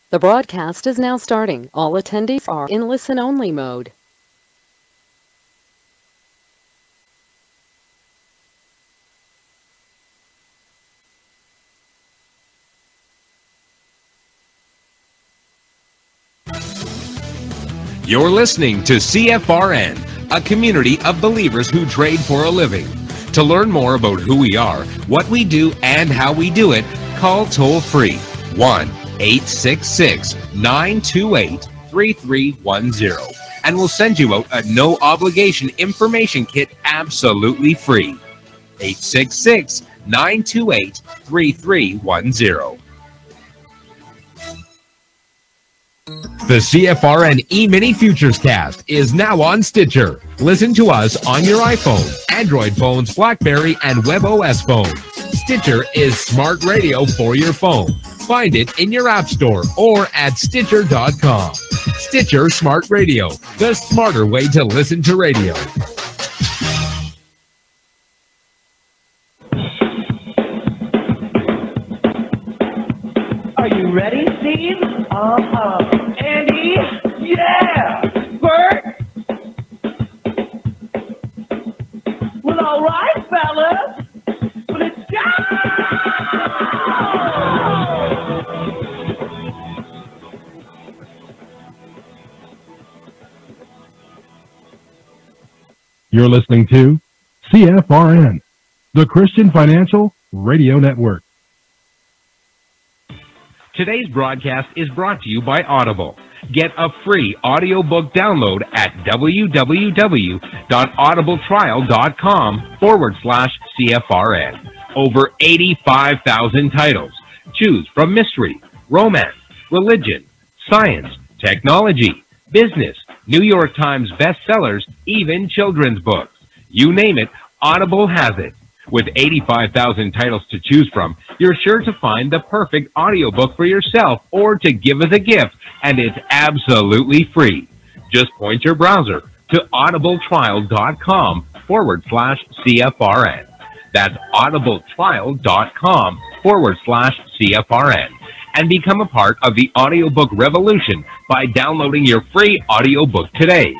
The broadcast is now starting. All attendees are in listen-only mode. You're listening to CFRN, a community of believers who trade for a living. To learn more about who we are, what we do, and how we do it, call toll-free 1-866-928-3310, and we'll send you out a no-obligation information kit absolutely free. 866-928-3310. The CFRN Emini Futures cast is now on Stitcher. Listen to us on your iPhone, Android phones, BlackBerry, and WebOS phones. Stitcher is smart radio for your phone. Find it in your app store or at Stitcher.com. Stitcher Smart Radio, the smarter way to listen to radio. Are you ready, Steve? Andy? Yeah! Bert? Well, all right, fellas. Let's go! You're listening to CFRN, the Christian Financial Radio Network. Today's broadcast is brought to you by Audible. Get a free audiobook download at www.audibletrial.com/CFRN. Over 85,000 titles. Choose from mystery, romance, religion, science, technology, business, New York Times bestsellers, even children's books. You name it, Audible has it. With 85,000 titles to choose from, you're sure to find the perfect audiobook for yourself or to give as a gift, and it's absolutely free. Just point your browser to audibletrial.com/CFRN. That's audibletrial.com/CFRN. And become a part of the audiobook revolution by downloading your free audiobook today.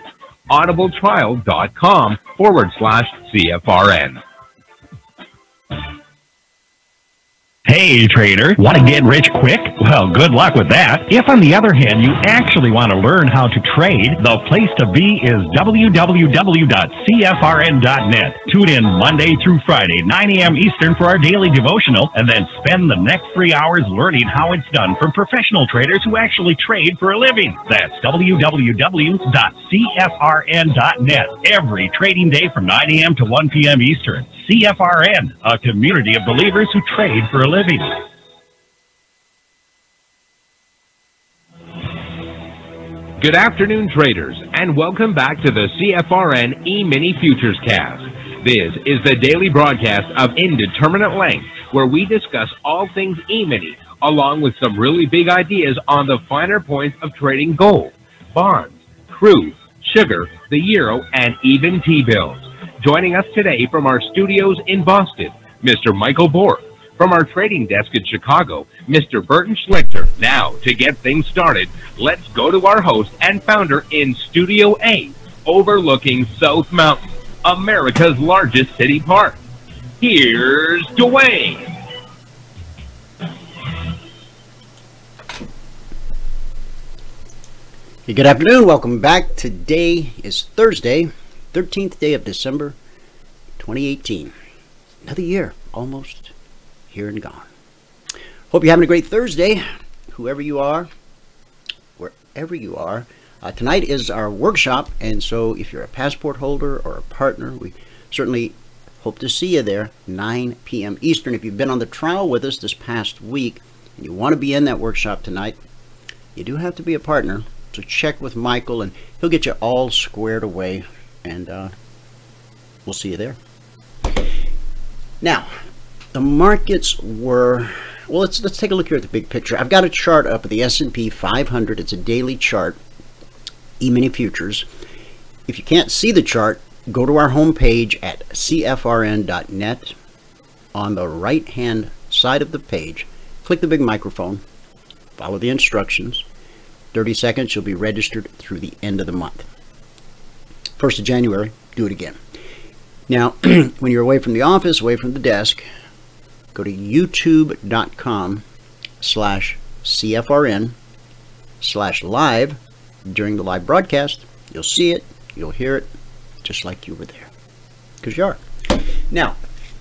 audibletrial.com/CFRN. Hey trader, want to get rich quick? Well, good luck with that. If on the other hand you actually want to learn how to trade, the place to be is www.cfrn.net. Tune in Monday through Friday, 9 a.m. Eastern for our daily devotional, and then spend the next 3 hours learning how it's done from professional traders who actually trade for a living. That's www.cfrn.net. Every trading day from 9 a.m. to 1 p.m. Eastern. CFRN, a community of believers who trade for a living. Good afternoon, traders, and welcome back to the CFRN Emini Futures cast. This is the daily broadcast of indeterminate length, where we discuss all things Emini, along with some really big ideas on the finer points of trading gold, bonds, crude, sugar, the euro, and even T-bills. Joining us today from our studios in Boston, Mr. Michael Bork. From our trading desk in Chicago, Mr. Burton Schlichter. Now, to get things started, let's go to our host and founder in Studio A, overlooking South Mountain, America's largest city park. Here's Dwayne. Hey, good afternoon. Welcome back. Today is Thursday, 13th day of December, 2018. Another year, almost here and gone. Hope you're having a great Thursday, whoever you are, wherever you are. Tonight is our workshop, and so if you're a passport holder or a partner, we certainly hope to see you there, 9 p.m. Eastern. If you've been on the trial with us this past week and you want to be in that workshop tonight, you do have to be a partner. So check with Michael, and he'll get you all squared away, and we'll see you there. Now, the markets were, well, let's take a look here at the big picture. I've got a chart up of the S&P 500. It's a daily chart, Emini Futures. If you can't see the chart, go to our homepage at cfrn.net. On the right-hand side of the page, click the big microphone, Follow the instructions. 30 seconds, you'll be registered through the end of the month. 1st of January, do it again. Now, when you're away from the office, away from the desk, go to youtube.com/CFRN/live during the live broadcast. You'll see it, you'll hear it, just like you were there, because you are. Now,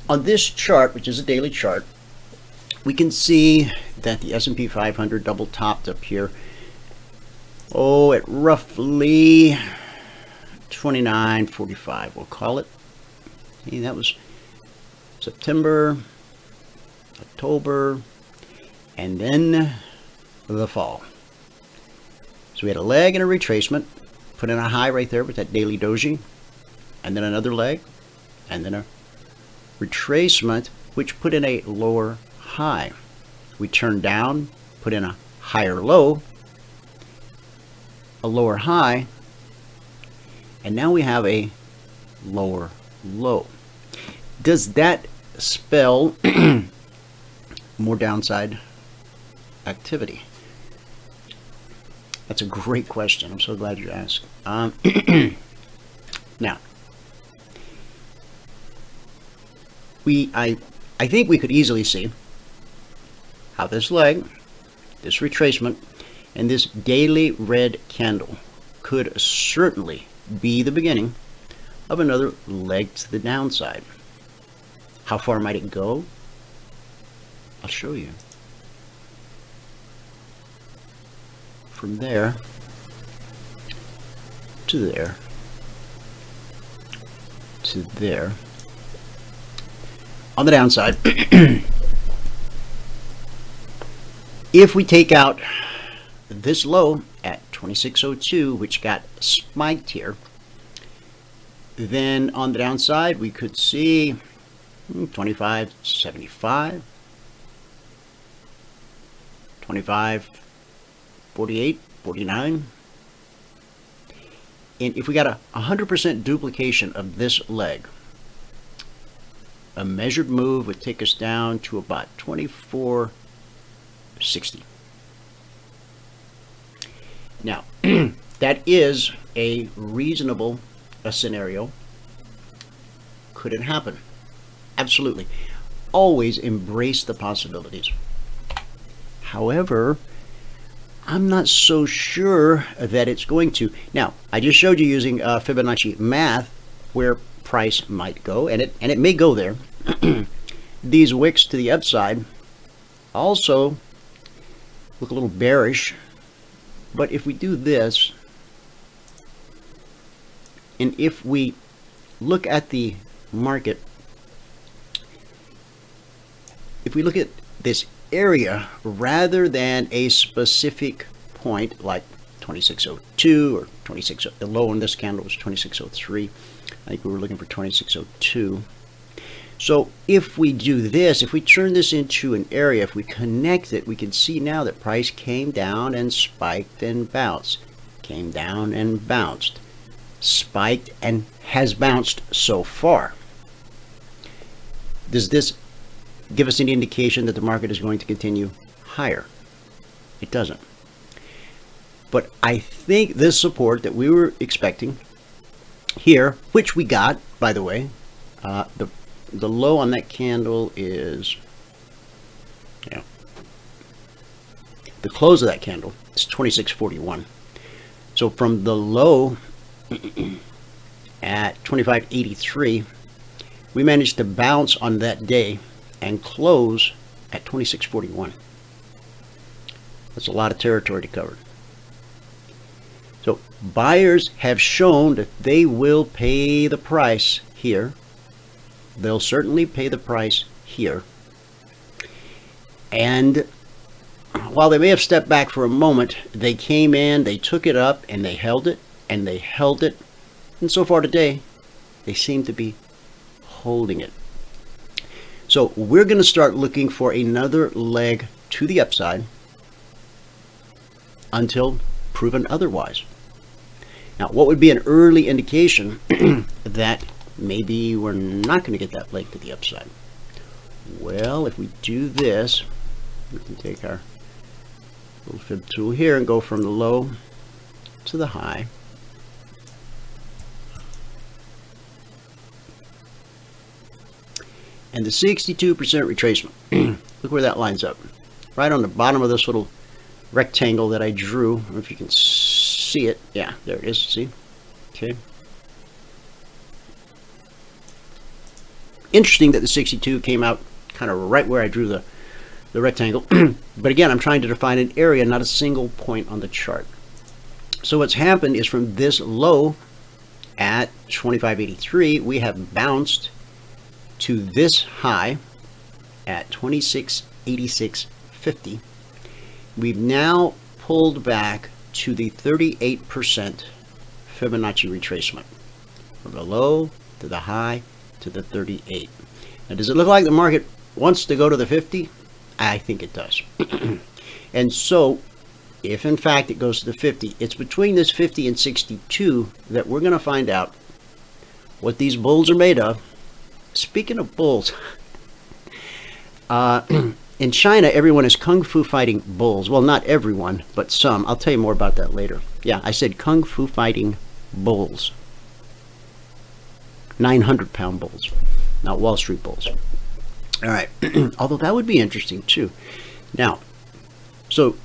on this chart, which is a daily chart, we can see that the S&P 500 double topped up here, at roughly 29.45, we'll call it. See, that was September, October, and then the fall. So we had a leg and a retracement, put in a high right there with that daily doji, and then another leg, and then a retracement, which put in a lower high. We turned down, put in a higher low, a lower high, and now we have a lower low. Does that spell more downside activity? That's a great question. I'm so glad you asked. Now, I think we could easily see how this leg, this retracement, and this daily red candle could certainly be the beginning of another leg to the downside. How far might it go? I'll show you. From there to there to there. On the downside, if we take out this low at 2602, which got spiked here, then on the downside we could see 25.75, 25.48, 49. And if we got a 100% duplication of this leg, a measured move would take us down to about 24.60. Now, that is a reasonable scenario. Could it happen? Absolutely. Always embrace the possibilities. However, I'm not so sure that it's going to. Now, I just showed you using Fibonacci math where price might go, and it may go there. These wicks to the upside also look a little bearish, but if we do this, and if we look at the market, if we look at this area rather than a specific point like 2602 or 26, the low on this candle was 2603. I think we were looking for 2602. So if we do this, if we turn this into an area, if we connect it, we can see now that price came down and spiked and bounced, came down and bounced, spiked and has bounced so far. Does this give us any indication that the market is going to continue higher? It doesn't. But I think this support that we were expecting here, which we got, by the way, the low on that candle is, the close of that candle is 26.41. So from the low at 25.83, we managed to bounce on that day and close at 26.41. That's a lot of territory to cover. So buyers have shown that they will pay the price here. They'll certainly pay the price here. And while they may have stepped back for a moment, they came in, they took it up, and they held it, and they held it. And so far today, they seem to be holding it. So we're going to start looking for another leg to the upside until proven otherwise. Now, what would be an early indication that maybe we're not going to get that leg to the upside? Well, if we do this, we can take our little fib tool here and go from the low to the high. And the 62% retracement, look where that lines up. Right on the bottom of this little rectangle that I drew. I don't know if you can see it. Yeah, there it is. See? Okay. Interesting that the 62 came out kind of right where I drew the rectangle. But again, I'm trying to define an area, not a single point on the chart. So what's happened is from this low at 25.83, we have bounced to this high at 26.8650. We've now pulled back to the 38% Fibonacci retracement from the low to the high to the 38. Now, does it look like the market wants to go to the 50? I think it does. And so if in fact it goes to the 50, it's between this 50 and 62 that we're going to find out what these bulls are made of. Speaking of bulls, in China, everyone is kung fu fighting bulls. Well, not everyone, but some. I'll tell you more about that later. Yeah, I said kung fu fighting bulls. 900-pound bulls, not Wall Street bulls. All right, although that would be interesting too. Now, so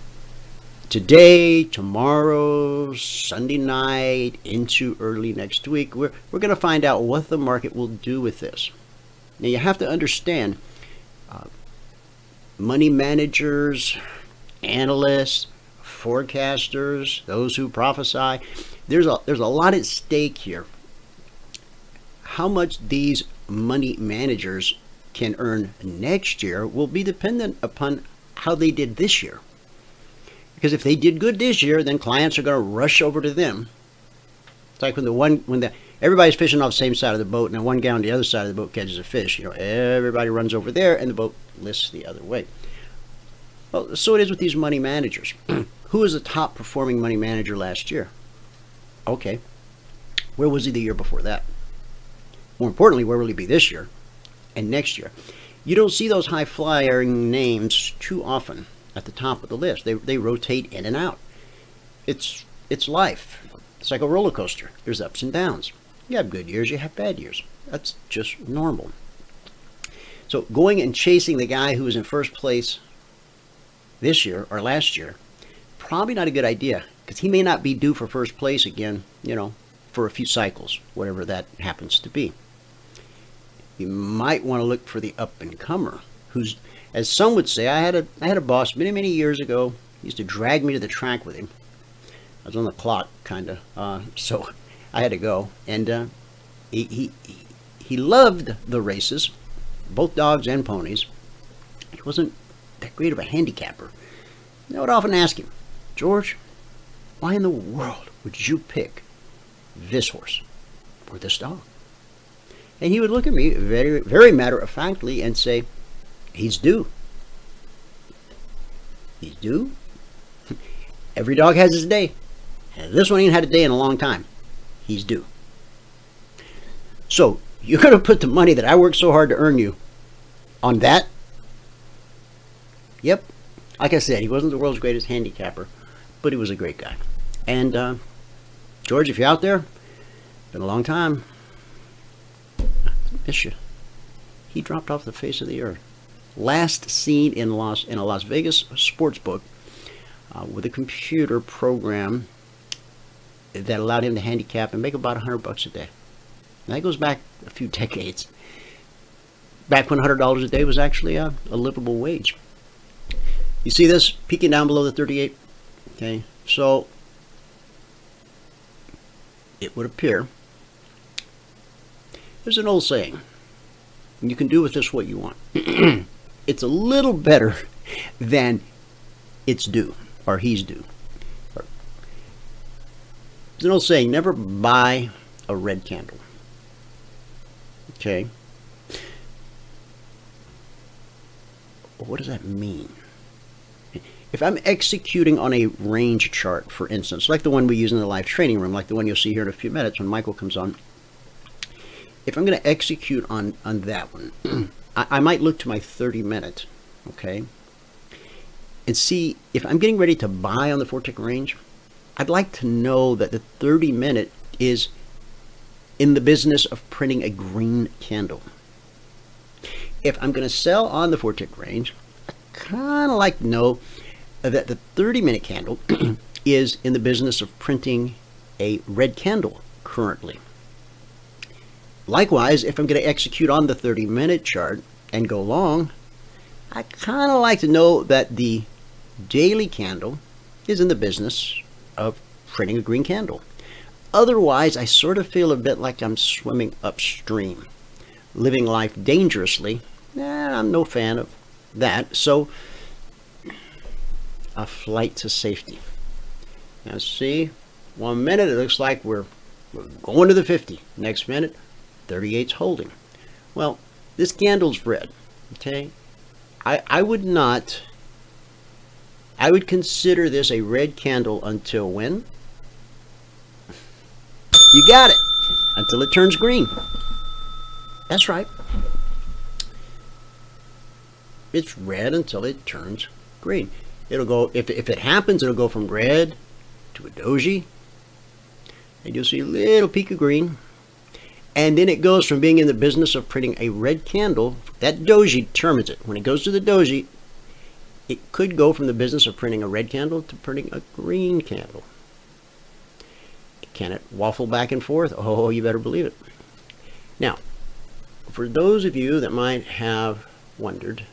today, tomorrow, Sunday night, into early next week, we're going to find out what the market will do with this. Now, you have to understand, money managers, analysts, forecasters, those who prophesy, there's a lot at stake here. How much these money managers can earn next year will be dependent upon how they did this year. Because if they did good this year, then clients are going to rush over to them. It's like when everybody's fishing off the same side of the boat, and then one guy on the other side of the boat catches a fish. You know, everybody runs over there, and the boat lifts the other way. Well, so it is with these money managers. Who was the top performing money manager last year? Okay, where was he the year before that? More importantly, where will he be this year and next year? You don't see those high flying names too often at the top of the list. They rotate in and out. It's life. It's like a roller coaster. There's ups and downs. You have good years, you have bad years. That's just normal. So going and chasing the guy who was in first place this year or last year, probably not a good idea, because he may not be due for first place again, you know, for a few cycles, whatever that happens to be. You might want to look for the up-and-comer, who's, as some would say, I had a boss many years ago. He used to drag me to the track with him. I was on the clock, kind of, so I had to go. And he loved the races, both dogs and ponies. He wasn't that great of a handicapper. I would often ask him, George, why in the world would you pick this horse or this dog? And he would look at me very matter-of-factly and say, he's due. He's due. Every dog has his day. And this one ain't had a day in a long time. He's due. So you're going to put the money that I worked so hard to earn you on that? Yep. Like I said, he wasn't the world's greatest handicapper, but he was a great guy. And George, if you're out there, been a long time. Miss you. He dropped off the face of the earth. Last seen in a Las Vegas sports book with a computer program that allowed him to handicap and make about $100 a day. And that goes back a few decades. Back when $100 a day was actually a livable wage. You see this peaking down below the 38? Okay, so it would appear, there's an old saying, you can do with this what you want. It's a little better than it's due, or he's due. There's an old saying, never buy a red candle. Okay. What does that mean? If I'm executing on a range chart, for instance, like the one we use in the live training room, like the one you'll see here in a few minutes when Michael comes on, if I'm going to execute on that one, I might look to my 30-minute, okay? and see if I'm getting ready to buy on the 4-tick range, I'd like to know that the 30-minute is in the business of printing a green candle. If I'm going to sell on the 4-tick range, I kind of like to know that the 30-minute candle is in the business of printing a red candle currently. Likewise, if I'm going to execute on the 30-minute chart and go long, I kind of like to know that the daily candle is in the business of printing a green candle. Otherwise, I sort of feel a bit like I'm swimming upstream, living life dangerously. I'm no fan of that. So, a flight to safety. Now see, 1 minute it looks like we're going to the 50. Next minute, 38's holding. Well, this candle's red. Okay, I would consider this a red candle until when? You got it. Until it turns green. That's right. It's red until it turns green. It'll go, if it happens, it'll go from red to a doji. And you'll see a little peak of green. And then it goes from being in the business of printing a red candle. That doji determines it. When it goes to the doji, it could go from the business of printing a red candle to printing a green candle. Can it waffle back and forth? Oh, you better believe it. Now, for those of you that might have wondered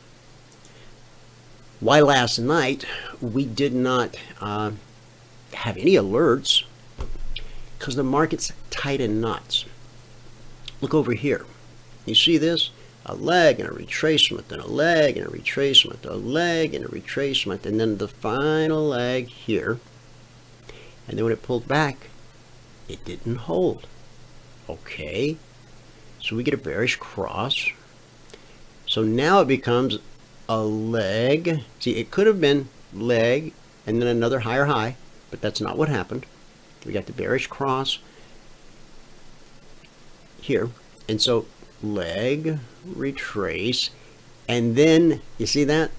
why last night we did not have any alerts, because the market's tight in knots. Look over here. You see this? A leg and a retracement, and a leg and a retracement, a leg and a retracement, and then the final leg here. And then when it pulled back, it didn't hold. Okay, so we get a bearish cross. So now it becomes a leg. See, it could have been leg and then another higher high, but that's not what happened. We got the bearish cross here, and so leg, retrace, and then you see that?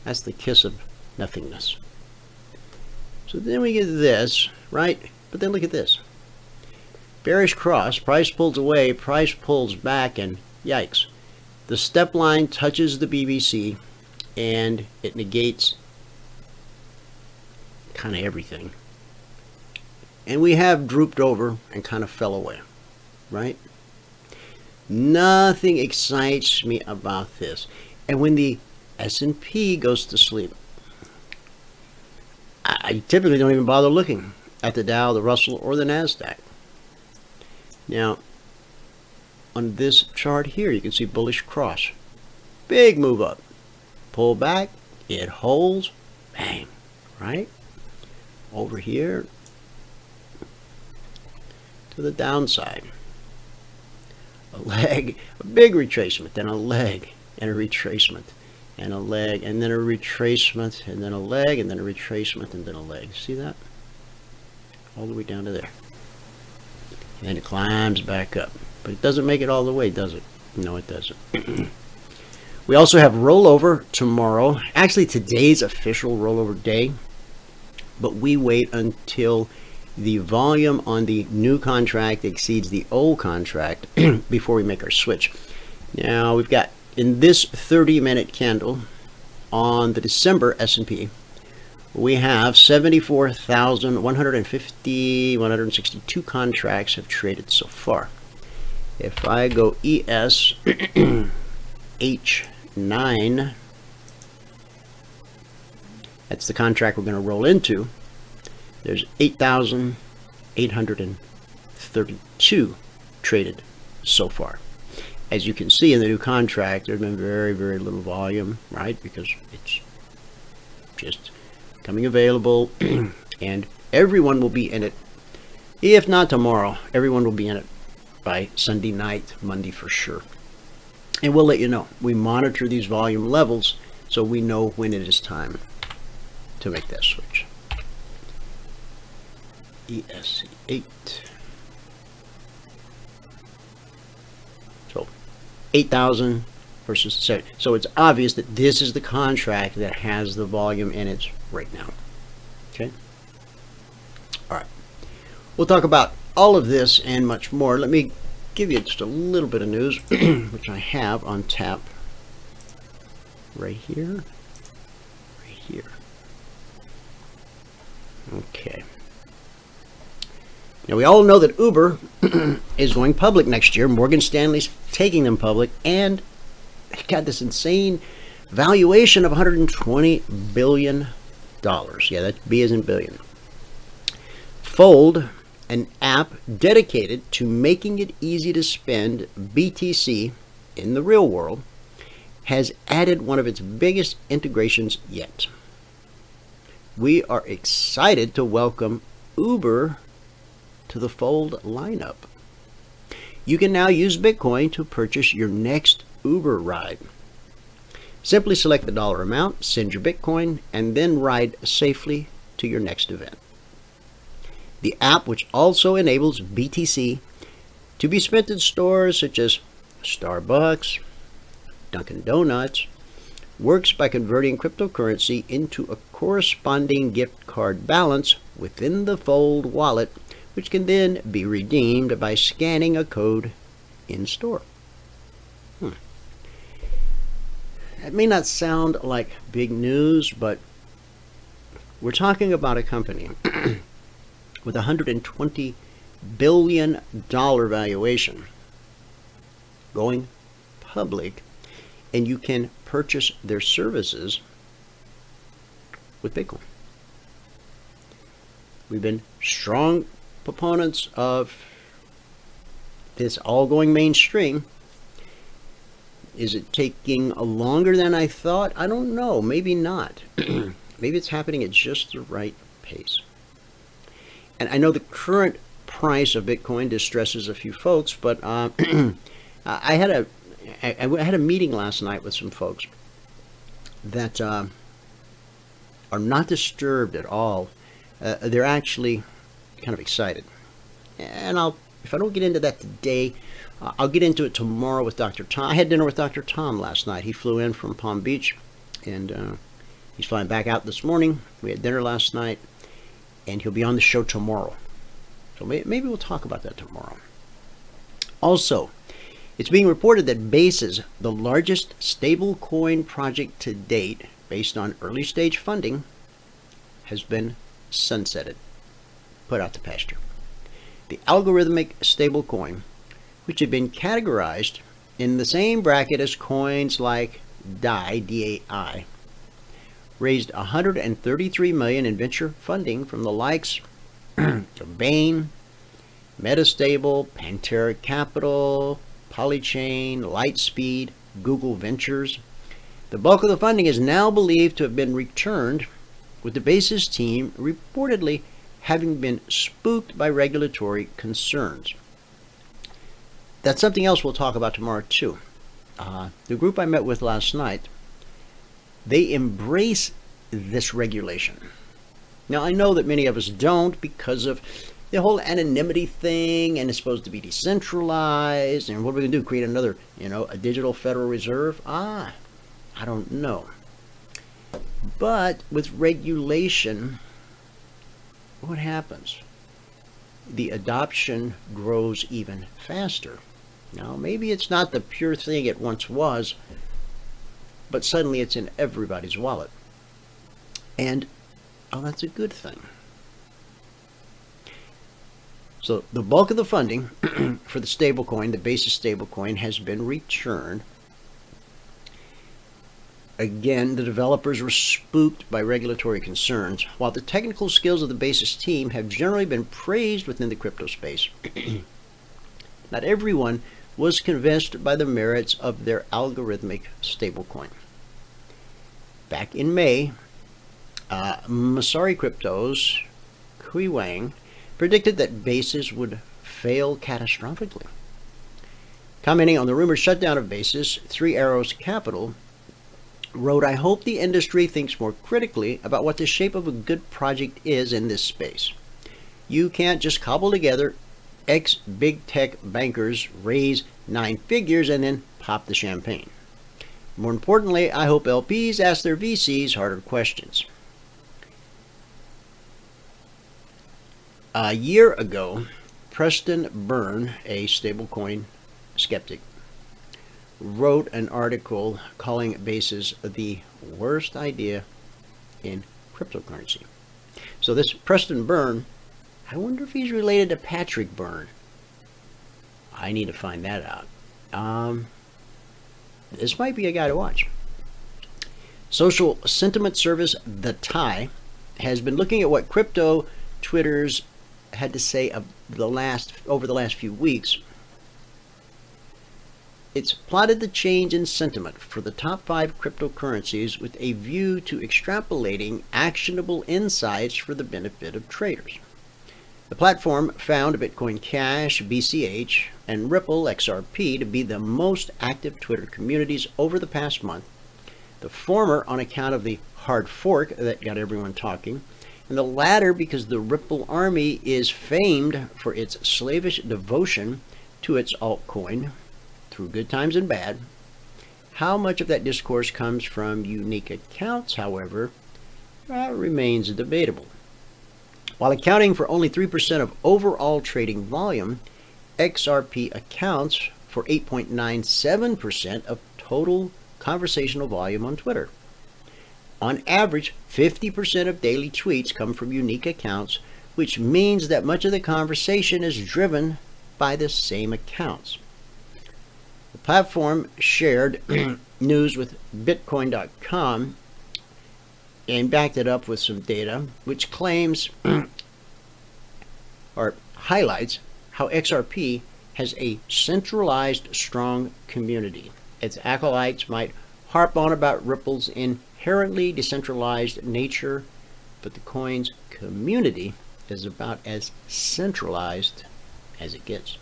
That's the kiss of nothingness. So then we get this, right? But then look at this. Bearish cross, price pulls away, price pulls back, and yikes. The step line touches the BBC and it negates kind of everything. And we have drooped over and kind of fell away, right? Nothing excites me about this. And when the S&P goes to sleep, I typically don't even bother looking at the Dow, the Russell, or the NASDAQ. Now, on this chart here, you can see bullish cross. Big move up. Pull back, it holds, bang, right? Over here to the downside. A leg, a big retracement, then a leg, and a retracement, and a leg, and then a retracement, and then a leg, and then a retracement, and then a leg. See that? All the way down to there. And then it climbs back up. But it doesn't make it all the way, does it? No, it doesn't. We also have rollover tomorrow. Actually, today's official rollover day. But we wait until the volume on the new contract exceeds the old contract before we make our switch. Now, we've got, in this 30-minute candle on the December S&P, we have 162 contracts have traded so far. If I go ES H9, that's the contract we're going to roll into. There's 8,832 traded so far. As you can see in the new contract, there's been very, very little volume, right? Because it's just coming available, and everyone will be in it. If not tomorrow, everyone will be in it by Sunday night, Monday for sure. And we'll let you know. We monitor these volume levels so we know when it is time to make that switch. ESC8. So 8,000 versus so it's obvious that this is the contract that has the volume in it right now. Okay. All right. We'll talk about all of this and much more. Let me give you just a little bit of news, which I have on tap right here. Right here. Okay. Now we all know that Uber is going public next year. Morgan Stanley's taking them public, and they got this insane valuation of $120 billion. Yeah, that's B as in billion. Fold, an app dedicated to making it easy to spend BTC in the real world, has added one of its biggest integrations yet. We are excited to welcome Uber to the Fold lineup. You can now use Bitcoin to purchase your next Uber ride. Simply select the dollar amount, send your Bitcoin, and then ride safely to your next event. The app, which also enables BTC to be spent in stores such as Starbucks, Dunkin' Donuts, works by converting cryptocurrency into a corresponding gift card balance within the Fold wallet, which can then be redeemed by scanning a code in store. That may not sound like big news, but we're talking about a company with a $120 billion valuation going public, and you can purchase their services with Bitcoin. We've been strong proponents of this all going mainstream. Is it taking longer than I thought? I don't know. Maybe not. Maybe it's happening at just the right pace. And I know the current price of Bitcoin distresses a few folks, but I had a meeting last night with some folks that are not disturbed at all. They're actually kind of excited. And if I don't get into that today, I'll get into it tomorrow with Dr. Tom. I had dinner with Dr. Tom last night. He flew in from Palm Beach, and he's flying back out this morning. We had dinner last night, and he'll be on the show tomorrow. So maybe we'll talk about that tomorrow. Also, it's being reported that Bases, the largest stablecoin project to date based on early stage funding, has been sunsetted, put out to pasture. The algorithmic stablecoin, which had been categorized in the same bracket as coins like DAI, D-A-I, raised $133 million in venture funding from the likes of Bain, Metastable, Pantera Capital, Polychain, Lightspeed, Google Ventures. The bulk of the funding is now believed to have been returned, with the Basis team reportedly having been spooked by regulatory concerns. That's something else we'll talk about tomorrow too. The group I met with last night, they embrace this regulation. Now I know that many of us don't because of the whole anonymity thing, and it's supposed to be decentralized, and what are we going to do, create another, a digital Federal Reserve? I don't know. But with regulation, what happens? The adoption grows even faster. Now, maybe it's not the pure thing it once was, but suddenly it's in everybody's wallet. And, that's a good thing. So, the bulk of the funding for the stablecoin, the Basis stablecoin, has been returned. Again, the developers were spooked by regulatory concerns, while the technical skills of the Basis team have generally been praised within the crypto space. Not everyone was convinced by the merits of their algorithmic stablecoin. Back in May, Masari Crypto's Kui Wang predicted that Basis would fail catastrophically. Commenting on the rumored shutdown of Basis, Three Arrows Capital wrote, "I hope the industry thinks more critically about what the shape of a good project is in this space. You can't just cobble together ex-big tech bankers, raise 9 figures, and then pop the champagne. More importantly, I hope LPs ask their VCs harder questions. A year ago, Preston Byrne, a stablecoin skeptic, wrote an article calling Bases the worst idea in cryptocurrency. So this Preston Byrne, I wonder if he's related to Patrick Byrne. I need to find that out. This might be a guy to watch. Social sentiment service The Tie has been looking at what crypto Twitters had to say over the last few weeks. It's plotted the change in sentiment for the top 5 cryptocurrencies with a view to extrapolating actionable insights for the benefit of traders. The platform found Bitcoin Cash, BCH, and Ripple XRP to be the most active Twitter communities over the past month. The former on account of the hard fork that got everyone talking, and the latter because the Ripple army is famed for its slavish devotion to its altcoin through good times and bad. How much of that discourse comes from unique accounts, however, remains debatable. While accounting for only 3% of overall trading volume, XRP accounts for 8.97% of total conversational volume on Twitter. On average, 50% of daily tweets come from unique accounts, which means that much of the conversation is driven by the same accounts. The platform shared news with Bitcoin.com and backed it up with some data, which claims or highlights how XRP has a centralized, strong community. Its acolytes might harp on about Ripple's inherently decentralized nature, but the coin's community is about as centralized as it gets.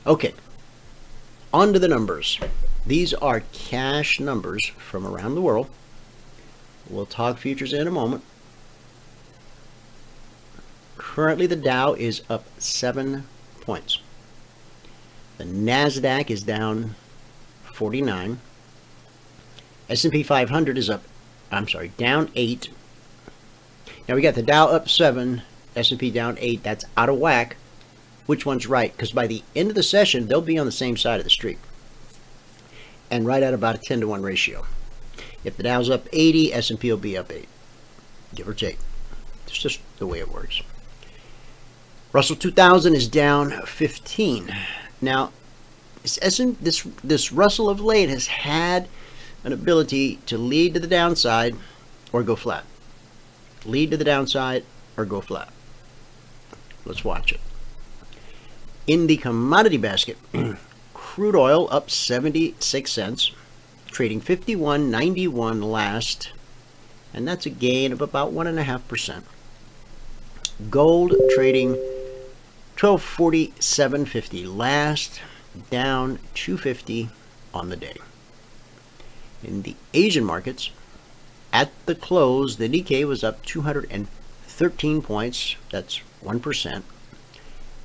Okay, on to the numbers. These are cash numbers from around the world. We'll talk futures in a moment. Currently, the Dow is up 7 points. The NASDAQ is down 49. S&P 500 is down 8. Now we got the Dow up 7, S&P down 8. That's out of whack. Which one's right? Because by the end of the session, they'll be on the same side of the street. And right at about a 10-to-1 ratio. If the Dow's up 80, S&P will be up 8. Give or take. It's just the way it works. Russell 2000 is down 15. Now, this Russell of late has had an ability to lead to the downside or go flat. Lead to the downside or go flat. Let's watch it. In the commodity basket, crude oil up 76 cents, trading 51.91 last, and that's a gain of about 1.5%. Gold trading 1247.50 last, down 250 on the day. In the Asian markets, at the close, the Nikkei was up 213 points, that's 1%.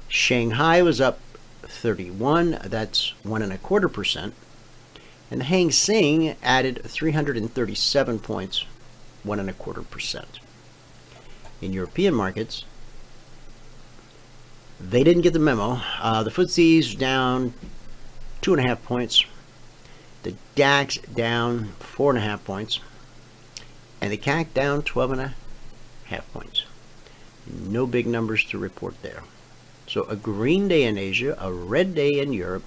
Shanghai was up 31, that's 1.25%. And the Hang Seng added 337 points, 1.25%. In European markets, they didn't get the memo. The FTSE's down 2.5 points. The DAX down 4.5 points. And the CAC down 12.5 points. No big numbers to report there. So a green day in Asia, a red day in Europe,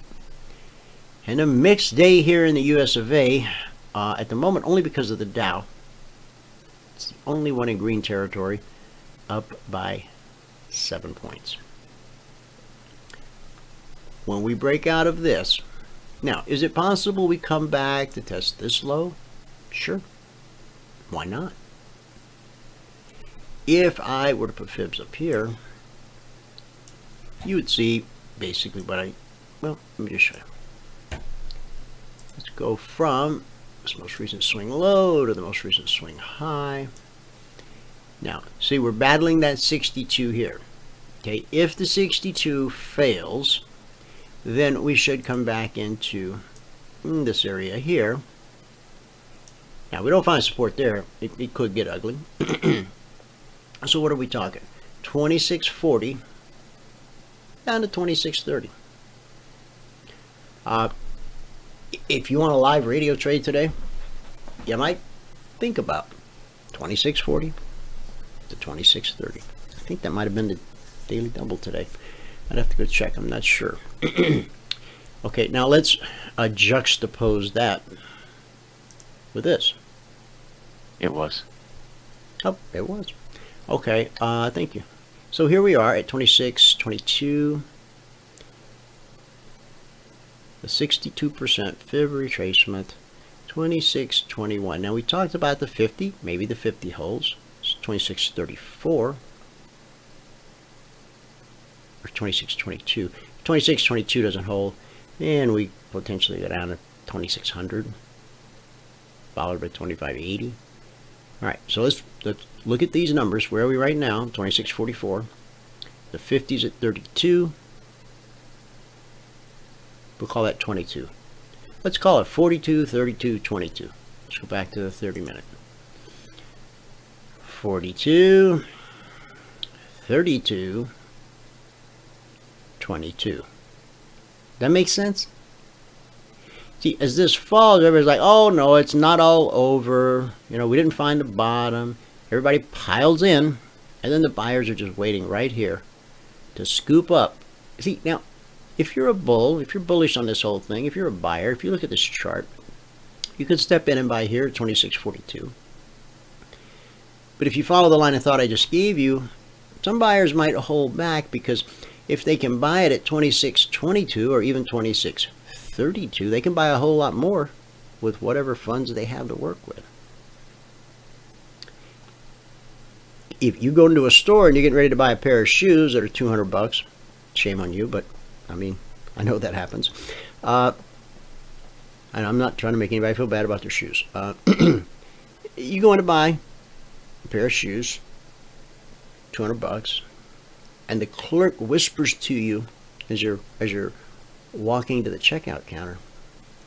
and a mixed day here in the US of A. At the moment, only because of the Dow. It's the only one in green territory, up by 7 points. When we break out of this, now, is it possible we come back to test this low? Sure. Why not? If I were to put fibs up here, you would see basically what well, let me just show you. Let's go from this most recent swing low to the most recent swing high. Now, see, we're battling that 62 here. Okay, if the 62 fails, then we should come back into in this area here. Now, we don't find support there. It could get ugly. So what are we talking? 26.40 down to 26.30. If you want a live radio trade today, you might think about 26.40 to 26.30. I think that might have been the daily double today. I'd have to go check. I'm not sure. Okay, now let's juxtapose that with this. It was. Oh, it was. Okay, thank you. So here we are at 26.22. The 62% fib retracement, 26.21. Now we talked about the 50, maybe the 50 holds. It's 26.34 or 26.22. 26.22 doesn't hold, and we potentially go down to 2600, followed by 25.80. All right, so let's look at these numbers. Where are we right now? 26.44. The 50's at 32. We'll call that 22. Let's call it 42, 32, 22. Let's go back to the 30-minute. 42, 32, 22. That makes sense? See, as this falls, everybody's like, oh no, it's not all over. You know, we didn't find the bottom. Everybody piles in, and then the buyers are just waiting right here to scoop up. See, now, if you're a bull, if you're bullish on this whole thing, if you're a buyer, if you look at this chart, you could step in and buy here at 26.42. But if you follow the line of thought I just gave you, some buyers might hold back, because if they can buy it at 26.22 or even 26.32, they can buy a whole lot more with whatever funds they have to work with. If you go into a store and you're getting ready to buy a pair of shoes that are $200, shame on you, but I mean, I know that happens. And I'm not trying to make anybody feel bad about their shoes. You go in to buy a pair of shoes, $200, and the clerk whispers to you as you're walking to the checkout counter.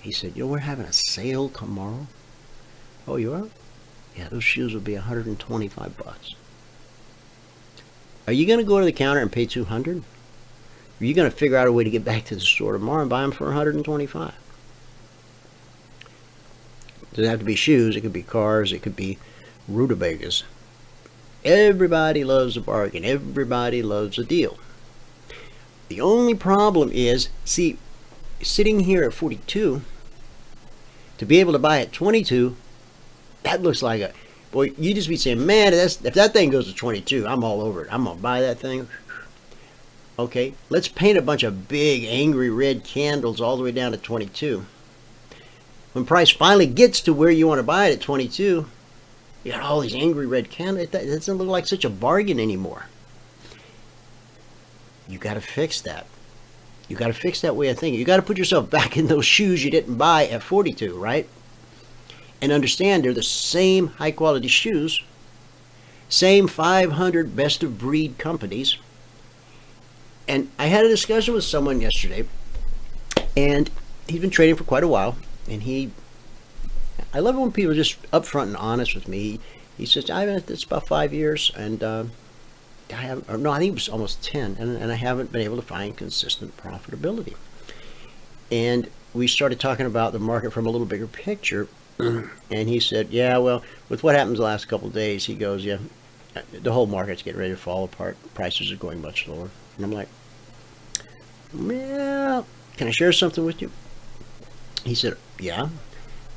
He said, "You know, we're having a sale tomorrow." "Oh, you are?" "Yeah, those shoes will be $125. Are you going to go to the counter and pay $200? Or are you going to figure out a way to get back to the store tomorrow and buy them for $125? It doesn't have to be shoes. It could be cars. It could be rutabagas. Everybody loves a bargain. Everybody loves a deal. The only problem is, see, sitting here at 42, to be able to buy at 22, that looks like a, boy, you just be saying, man, if that thing goes to 22, I'm all over it. I'm going to buy that thing. Okay, let's paint a bunch of big, angry red candles all the way down to 22. When price finally gets to where you want to buy it at 22, you got all these angry red candles. It doesn't look like such a bargain anymore. You got to fix that. You got to fix that way of thinking. You got to put yourself back in those shoes you didn't buy at 42, right? And understand they're the same high quality shoes, same 500 best of breed companies. And I had a discussion with someone yesterday, and he's been trading for quite a while, and I love it when people are just upfront and honest with me. He says, I've been at this about 5 years, and I haven't, or no, I think it was almost 10, and I haven't been able to find consistent profitability. And we started talking about the market from a little bigger picture, and he said, yeah, well, with what happens the last couple of days, he goes, yeah, the whole market's getting ready to fall apart. Prices are going much lower. And I'm like, well, can I share something with you? He said, yeah.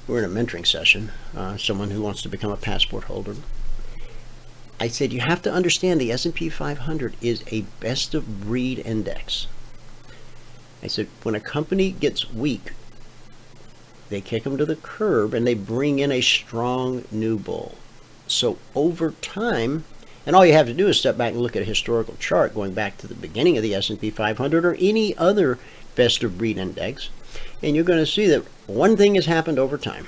We're in a mentoring session, someone who wants to become a passport holder. I said, you have to understand the S&P 500 is a best of breed index. I said, when a company gets weak, they kick them to the curb and they bring in a strong new bull. So over time, and all you have to do is step back and look at a historical chart going back to the beginning of the S&P 500 or any other best of breed index, and you're going to see that one thing has happened over time.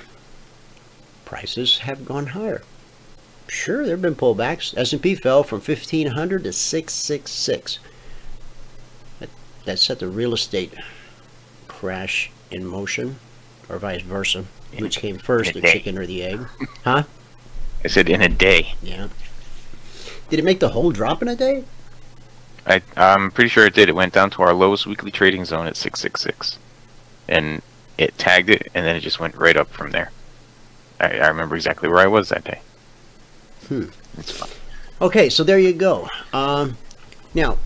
Prices have gone higher. Sure, there have been pullbacks. S&P fell from 1,500 to 666. That set the real estate crash in motion. or vice versa. Which came first, the day. chicken or the egg? Huh? I said in a day. Yeah. Did it make the whole drop in a day? I'm pretty sure it did. It went down to our lowest weekly trading zone at 666. And it tagged it, and then it just went right up from there. I remember exactly where I was that day. It's fun. Okay, so there you go. Now,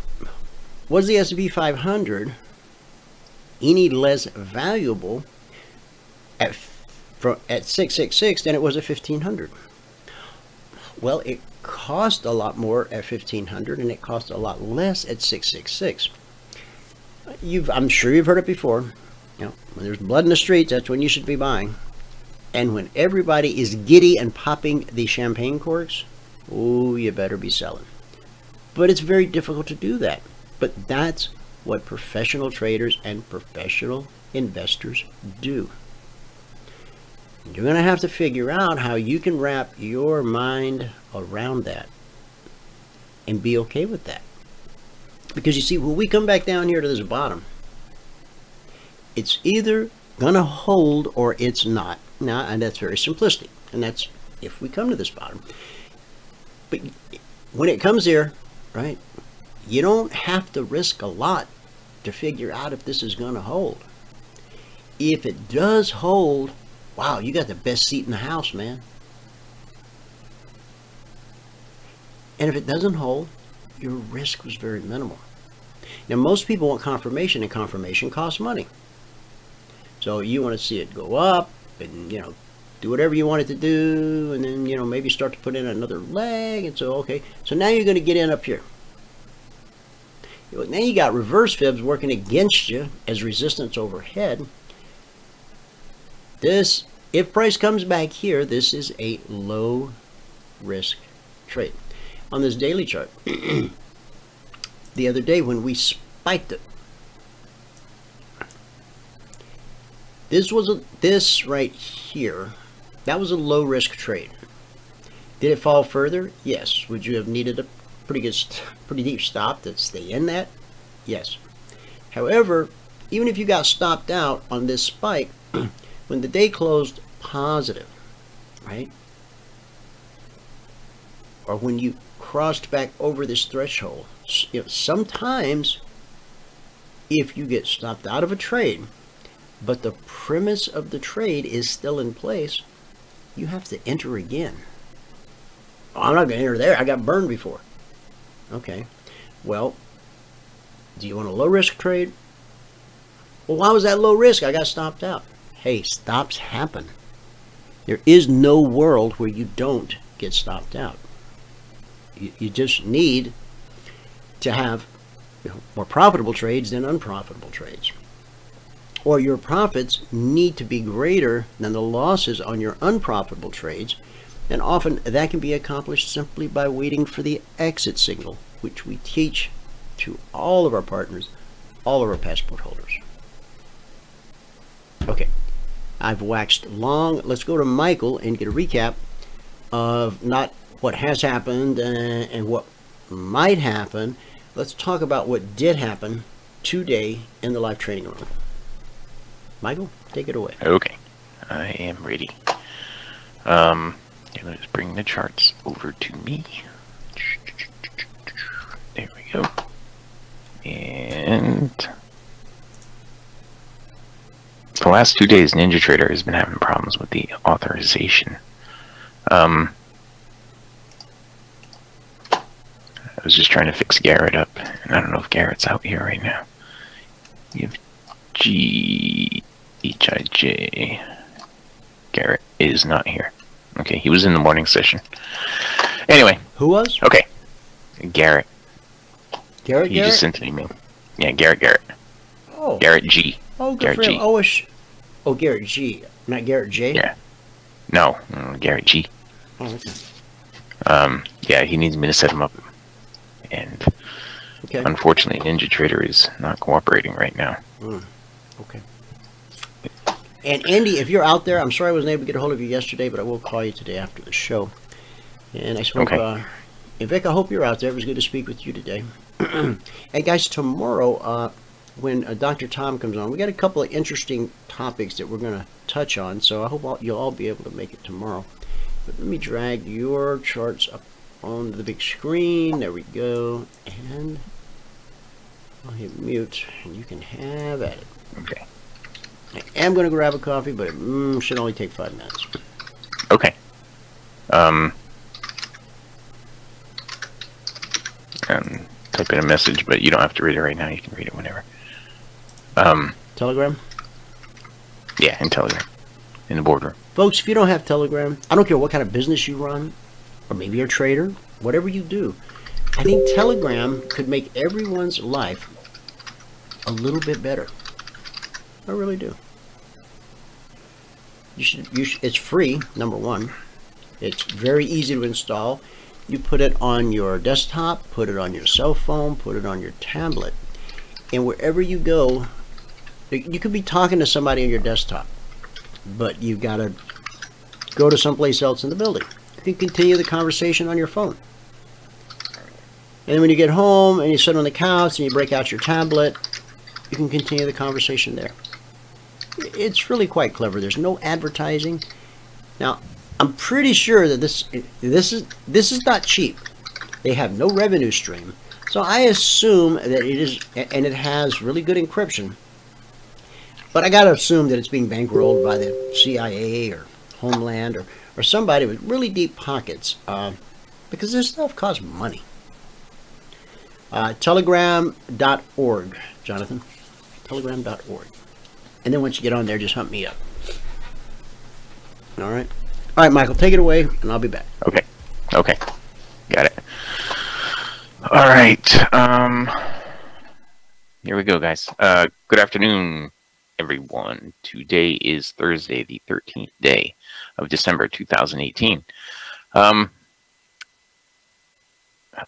was the S&P 500 any less valuable at 666 than it was at 1500? Well, it cost a lot more at 1500 and it cost a lot less at 666. I'm sure you've heard it before. You know, when there's blood in the streets, that's when you should be buying. And when everybody is giddy and popping the champagne corks, oh, you better be selling. But it's very difficult to do that. But that's what professional traders and professional investors do. You're going to have to figure out how you can wrap your mind around that and be okay with that. Because you see, when we come back down here to this bottom, it's either going to hold or it's not. Now, and that's very simplistic. And that's if we come to this bottom. But when it comes here, right, you don't have to risk a lot to figure out if this is going to hold. If it does hold, wow, you got the best seat in the house, man. And if it doesn't hold, your risk was very minimal. Now, most people want confirmation, and confirmation costs money. So you want to see it go up and, you know, do whatever you want it to do, and then, you know, maybe start to put in another leg. And so, okay, so now you're going to get in up here. Now you got reverse fibs working against you as resistance overhead. This, if price comes back here, this is a low risk trade. On this daily chart, the other day when we spiked it, this right here, that was a low risk trade. Did it fall further? Yes. Would you have needed a pretty deep stop to stay in that? Yes. However, even if you got stopped out on this spike, when the day closed positive, right? Or when you crossed back over this threshold, you know, sometimes if you get stopped out of a trade, but the premise of the trade is still in place, you have to enter again. Oh, I'm not going to enter there. I got burned before. Okay. Well, do you want a low risk trade? Well, why was that low risk? I got stopped out. Hey, stops happen. There is no world where you don't get stopped out. You just need to have, you know, more profitable trades than unprofitable trades. Or your profits need to be greater than the losses on your unprofitable trades. And often that can be accomplished simply by waiting for the exit signal, which we teach to all of our partners, all of our passport holders. Okay, I've waxed long. Let's go to Michael and get a recap of not what has happened and what might happen. Let's talk about what did happen today in the live trading room. Michael, take it away. Okay, I am ready. Let's bring the charts over to me. There we go. And the last 2 days, NinjaTrader has been having problems with the authorization. I was just trying to fix Garrett up, and I don't know if Garrett's out here right now. You have GHIJ. Garrett is not here. Okay, he was in the morning session. Anyway. Who was? Okay. Garrett. Garrett? He just sent an email. Yeah, Garrett. Oh. Garrett G. Oh, good Garrett for him. G. Oh, Garrett G. Not Garrett J? Yeah. No, Garrett G. Oh, okay. Yeah, he needs me to set him up. And okay. Unfortunately, NinjaTrader is not cooperating right now. Okay. And Andy, if you're out there, I'm sorry I wasn't able to get a hold of you yesterday, but I will call you today after the show. And I spoke, and Vic, I hope you're out there. It was good to speak with you today. Hey guys, tomorrow, when Dr. Tom comes on. We got a couple of interesting topics that we're going to touch on, so I hope you'll all be able to make it tomorrow. But let me drag your charts up on the big screen. There we go. And I'll hit mute, and you can have at it. Okay. I am going to grab a coffee, but it should only take 5 minutes. Okay. Type in a message, but you don't have to read it right now. You can read it whenever. Telegram? Yeah, in Telegram. In the boardroom. Folks, if you don't have Telegram, I don't care what kind of business you run, or maybe you're a trader, whatever you do, I think Telegram could make everyone's life a little bit better. I really do. It's free, number one. It's very easy to install. You put it on your desktop, put it on your cell phone, put it on your tablet, and wherever you go, you could be talking to somebody on your desktop, but you've got to go to someplace else in the building. You can continue the conversation on your phone. And then when you get home and you sit on the couch and you break out your tablet, you can continue the conversation there. It's really quite clever. There's no advertising. Now, I'm pretty sure that this is not cheap. They have no revenue stream. So I assume that it is, and it has really good encryption. But I got to assume that it's being bankrolled by the CIA or Homeland or somebody with really deep pockets, because this stuff costs money. Telegram.org, Jonathan. Telegram.org. And then once you get on there, just hunt me up. All right. All right, Michael, take it away, and I'll be back. Okay. Okay. Got it. All right. Here we go, guys. Good afternoon, everyone. Today is Thursday, the 13th day of December 2018. I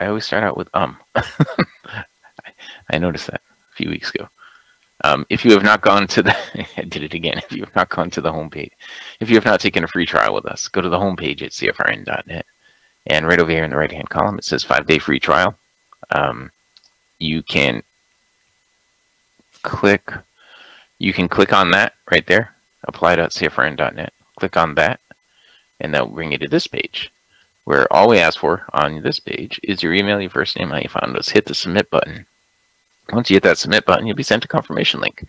always start out with I noticed that a few weeks ago. If you have not gone to the, I did it again. If you have not gone to the homepage, if you have not taken a free trial with us, go to the homepage at CFRN.net. And right over here in the right-hand column, it says 5-day free trial. You can click on that right there, apply.cfrn.net. Click on that, and that will bring you to this page, where all we ask for on this page is your email, your first name, how you found us. Hit the submit button. Once you hit that submit button, you'll be sent a confirmation link.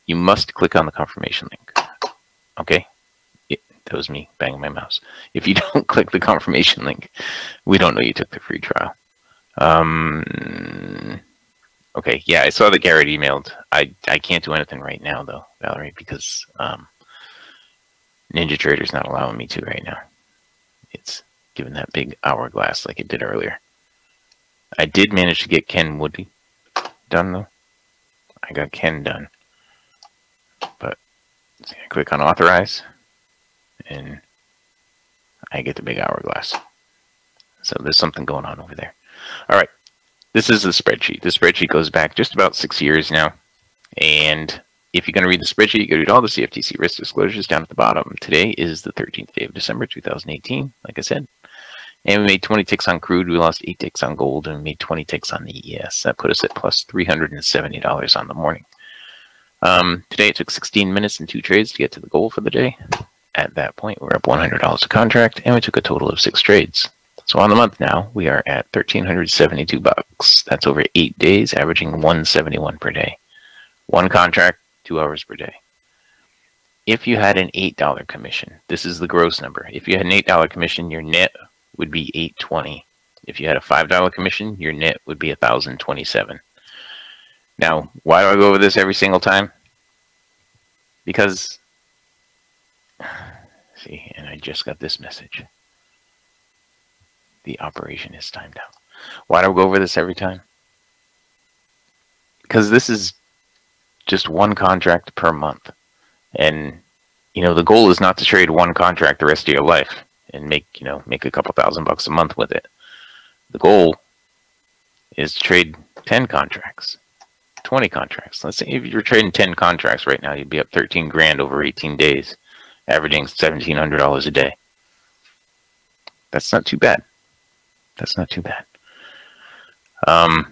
You must click on the confirmation link. Okay? That was me banging my mouse. If you don't click the confirmation link, we don't know you took the free trial. Okay, yeah, I saw that Garrett emailed. I can't do anything right now, though, Valerie, because Ninja Trader's not allowing me to right now. It's giving that big hourglass like it did earlier. I did manage to get Ken Woody done, though. I got Ken done. But so I click on authorize, and I get the big hourglass. So there's something going on over there. All right. This is the spreadsheet. The spreadsheet goes back just about 6 years now. And if you're going to read the spreadsheet, you got to read all the CFTC risk disclosures down at the bottom. Today is the 13th day of December 2018, like I said. And we made 20 ticks on crude. We lost 8 ticks on gold, and we made 20 ticks on the ES. That put us at plus $370 on the morning. Today it took 16 minutes and 2 trades to get to the goal for the day. At that point, we're up $100 a contract, and we took a total of 6 trades. So on the month now, we are at $1,372. That's over 8 days, averaging $171 per day. 1 contract, 2 hours per day. If you had an $8 commission, this is the gross number. If you had an $8 commission, your net would be $820. If you had a $5 commission, your net would be $1,027. Now, why do I go over this every single time? Because, see, and I just got this message. The operation is timed out. Why do I go over this every time? Because this is just 1 contract per month. And, you know, the goal is not to trade 1 contract the rest of your life and make a couple $1,000 a month with it. The goal is to trade 10 contracts, 20 contracts. Let's say if you're trading 10 contracts right now, you'd be up 13 grand over 18 days, averaging $1,700 a day. That's not too bad. That's not too bad. On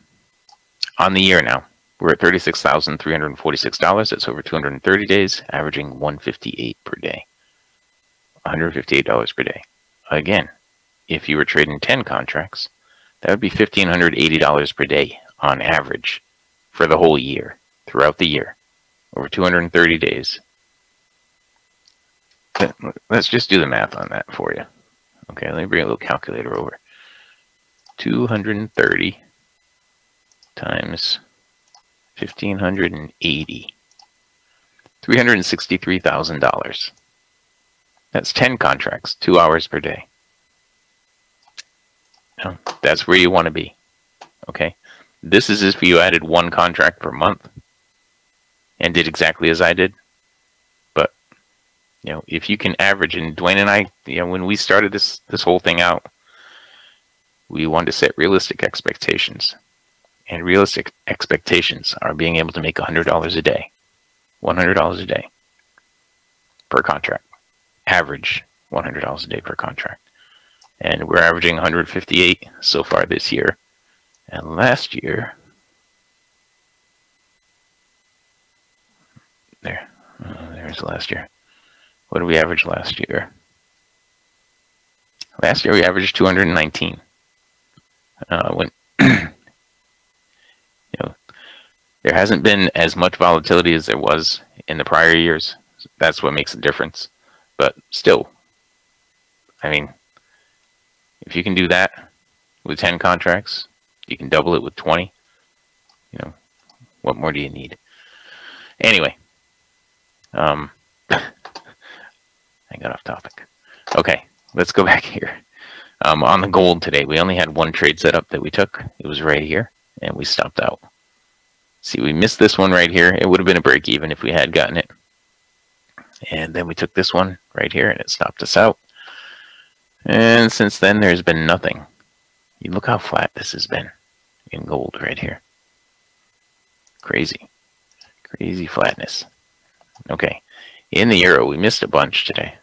the year now, We're at $36,346. That's over 230 days, averaging $158 per day. $158 per day. Again, if you were trading 10 contracts, that would be $1,580 per day on average for the whole year, throughout the year, over 230 days. Let's just do the math on that for you. Okay, let me bring a little calculator over. 230 times 1,580. $363,000. That's 10 contracts, 2 hours per day. Now, that's where you want to be. Okay? This is if you added 1 contract per month and did exactly as I did. But, you know, if you can average, and Dwayne and I, you know, when we started this whole thing out, we wanted to set realistic expectations. And realistic expectations are being able to make $100 a day. $100 a day per contract. Average $100 a day per contract. And we're averaging 158 so far this year. And last year, there's last year. What did we average last year? Last year we averaged 219. When you know, there hasn't been as much volatility as there was in the prior years. That's what makes a difference. But still, I mean, if you can do that with 10 contracts, you can double it with 20. You know, what more do you need? Anyway, I got off topic. Okay, let's go back here. On the gold today, we only had 1 trade setup that we took. It was right here, and we stopped out. See, we missed this one right here. It would have been a break even if we had gotten it. And then we took this one right here, and it stopped us out. And since then, there's been nothing. You look how flat this has been in gold right here. Crazy. Crazy flatness. Okay. In the euro, we missed a bunch today.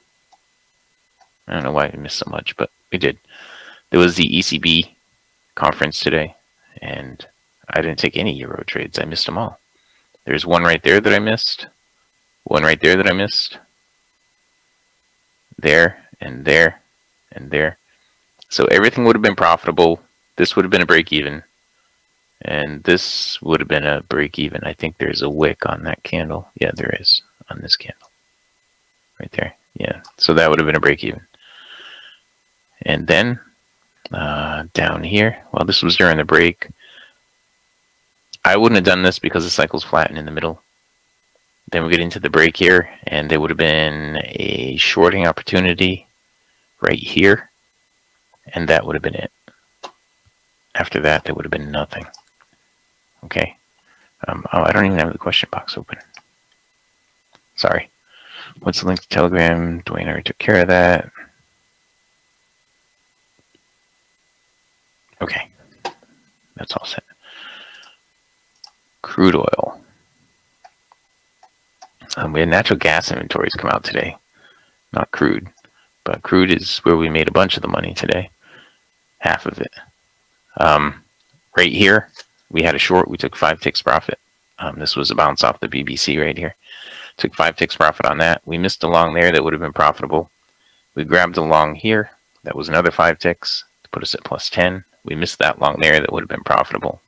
I don't know why we missed so much, but we did. There was the ECB conference today, and I didn't take any euro trades. I missed them all. There's one right there that I missed. One right there that I missed. There, and there, and there. So everything would have been profitable. This would have been a break even. And this would have been a break even. I think there's a wick on that candle. Yeah, there is on this candle. Right there. Yeah. So that would have been a break even. And then down here, well, this was during the break. I wouldn't have done this because the cycle's flattened in the middle. Then we get into the break here, and there would have been a shorting opportunity right here, and that would have been it. After that, there would have been nothing. Okay. Oh, I don't even have the question box open. Sorry. What's the link to Telegram? Dwayne already took care of that. Okay. That's all set. Crude oil. We had natural gas inventories come out today. Not crude. But crude is where we made a bunch of the money today. Half of it. Right here, we had a short. We took 5 ticks profit. This was a bounce off the BBC right here. Took 5 ticks profit on that. We missed a long there that would have been profitable. We grabbed a long here. That was another 5 ticks to put us at plus 10. We missed that long there that would have been profitable.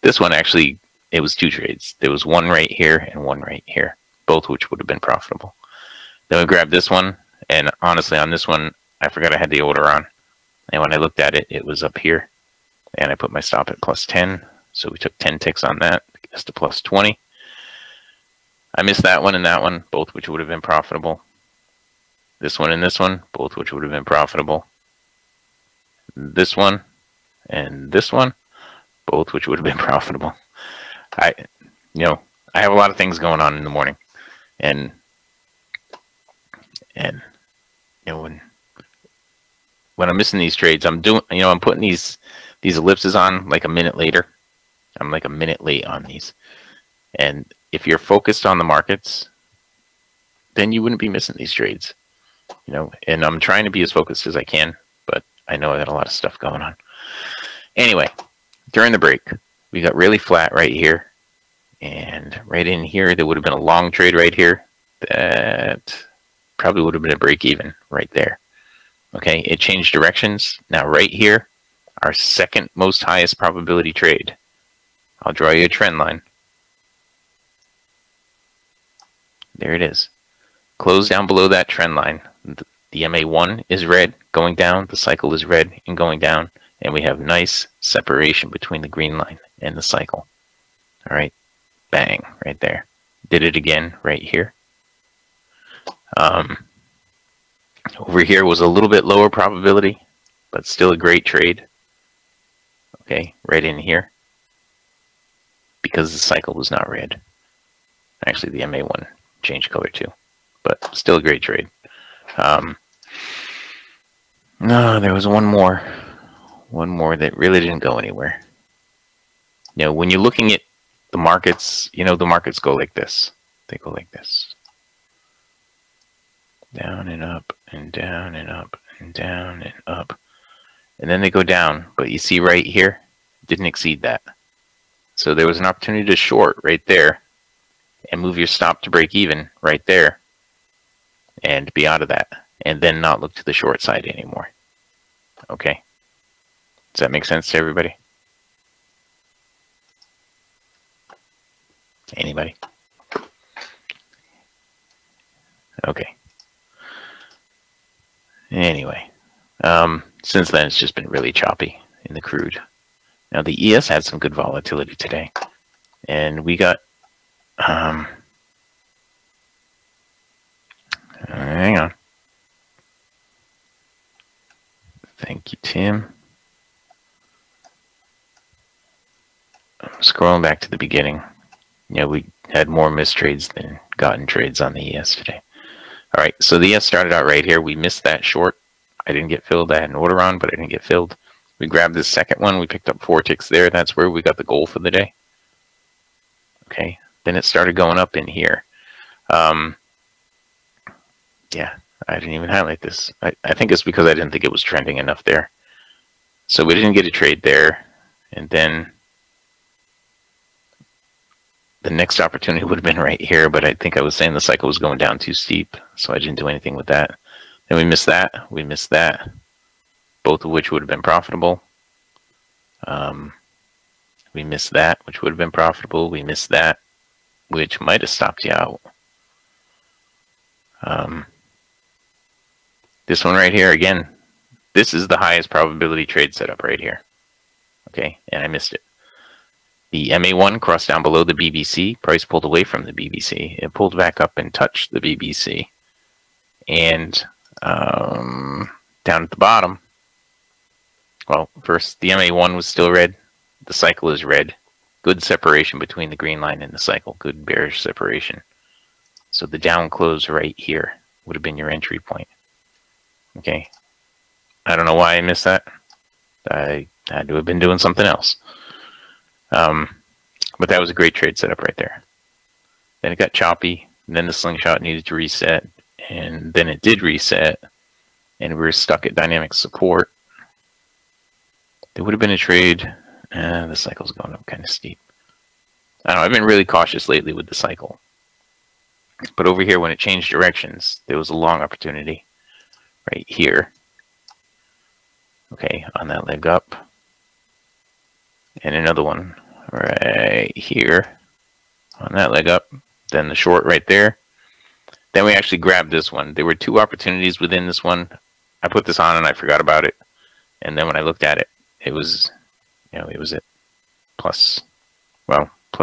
This one actually, it was 2 trades. There was one right here and one right here, both which would have been profitable. Then we grabbed this one, and honestly on this one, I forgot I had the order on. And when I looked at it, it was up here. And I put my stop at plus 10. So we took 10 ticks on that to get us to plus 20. I missed that one and that one, both which would have been profitable. This one and this one, both which would have been profitable. This one and this one, both which would have been profitable. I have a lot of things going on in the morning. And you know, when I'm missing these trades, I'm putting these ellipses on like a minute later. I'm like a minute late on these. And if you're focused on the markets, then you wouldn't be missing these trades. You know, and I'm trying to be as focused as I can, but I know I got a lot of stuff going on. Anyway, during the break, we got really flat right here. And right in here, there would have been a long trade right here that probably would have been a break even right there. Okay, it changed directions. Now right here, our second most highest probability trade. I'll draw you a trend line. There it is. Close down below that trend line. The MA1 is red going down, the cycle is red and going down, and we have nice separation between the green line and the cycle. All right, bang, right there. Did it again right here. Over here was a little bit lower probability, but still a great trade. Okay, right in here, because the cycle was not red. Actually, the MA1 changed color too, but still a great trade. No, there was one more that really didn't go anywhere. You know, when you're looking at the markets, you know, the markets go like this. They go like this. Down and up and down and up and down and up. And then they go down, but you see right here, didn't exceed that. So there was an opportunity to short right there and move your stop to break even right there and be out of that, and then not look to the short side anymore. Okay. Does that make sense to everybody? Anybody? Okay. Anyway, since then it's just been really choppy in the crude. Now the ES had some good volatility today, and we got hang on. Thank you, Tim. I'm scrolling back to the beginning. You know, we had more missed trades than gotten trades on the ES today. All right, so the ES started out right here. We missed that short. I didn't get filled. I had an order on, but I didn't get filled. We grabbed this second one. We picked up 4 ticks there. That's where we got the goal for the day. Okay, then it started going up in here. Yeah, I didn't even highlight this. I think it's because I didn't think it was trending enough there. So we didn't get a trade there. And then the next opportunity would have been right here, but I think I was saying the cycle was going down too steep, so I didn't do anything with that. Then we missed that. We missed that. Both of which would have been profitable. We missed that, which would have been profitable. We missed that, which might have stopped you out. This one right here, again, this is the highest probability trade setup right here. Okay, and I missed it. The MA1 crossed down below the BBC. Price pulled away from the BBC. It pulled back up and touched the BBC. And down at the bottom, well, first, the MA1 was still red. The cycle is red. Good separation between the green line and the cycle. Good bearish separation. So the down close right here would have been your entry point. Okay. I don't know why I missed that. I had to have been doing something else. But that was a great trade setup right there. Then it got choppy. And then the slingshot needed to reset. And then it did reset. And we were stuck at dynamic support. There would have been a trade. The cycle's going up kind of steep. I don't know. I've been really cautious lately with the cycle. But over here, when it changed directions, there was a long opportunity right here. Okay, on that leg up. And another one right here on that leg up. Then the short right there. Then we actually grabbed this one. There were 2 opportunities within this one. I put this on and I forgot about it. And then when I looked at it, it was, you know, it was at plus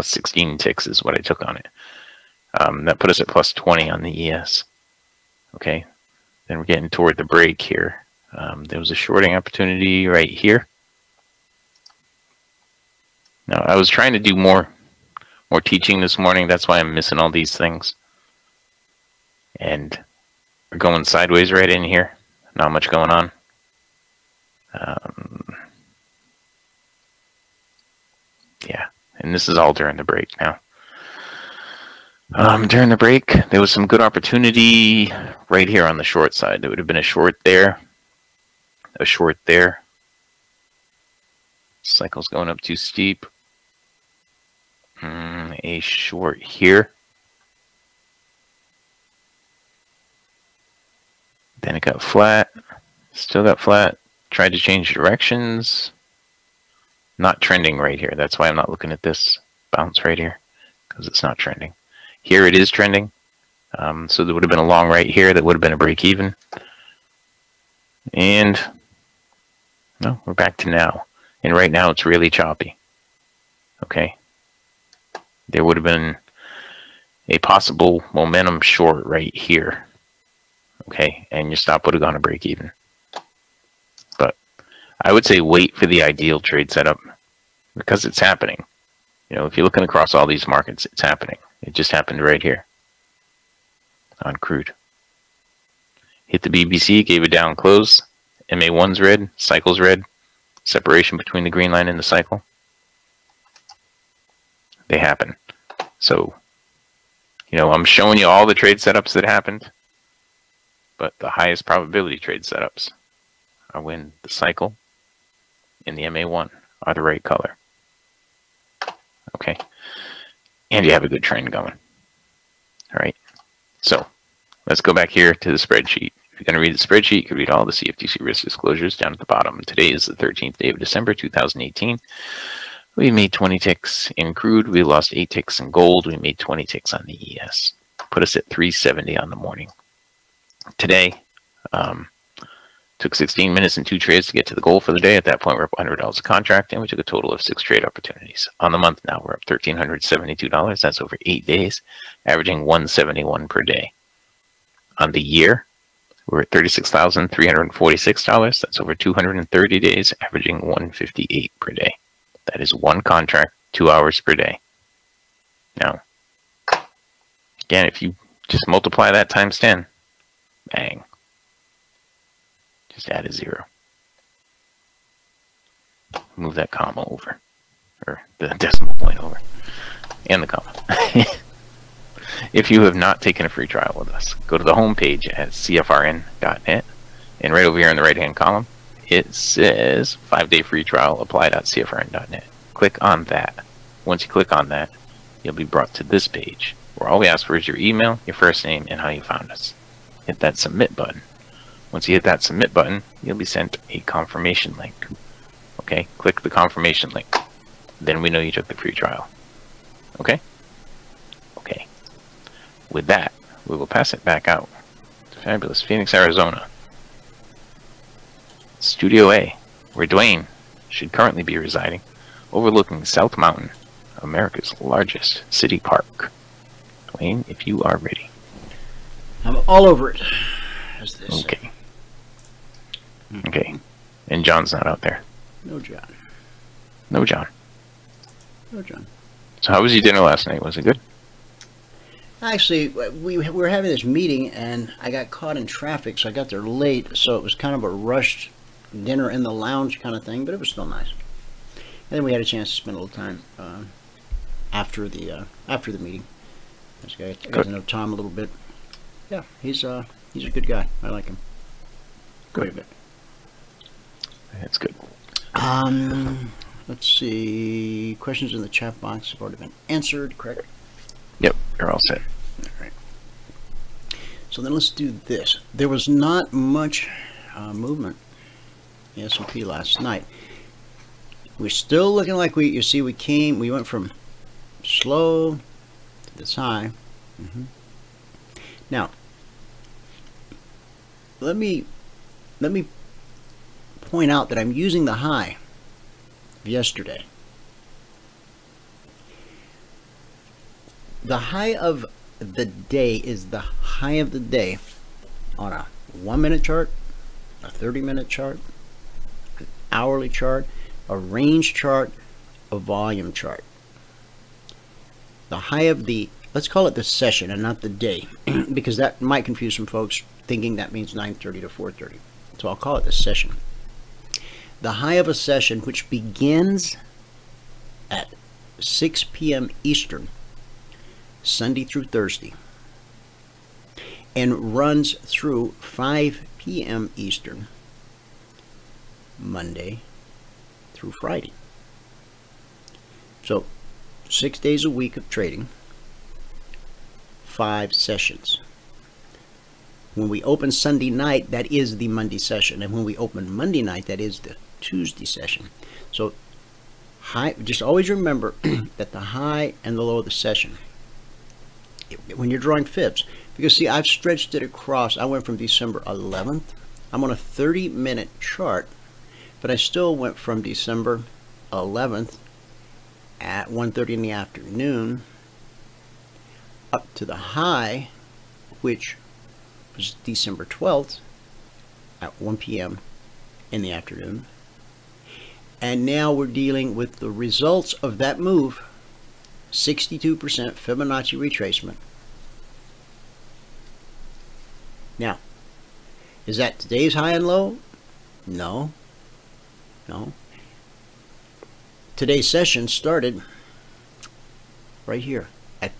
16 ticks is what I took on it. That put us at plus 20 on the ES. Okay, then we're getting toward the break here. There was a shorting opportunity right here. Now, I was trying to do more teaching this morning. That's why I'm missing all these things. And we're going sideways right in here. Not much going on. Yeah, and this is all during the break now. During the break, there was some good opportunity right here on the short side. There would have been a short there, a short there. Cycle's going up too steep. a short here. Then it got flat, still got flat, tried to change directions. Not trending right here. That's why I'm not looking at this bounce right here, because it's not trending. Here it is trending. So there would have been a long right here that would have been a break even. And no, we're back to now. And right now it's really choppy. Okay. There would have been a possible momentum short right here. Okay, and your stop would have gone to break even. But I would say wait for the ideal trade setup, because it's happening. You know, if you're looking across all these markets, it's happening. It just happened right here on crude. Hit the BBC, gave a down close. MA1's red, cycle's red. Separation between the green line and the cycle. They happen. So, you know, I'm showing you all the trade setups that happened. But the highest probability trade setups are when the cycle and the MA1 are the right color. Okay. And you have a good trend going. All right. So let's go back here to the spreadsheet. If you're going to read the spreadsheet, you can read all the CFTC risk disclosures down at the bottom. Today is the 13th day of December, 2018. We made 20 ticks in crude. We lost 8 ticks in gold. We made 20 ticks on the ES. Put us at 370 on the morning. Today, took 16 minutes and 2 trades to get to the goal for the day. At that point, we're up $100 a contract, and we took a total of 6 trade opportunities. On the month now, we're up $1,372. That's over 8 days, averaging $171 per day. On the year, we're at $36,346. That's over 230 days, averaging $158 per day. That is one contract, 2 hours per day. Now, again, if you just multiply that times 10, bang. Just add a 0. Move that comma over. Or the decimal point over. And the comma. If you have not taken a free trial with us, go to the home page at CFRN.net. And right over here in the right-hand column, it says 5-day free trial apply.cfrn.net. Click on that. Once you click on that, you'll be brought to this page, where all we ask for is your email, your first name, and how you found us. Hit that submit button. Once you hit that submit button, you'll be sent a confirmation link. Okay, click the confirmation link. Then we know you took the free trial. Okay? Okay. With that, we will pass it back out to fabulous Phoenix, Arizona. Studio A, where Dwayne should currently be residing, overlooking South Mountain, America's largest city park. Dwayne, if you are ready. I'm all over it, as they say. Okay. Okay. And John's not out there. No John. No John. No John. So how was your dinner last night? Was it good? Actually, we were having this meeting, and I got caught in traffic, so I got there late, so it was kind of a rushed dinner in the lounge kind of thing, but it was still nice. And then we had a chance to spend a little time after the meeting. This guy, I got to know Tom a little bit. Yeah, he's a good guy. I like him quite a bit. That's good. Let's see. Questions in the chat box have already been answered, correct? Yep, you're all set. All right. So then let's do this. There was not much movement in the S&P last night. We're still looking like we went from slow to this high. Now, let me point out that I'm using the high of yesterday. The high of the day is the high of the day on a 1-minute chart, a 30-minute chart, an hourly chart, a range chart, a volume chart. The high of the, let's call it the session and not the day, because that might confuse some folks thinking that means 9:30 to 4:30. So I'll call it the session. The high of a session, which begins at 6 p.m. Eastern, Sunday through Thursday, and runs through 5 p.m. Eastern, Monday through Friday. So 6 days a week of trading, 5 sessions. When we open Sunday night, that is the Monday session. And when we open Monday night, that is the Tuesday session. So just always remember that the high and the low of the session, when you're drawing fibs, because see, I've stretched it across. I went from December 11th. I'm on a 30-minute chart, but I still went from December 11th at 1:30 in the afternoon up to the high, which was December 12th at 1 p.m. in the afternoon. And now we're dealing with the results of that move, 62% Fibonacci retracement. Now, is that today's high and low? No. No. Today's session started right here at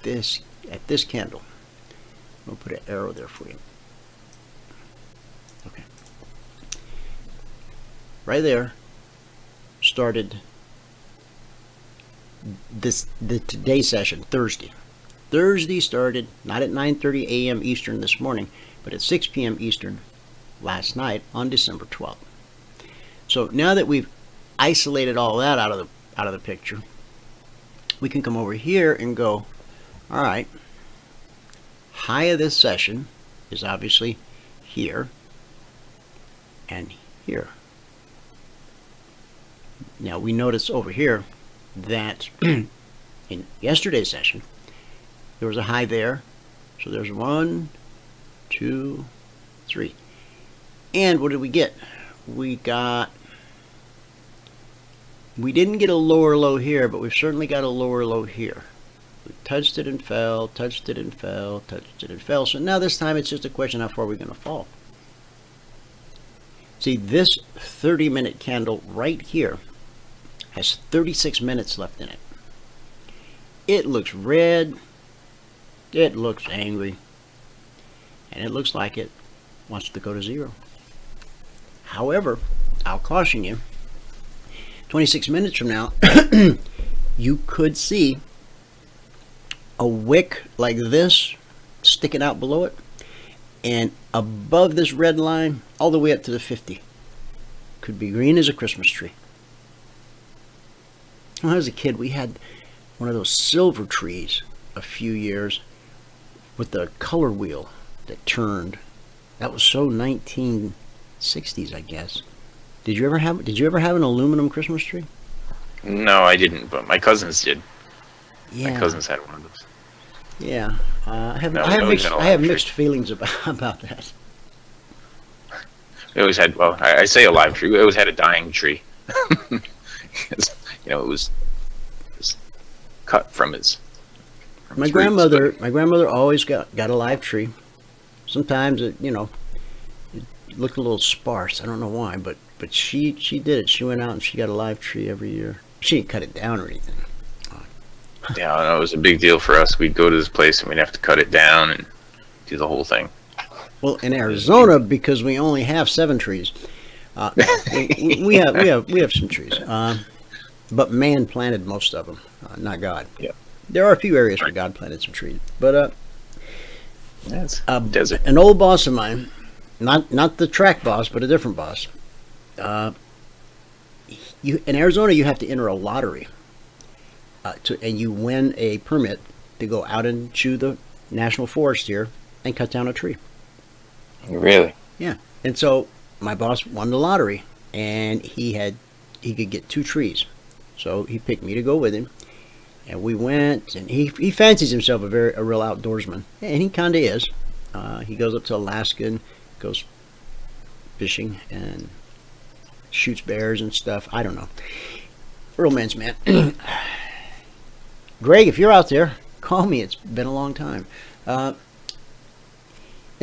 this candle. I'll put an arrow there for you. Okay. Right there started the today session, Thursday. Thursday started not at 9:30 a.m. Eastern this morning, but at 6 p.m. Eastern last night on December 12th. So now that we've isolated all that out of the picture, we can come over here and go, all right, high of this session is obviously here and here. Now we notice over here that in yesterday's session there was a high there, so there's 1, 2, 3, and what did we get? We didn't get a lower low here, but we've certainly got a lower low here. We touched it and fell, touched it and fell, touched it and fell. So now this time it's just a question how far we're going to fall. See, this 30-minute candle right here has 36 minutes left in it. It looks red, it looks angry, and it looks like it wants to go to zero. However, I'll caution you, 26 minutes from now, you could see a wick like this sticking out below it, and above this red line all the way up to the 50. Could be green as a Christmas tree. When I was a kid, we had one of those silver trees a few years with the color wheel that turned. That was so 1960s, I guess. Did you ever have an aluminum Christmas tree? No, I didn't, but my cousins did. Yeah. My cousins had one of those. Yeah, I have mixed feelings about that. We always had, well, I say a live tree. We always had a dying tree. You know, it was cut from its. My grandmother always got a live tree. Sometimes it, you know, it looked a little sparse. I don't know why, but she did it. She went out and she got a live tree every year. She didn't cut it down or anything. Yeah, no, it was a big deal for us. We'd go to this place and we'd have to cut it down and do the whole thing. Well, in Arizona, because we only have 7 trees, we have some trees, but man planted most of them, not God. Yeah, there are a few areas where God planted some trees, but that's desert. An old boss of mine, not the track boss, but a different boss. In Arizona, you have to enter a lottery. And you win a permit to go out into the national forest here and cut down a tree. Really? Yeah. And so my boss won the lottery, and he could get 2 trees. So he picked me to go with him, and we went. And he fancies himself a real outdoorsman, and he kind of is. He goes up to Alaska and goes fishing and shoots bears and stuff. I don't know. Real man's man. Greg, if you're out there, call me. It's been a long time. And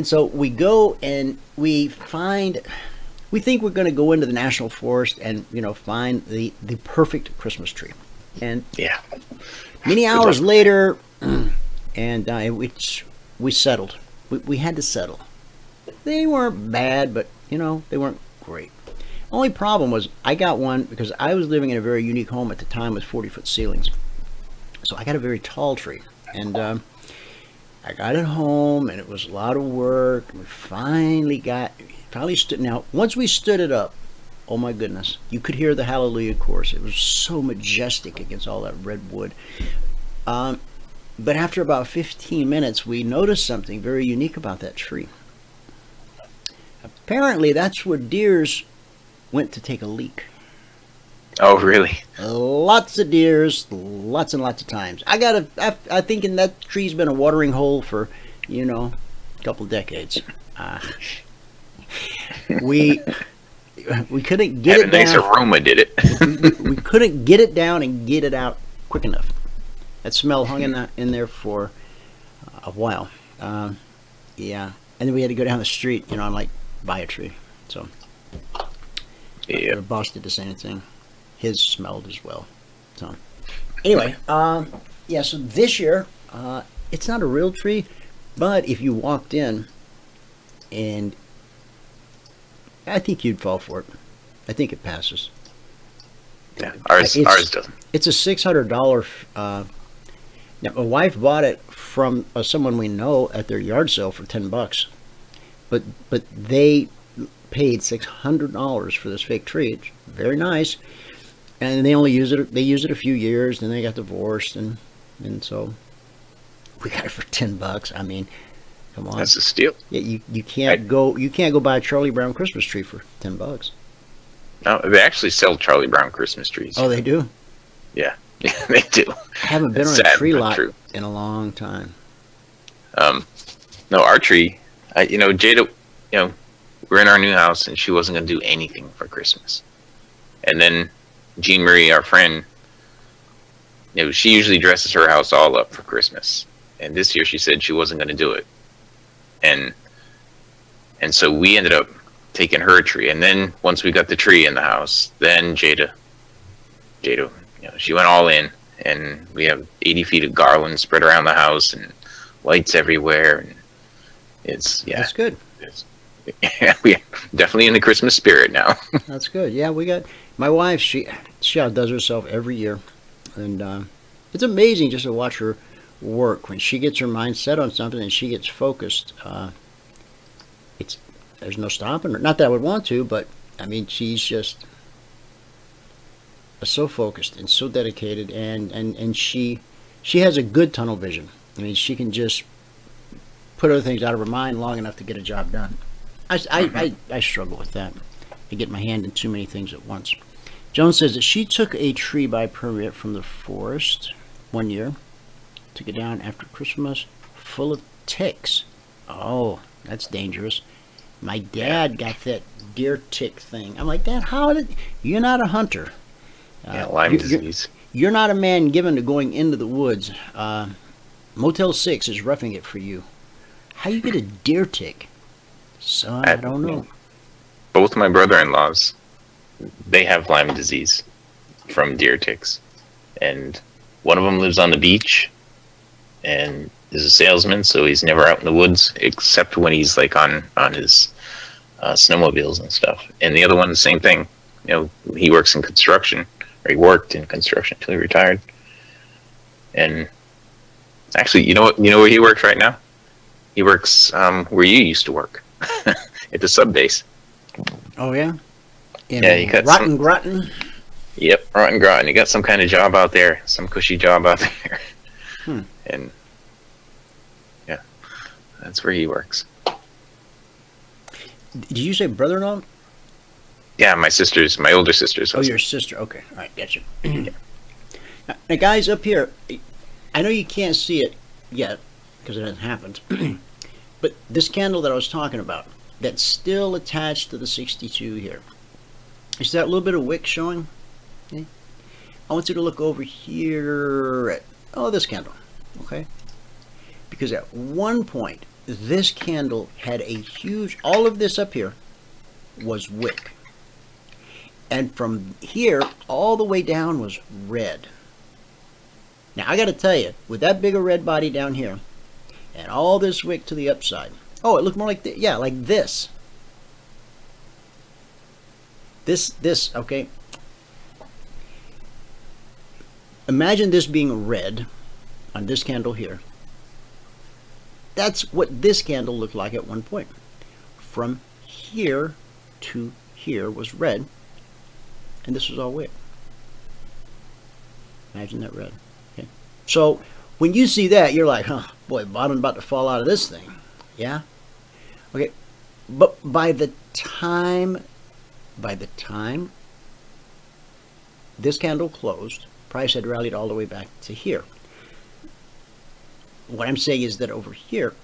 so we go and we think we're going to go into the national forest and, you know, find the perfect Christmas tree. And yeah, many hours later, and we settled. We had to settle. They weren't bad, but, you know, they weren't great. Only problem was I got one because I was living in a very unique home at the time with 40-foot ceilings. So I got a very tall tree, and I got it home, and it was a lot of work. We finally stood. Now, once we stood it up, oh my goodness, you could hear the Hallelujah chorus. It was so majestic against all that red wood. But after about 15 minutes, we noticed something very unique about that tree. Apparently, that's where deers went to take a leak. Oh, really? Lots of deers, lots and lots of times. I think in that tree's been a watering hole for, a couple decades. We couldn't get it down. Had a nice aroma, did it? we couldn't get it down and get it out quick enough. That smell hung in there for a while. Yeah, and then we had to go down the street, and buy a tree. So yeah, the boss did the same thing. His smelled as well. So anyway, yeah. So this year, it's not a real tree, but if you walked in, and I think you'd fall for it. I think it passes. Yeah, ours doesn't. It's a $600. Now my wife bought it from someone we know at their yard sale for $10, but they paid $600 for this fake tree. It's very nice, and they only use it. They used it a few years, then they got divorced, and so we got it for $10. I mean, come on, that's a steal. Yeah, you can't go buy a Charlie Brown Christmas tree for $10. No, they actually sell Charlie Brown Christmas trees. Oh, they do? Yeah, they do. I haven't been on a tree lot in a long time. No, our tree, Jada, we're in our new house, and she wasn't going to do anything for Christmas. And then Jean Marie, our friend, she usually dresses her house all up for Christmas. And this year she said she wasn't going to do it. And so we ended up taking her tree. And then once we got the tree in the house, then Jada, she went all in, and we have 80 feet of garland spread around the house and lights everywhere. And that's good. We're definitely in the Christmas spirit now. That's good. Yeah, we got my wife. She outdoes herself every year, and it's amazing just to watch her work when she gets her mind set on something and she gets focused. There's no stopping her. Not that I would want to, but I mean, she's just so focused and so dedicated, and she has a good tunnel vision. I mean, she can just put other things out of her mind long enough to get a job done. I struggle with that. I get my hand in too many things at once. Joan says that she took a tree by permit from the forest one year, took it down after Christmas, full of ticks. Oh, that's dangerous. My dad got that deer tick thing. I'm like, Dad, you're not a hunter. Lyme disease. You're not a man given to going into the woods. Motel 6 is roughing it for you. How you get a deer tick? Son, I don't know. Both my brother-in-laws, they have Lyme disease from deer ticks. And one of them lives on the beach and is a salesman, so he's never out in the woods except when he's on his snowmobiles and stuff. And the other one, the same thing. He works in construction, or he worked in construction until he retired. And actually, you know where he works right now? He works where you used to work, at the sub base. Oh yeah. You got Rotten Groton. Yep, Rotten Groton. You got some kind of job out there, some cushy job out there. And yeah, that's where he works. Did you say brother-in-law? Yeah, my older sister's husband. Oh, your sister. Okay, all right, gotcha. Now, guys, up here, I know you can't see it yet because it hasn't happened, but this candle that I was talking about, that's still attached to the 62 here. Is that a little bit of wick showing? Okay. I want you to look over here at, this candle, okay? Because at one point, this candle had a huge, all of this up here was wick. And from here, all the way down was red. Now, I got to tell you, with that big a red body down here, and all this wick to the upside, oh, it looked more like, like this. This, okay. imagine this being red on this candle here. That's what this candle looked like at one point. From here to here was red, and this was all wick. Imagine that red. Okay. So when you see that, you're like, huh, boy, bottom about to fall out of this thing. Yeah? Okay. But by the time this candle closed, price had rallied all the way back to here. What I'm saying is that over here,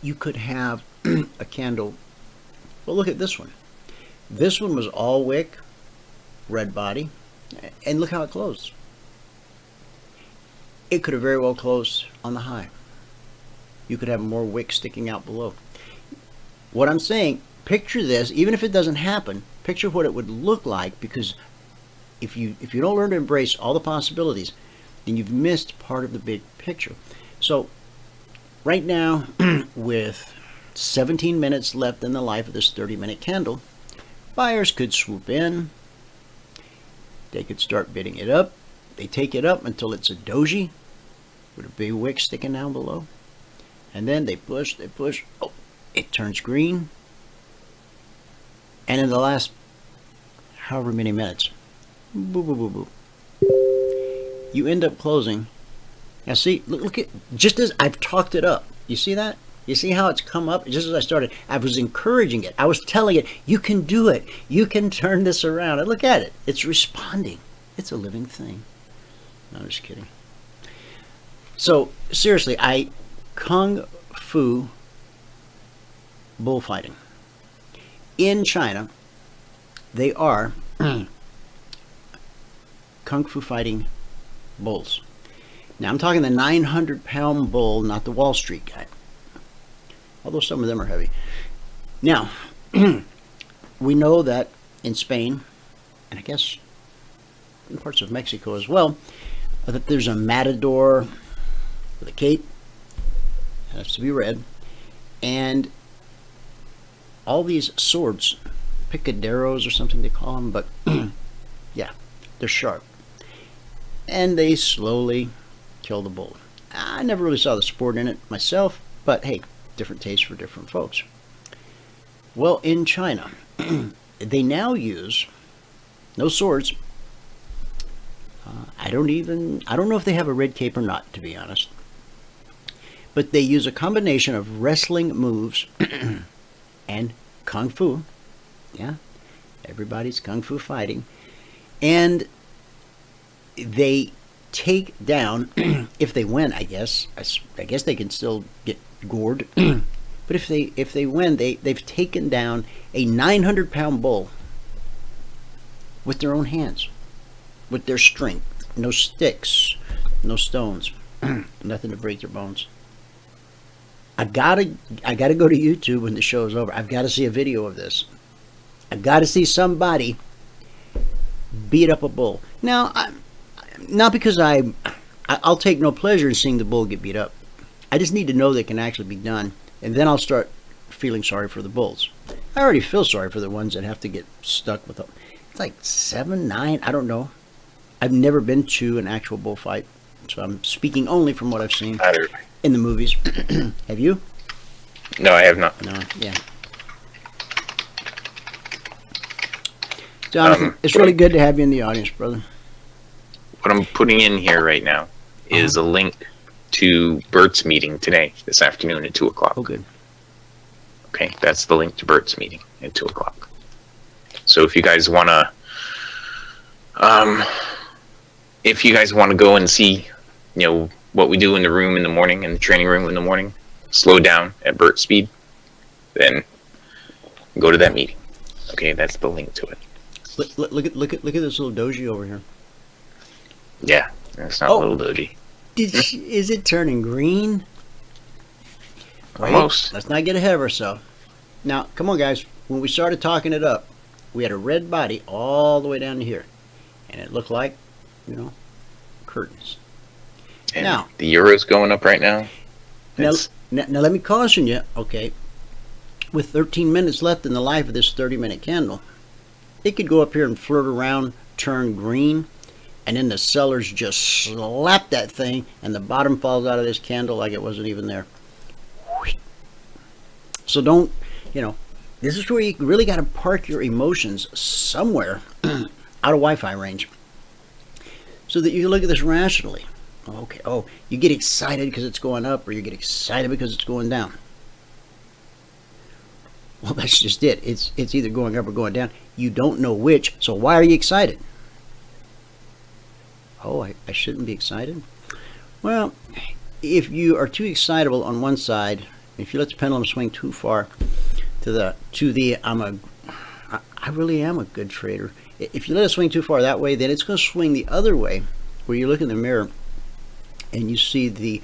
you could have a candle. Well, look at this one. This one was all wick, red body, and look how it closed. It could have very well closed on the high. You could have more wick sticking out below. What I'm saying, picture this, even if it doesn't happen, picture what it would look like, because if you don't learn to embrace all the possibilities, then you've missed part of the big picture. So right now, with 17 minutes left in the life of this 30-minute candle, buyers could swoop in. They could start bidding it up. They take it up until it's a doji with a big wick sticking down below. And then they push. Oh, it turns green. And in the last however many minutes, boo, boo, boo, boo, you end up closing. Now see, look at, just as I've talked it up. You see that? You see how it's come up? Just as I started, I was encouraging it. I was telling it, you can do it. You can turn this around. And look at it. It's responding. It's a living thing. No, I'm just kidding. So, seriously, Kung Fu bullfighting. In China, they are Kung Fu fighting bulls. Now, I'm talking the 900-pound bull, not the Wall Street guy. Although some of them are heavy. Now, we know that in Spain, and I guess in parts of Mexico as well, that there's a matador with a cape. It has to be red. And all these swords, picaderos or something they call them, but yeah, they're sharp. And they slowly kill the bull. I never really saw the sport in it myself, but hey, different tastes for different folks. Well, in China, they now use no swords. I don't know if they have a red cape or not, to be honest. But they use a combination of wrestling moves and Kung Fu. Yeah, everybody's Kung Fu fighting. And they take down, if they win, I guess they can still get gored. But if they win, they've taken down a 900-pound bull with their own hands, with their strength. No sticks, no stones, nothing to break their bones. I gotta go to YouTube when the show is over. I've got to see a video of this. I've got to see somebody beat up a bull. Now, not because I'll take no pleasure in seeing the bull get beat up. I just need to know that it can actually be done, and then I'll start feeling sorry for the bulls. I already feel sorry for the ones that have to get stuck with them. It's like 7, 9, I don't know. I've never been to an actual bullfight, so I'm speaking only from what I've seen in the movies. Have you? No, I have not. No, yeah. Jonathan, it's really good to have you in the audience, brother. What I'm putting in here right now is a link to Bert's meeting today, this afternoon at 2 o'clock. Oh, good. Okay, that's the link to Bert's meeting at 2 o'clock. So if you guys want to, go and see, what we do in the room in the morning, in the training room in the morning, slow down at Bert's speed, then go to that meeting. Okay, that's the link to it. Look at this little doji over here. Yeah, that's not a little doji. Is it turning green? Almost. Let's not get ahead of ourselves. Now, come on, guys. When we started talking it up, we had a red body all the way down to here, and it looked like, curtains. And now the euro's going up right now. Now, let me caution you. Okay, with 13 minutes left in the life of this 30-minute candle, it could go up here and flirt around, turn green, and then the sellers just slap that thing, and the bottom falls out of this candle like it wasn't even there. So don't, this is where you really got to park your emotions somewhere out of Wi-Fi range, so that you can look at this rationally. Okay, you get excited because it's going up, or you get excited because it's going down. Well, that's just it. It's either going up or going down. You don't know which, so why are you excited? Oh, I shouldn't be excited? Well, if you are too excitable on one side, if you let the pendulum swing too far to the I really am a good trader. If you let it swing too far that way, then it's going to swing the other way, where you look in the mirror and you see the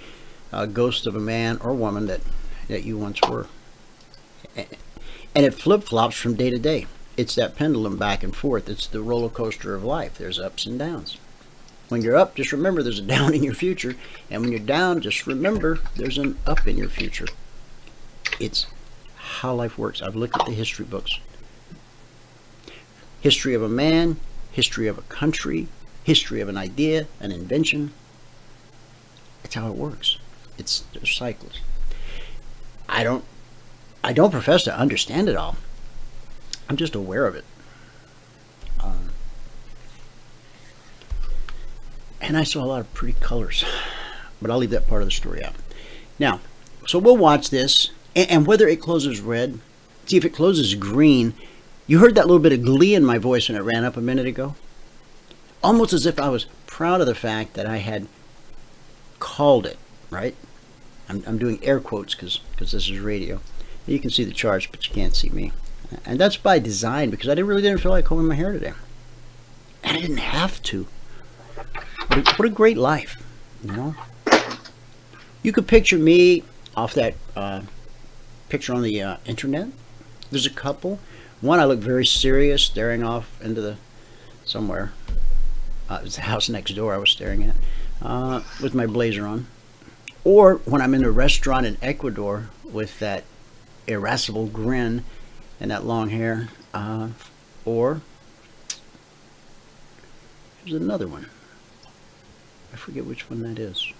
ghost of a man or woman that you once were. And it flip-flops from day to day. It's that pendulum back and forth. It's the roller coaster of life. There's ups and downs. When you're up, just remember there's a down in your future. And when you're down, just remember there's an up in your future. It's how life works. I've looked at the history books. History of a man, history of a country, history of an idea, an invention. It's how it works. It's cycles. I don't profess to understand it all. I'm just aware of it. And I saw a lot of pretty colors, but I'll leave that part of the story out. Now, so we'll watch this, and whether it closes red, see if it closes green. You heard that little bit of glee in my voice when it ran up a minute ago? Almost as if I was proud of the fact that I had called it, right? I'm doing air quotes because this is radio. You can see the charts, but you can't see me. And that's by design, because I really didn't feel like combing my hair today. And I didn't have to. What a great life, You could picture me off that picture on the internet. There's a couple. One, I look very serious, staring off into somewhere. It was the house next door I was staring at, with my blazer on. Or when I'm in a restaurant in Ecuador with that irascible grin and that long hair. Or there's another one. I forget which one that is.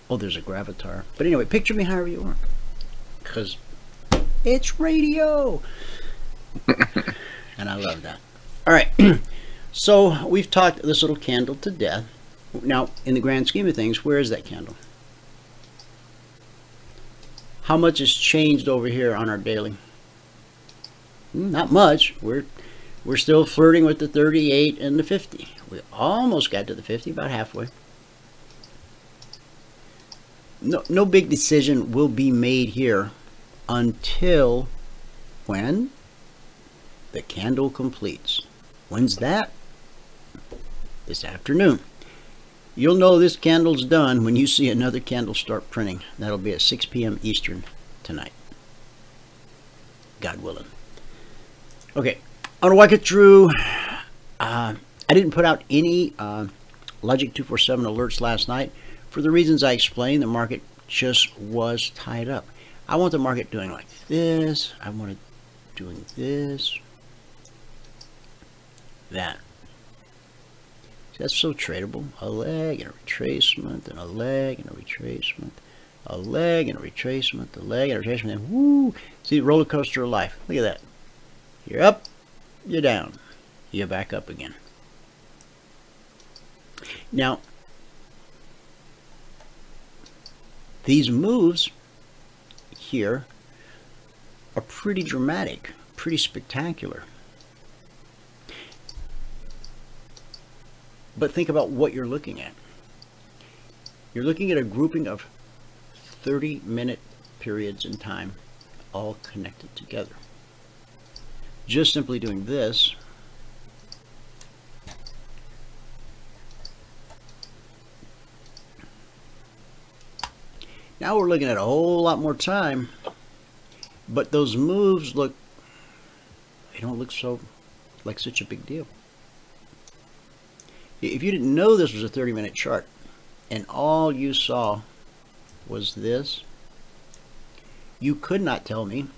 Oh, there's a gravatar. But anyway, picture me however you want, because it's radio. And I love that. All right. So we've talked this little candle to death. Now, in the grand scheme of things, where is that candle? How much has changed over here on our daily? Not much. We're still flirting with the 38 and the 50. We almost got to the 50, about halfway. No big decision will be made here until when the candle completes. When's that? This afternoon. You'll know this candle's done when you see another candle start printing. That'll be at 6 p.m. Eastern tonight, God willing. Okay, I'm gonna walk it through. I didn't put out any Logic 247 alerts last night for the reasons I explained. The market just was tied up. I want the market doing like this. I want it doing this, that. That's so tradable. A leg and a retracement, and a leg and a retracement, a leg and a retracement, a leg and a retracement, and woo! See the roller coaster of life. Look at that. You're up, you're down, you're back up again. Now, these moves here are pretty dramatic, pretty spectacular. But think about what you're looking at. You're looking at a grouping of 30-minute periods in time, all connected together. Just simply doing this now we're looking at a whole lot more time, but those moves they don't look so like such a big deal. If you didn't know this was a 30-minute chart and all you saw was this, you could not tell me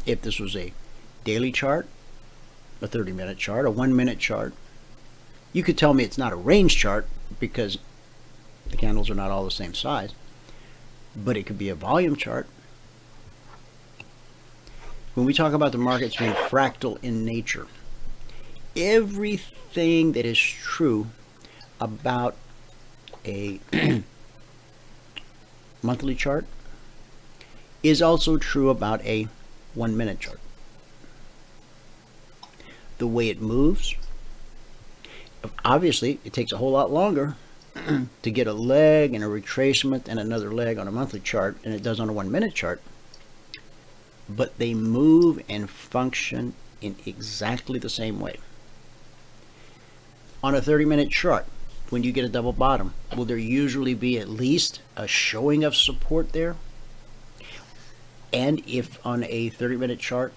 if this was a daily chart, a 30-minute chart, a 1-minute chart, You could tell me it's not a range chart because the candles are not all the same size, but it could be a volume chart. When we talk about the markets being fractal in nature, everything that is true about a monthly chart is also true about a 1 minute chart. The way it moves, obviously it takes a whole lot longer to get a leg and a retracement and another leg on a monthly chart than it does on a 1 minute chart, but they move and function in exactly the same way. On a 30-minute chart, when you get a double bottom, will there usually be at least a showing of support there? And if on a 30-minute chart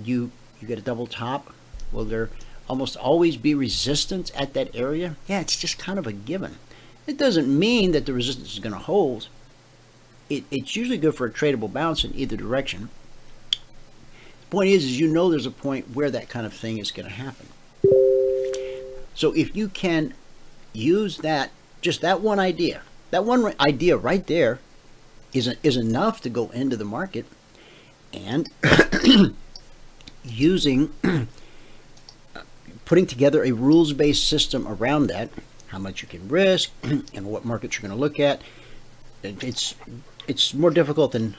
you get a double top, will there almost always be resistance at that area? Yeah, it's just kind of a given. It doesn't mean that the resistance is going to hold. It's usually good for a tradable bounce in either direction. The point is you know there's a point where that kind of thing is going to happen. So if you can use that, just that one idea right there is enough to go into the market, and using putting together a rules-based system around that, how much you can risk and what markets you're going to look at. It's more difficult than,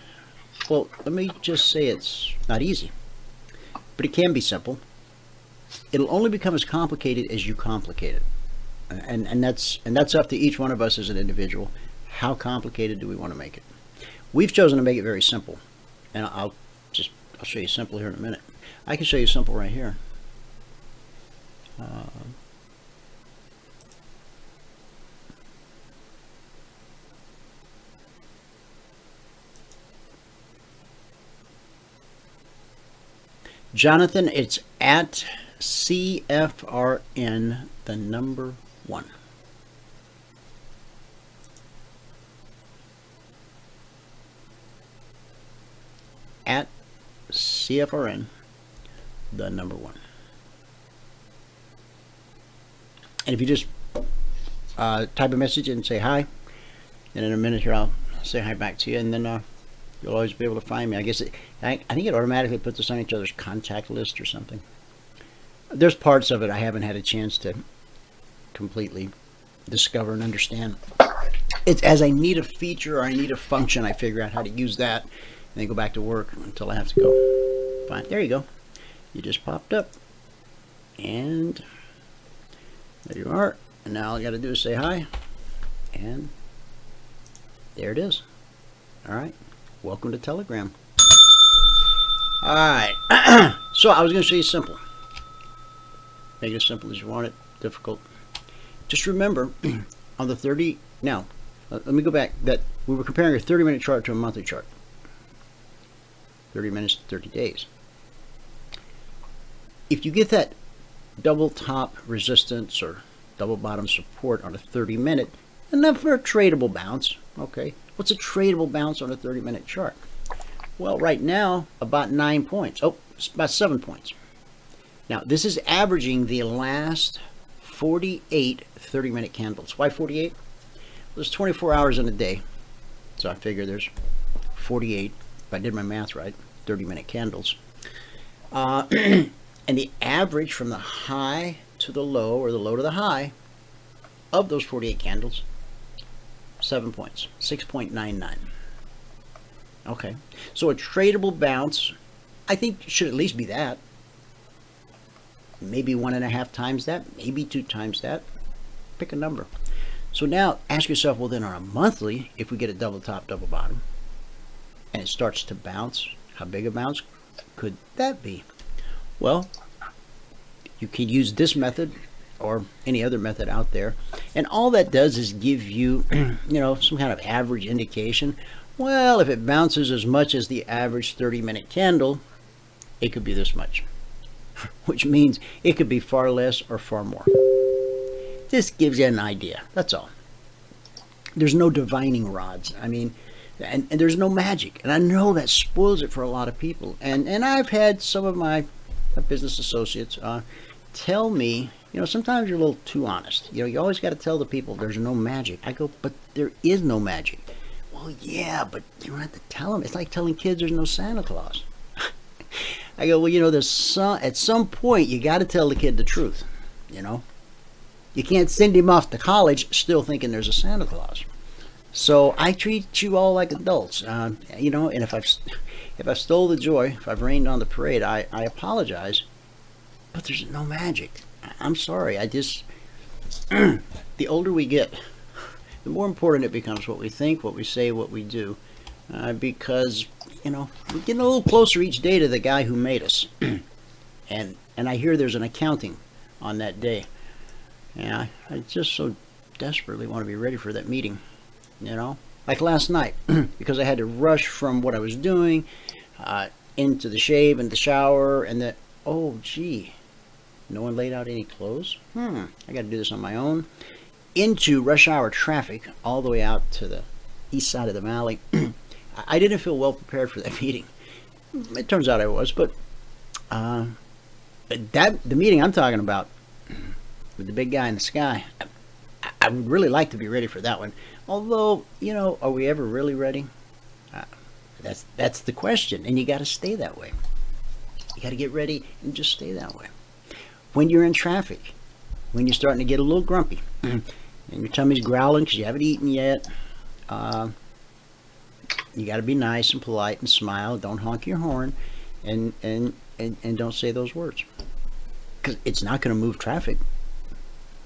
well, let me just say it's not easy, but it can be simple. It'll only become as complicated as you complicate it, and that's up to each one of us as an individual. How complicated do we want to make it? We've chosen to make it very simple, and I'll show you simple here in a minute. I can show you simple right here. Jonathan, it's at CFRN, the number 1. At CFRN, the number 1. And if you just type a message and say hi, and in a minute here I'll say hi back to you, and then you'll always be able to find me. I guess I think it automatically puts us on each other's contact list or something. There's parts of it I haven't had a chance to completely discover and understand. It's as I need a feature or I need a function, I figure out how to use that, and then go back to work until I have to go. Fine, there you go. You just popped up, and there you are. And now all I got to do is say hi, and there it is. All right. Welcome to Telegram. All right. So I was going to show you simple. Make it as simple as you want it. Difficult. Just remember, on the 30. Now, let me go back. That we were comparing a 30-minute chart to a monthly chart. 30 minutes to 30 days. If you get that double top resistance or double bottom support on a 30-minute, enough for a tradable bounce. Okay. What's a tradable bounce on a 30-minute chart? Well, right now, about 9 points. Oh, it's about 7 points. Now, this is averaging the last 48 30-minute candles. Why 48? Well, there's 24 hours in a day. So I figure there's 48, if I did my math right, 30-minute candles. And the average from the high to the low, or the low to the high, of those 48 candles, 7 points, 6.99. Okay, so a tradable bounce, I think, should at least be that. Maybe 1.5 times that, maybe 2 times that. Pick a number. So now ask yourself, well, then on a monthly, if we get a double top, double bottom, and it starts to bounce, how big a bounce could that be? Well, you can use this method or any other method out there, and all that does is give you, you know, some kind of average indication. Well, if it bounces as much as the average 30-minute candle, it could be this much, which means it could be far less or far more. This gives you an idea. That's all. There's no divining rods. I mean, and there's no magic, and I know that spoils it for a lot of people. And I've had some of my business associates tell me, you know, sometimes you're a little too honest. You know, you always got to tell the people there's no magic. I go, but there is no magic. Well, yeah, but you don't have to tell them. It's like telling kids there's no Santa Claus. I go, well, you know, at some point you got to tell the kid the truth. You know, you can't send him off to college still thinking there's a Santa Claus. So I treat you all like adults, you know. And if I've stole the joy, if I've rained on the parade, I apologize. But there's no magic. I'm sorry. I just the older we get, the more important it becomes what we think, what we say, what we do, because you know we're getting a little closer each day to the guy who made us. and I hear there's an accounting on that day. Yeah, I just so desperately want to be ready for that meeting. You know, like last night, because I had to rush from what I was doing into the shave and the shower, and the oh gee, no one laid out any clothes. I got to do this on my own. Into rush hour traffic all the way out to the east side of the valley. I didn't feel well prepared for that meeting. It turns out I was, but the meeting I'm talking about with the big guy in the sky, I would really like to be ready for that one. Although, you know, are we ever really ready? That's the question, and you got to stay that way. You got to get ready and just stay that way. When you're in traffic, when you're starting to get a little grumpy, and your tummy's growling because you haven't eaten yet, you got to be nice and polite and smile. Don't honk your horn, and don't say those words, because it's not going to move traffic.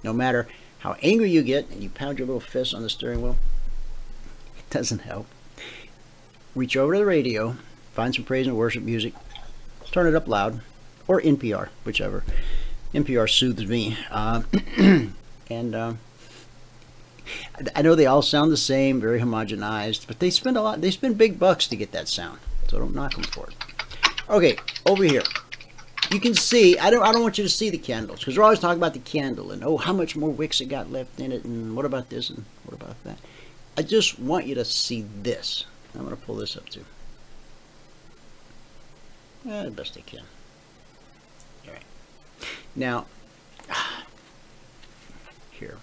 No matter how angry you get and you pound your little fist on the steering wheel, it doesn't help. Reach over to the radio, find some praise and worship music, turn it up loud, or NPR, whichever. NPR soothes me. And I know they all sound the same, very homogenized, but they spend big bucks to get that sound, so don't knock them for it. Okay, over here. You can see, I don't want you to see the candles, because we're always talking about the candle, and oh, how much more wicks it got left in it, and what about this, and what about that. I just want you to see this. I'm going to pull this up too. The best I can. All right. Now, here.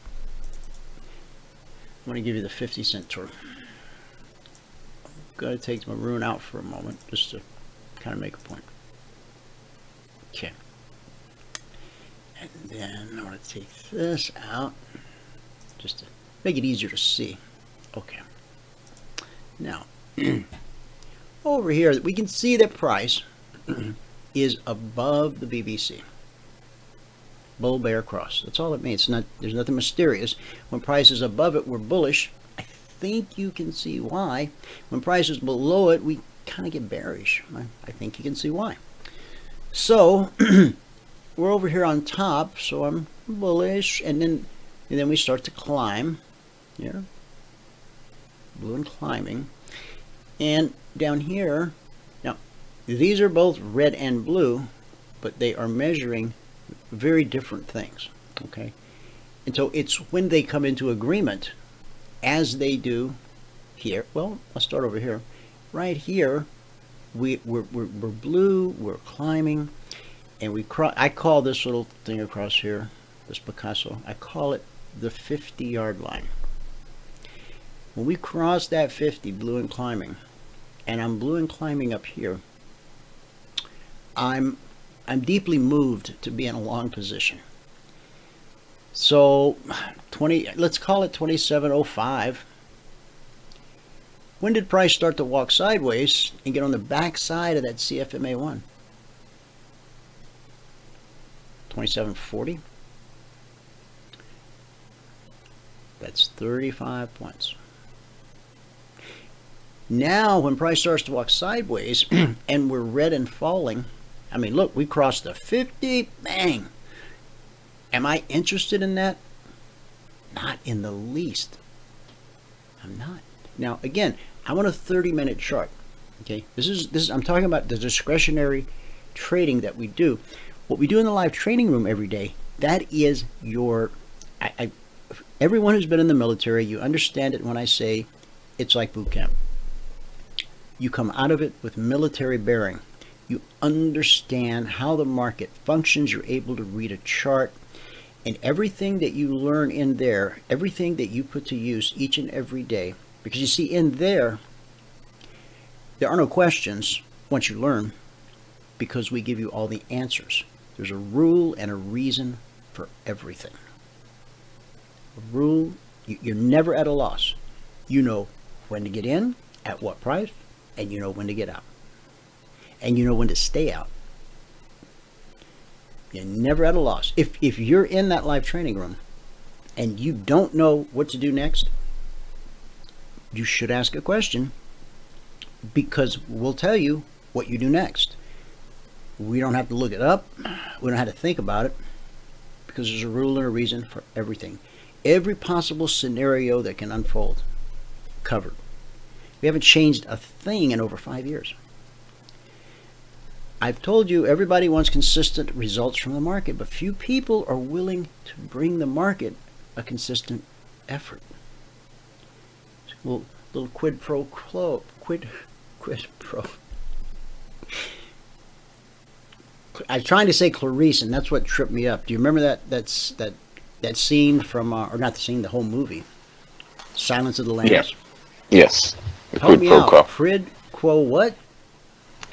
I'm going to give you the 50-cent tour. I'm going to take my maroon out for a moment, just to kind of make a point. Okay, and then I'm going to take this out just to make it easier to see. Okay, now over here we can see that price is above the BBC. Bull, bear, cross. That's all it means. It's not, there's nothing mysterious. When price is above it, we're bullish. I think you can see why. When price is below it, we kind of get bearish. I think you can see why. So we're over here on top, so I'm bullish, and then we start to climb. Yeah, blue and climbing, and down here. Now these are both red and blue, but they are measuring very different things. Okay, and so it's when they come into agreement, as they do here. Well, I'll start over here. Right here. We're blue, we're climbing, and I call this little thing across here, this Picasso, I call it the 50-yard line. When we cross that 50, blue and climbing, and I'm blue and climbing up here, I'm deeply moved to be in a long position. So let's call it 2705. When did price start to walk sideways and get on the back side of that CFMA1? 2740. That's 35 points. Now, when price starts to walk sideways and we're red and falling, I mean, look, we crossed the 50, bang. Am I interested in that? Not in the least. I'm not. Now, again, I want a 30-minute chart. Okay, this is I'm talking about the discretionary trading that we do. What we do in the live training room every day, that is your everyone who's been in the military, you understand it when I say it's like boot camp. You come out of it with military bearing. You understand how the market functions. You're able to read a chart. And everything that you learn in there, everything that you put to use each and every day, because you see in there are no questions once you learn, because we give you all the answers. There's a rule and a reason for everything. A rule, you're never at a loss. You know when to get in, at what price, and you know when to get out. And you know when to stay out. You're never at a loss. If you're in that live training room and you don't know what to do next, you should ask a question, because we'll tell you what you do next. We don't have to look it up. We don't have to think about it, because there's a rule and a reason for everything. Every possible scenario that can unfold, covered. We haven't changed a thing in over 5 years. I've told you everybody wants consistent results from the market, but few people are willing to bring the market a consistent effort. Little quid pro quo, quid pro. I was trying to say Clarice, and that's what tripped me up. Do you remember that scene from, or not the scene, the whole movie, Silence of the Lambs? Yeah. Yes. The Help quid me pro out. quo. Quid quo what?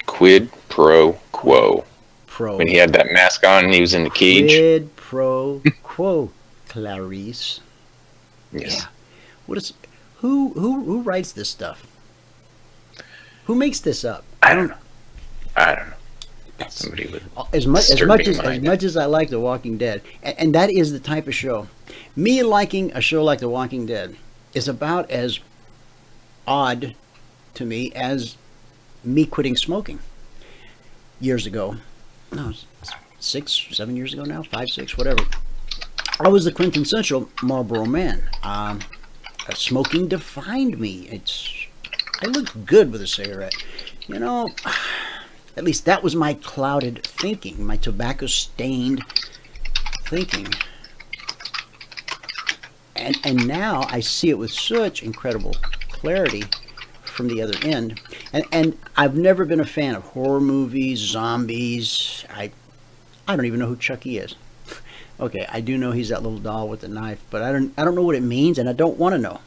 Quid pro quo. Pro. When he had that mask on and he was in the cage. Quid pro quo, Clarice. Yes. Yeah. What is? Who writes this stuff? Who makes this up? I don't know. That's, Somebody with as much disturbing mind. as I like The Walking Dead, and that is the type of show. Me liking a show like The Walking Dead is about as odd to me as me quitting smoking years ago. No, 6, 7 years ago now, 5, 6, whatever. I was the quintessential Marlboro man. Smoking defined me. I looked good with a cigarette. You know, at least that was my clouded thinking, my tobacco-stained thinking. And now I see it with such incredible clarity from the other end. And I've never been a fan of horror movies, zombies. I don't even know who Chucky is. Okay, I do know he's that little doll with the knife, but I don't know what it means, and I don't want to know.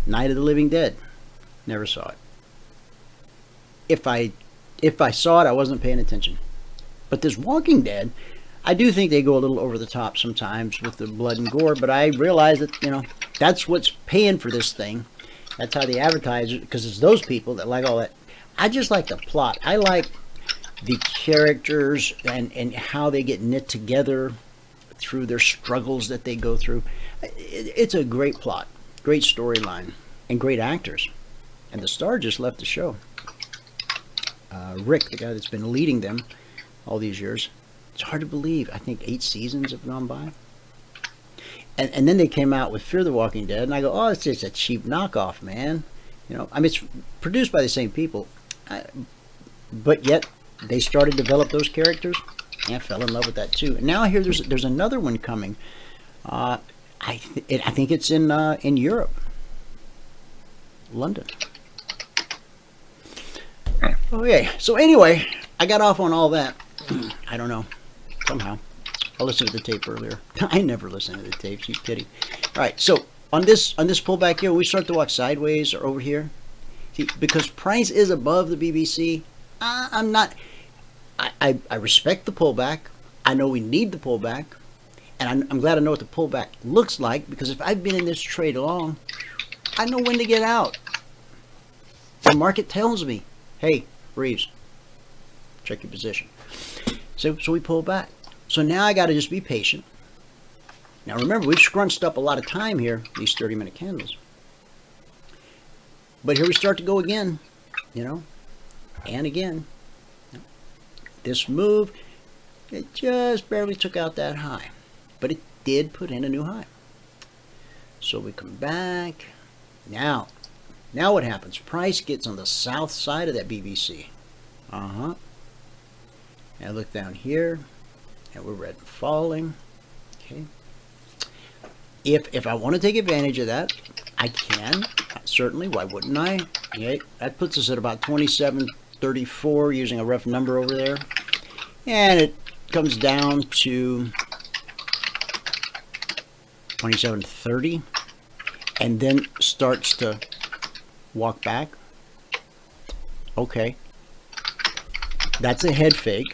Night of the Living Dead. Never saw it. If I saw it, I wasn't paying attention. But this Walking Dead, I do think they go a little over the top sometimes with the blood and gore, but I realize that, you know, that's what's paying for this thing. That's how they advertise it, because it's those people that like all that. I just like the plot. I like the characters and how they get knit together through their struggles that they go through. It's a great plot, great storyline, and great actors. And the star just left the show. Rick, the guy that's been leading them all these years. It's hard to believe. I think 8 seasons have gone by. And then they came out with Fear the Walking Dead, and I go, oh, it's just a cheap knockoff, man. You know, I mean, it's produced by the same people, but yet they started to develop those characters, and I fell in love with that too. And now I hear there's another one coming. I think it's in Europe, London. Okay, so anyway, I got off on all that. I don't know, somehow. I listened to the tape earlier. I never listen to the tapes, you kidding. All right, so on this pullback here, we start to walk sideways or over here. See, because price is above the BBC, I'm not. I respect the pullback. I know we need the pullback, and I'm glad I know what the pullback looks like, because if I've been in this trade long, I know when to get out. The market tells me, hey, Reeves, check your position. So we pull back. So now I got to just be patient. Now remember, we've scrunched up a lot of time here, these 30-minute candles. But here we start to go again, you know, and again. This move, it just barely took out that high, but it did put in a new high. So we come back. Now what happens? Price gets on the south side of that BBC. And look down here. And we're red and falling. Okay. If I want to take advantage of that, I can. Certainly. Why wouldn't I? Okay. That puts us at about 27 26.34 using a rough number over there. And it comes down to 27.30 and then starts to walk back. Okay. That's a head fake.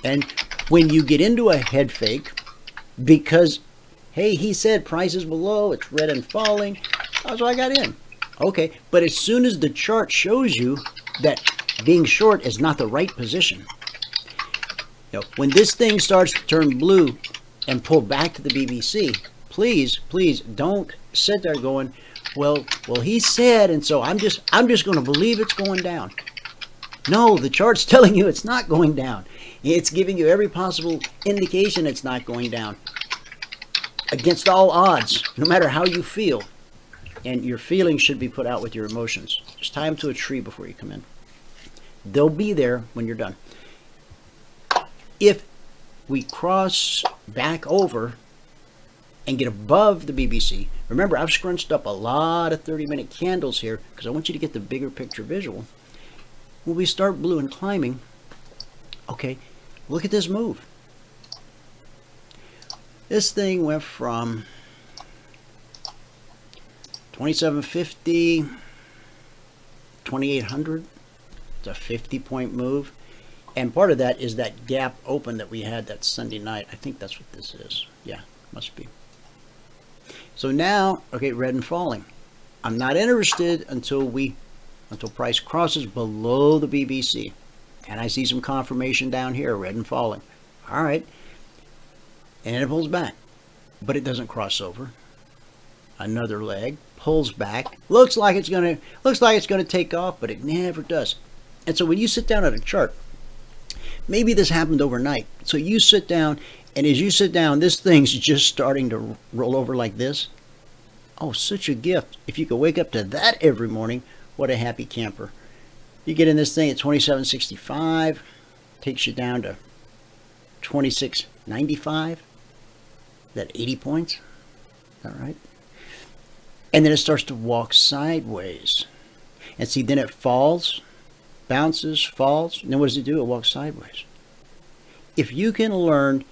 And when you get into a head fake, because, hey, he said price is below, it's red and falling, so I got in. Okay, but as soon as the chart shows you that being short is not the right position, you know, when this thing starts to turn blue and pull back to the BBC, please don't sit there going, well he said, and so I'm just going to believe it's going down. No, the chart's telling you it's not going down. It's giving you every possible indication it's not going down. Against all odds, no matter how you feel. And your feelings should be put out with your emotions. Just tie them to a tree before you come in. They'll be there when you're done. If we cross back over and get above the BBC, remember I've scrunched up a lot of 30-minute candles here because I want you to get the bigger picture visual. When we start blue and climbing, okay, look at this move. This thing went from 2750, 2800. It's a 50-point move. And part of that is that gap open that we had that Sunday night. I think that's what this is. Yeah, must be. So now, okay, red and falling. I'm not interested until price crosses below the BBC. And I see some confirmation down here, red and falling. All right. And it pulls back. But it doesn't cross over. Another leg pulls back. Looks like it's gonna take off, but it never does. And so when you sit down at a chart, maybe this happened overnight. So you sit down, and as you sit down, this thing's just starting to roll over like this. Oh, such a gift. If you could wake up to that every morning, what a happy camper. You get in this thing at 27.65, takes you down to 26.95. Is that 80 points? All right. And then it starts to walk sideways. And see, then it falls, bounces, falls, and then what does it do? It walks sideways. If you can learn,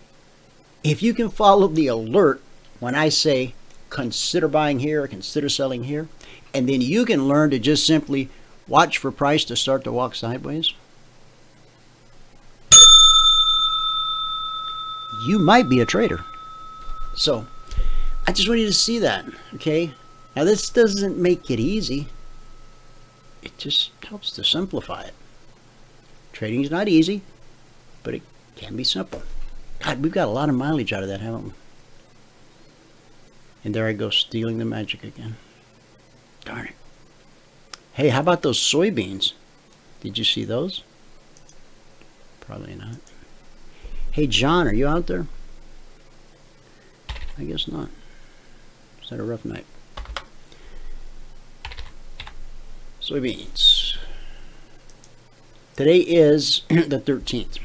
if you can follow the alert when I say consider buying here or consider selling here, and then you can learn to just simply watch for price to start to walk sideways, you might be a trader. So I just want you to see that, okay? Now this doesn't make it easy. It just helps to simplify it. Trading is not easy, but it can be simple. God, we've got a lot of mileage out of that, haven't we? And there I go, stealing the magic again. Darn it. Hey, how about those soybeans? Did you see those? Probably not. Hey, John, are you out there? I guess not. Is that a rough night? Soybeans. Today is the 13th.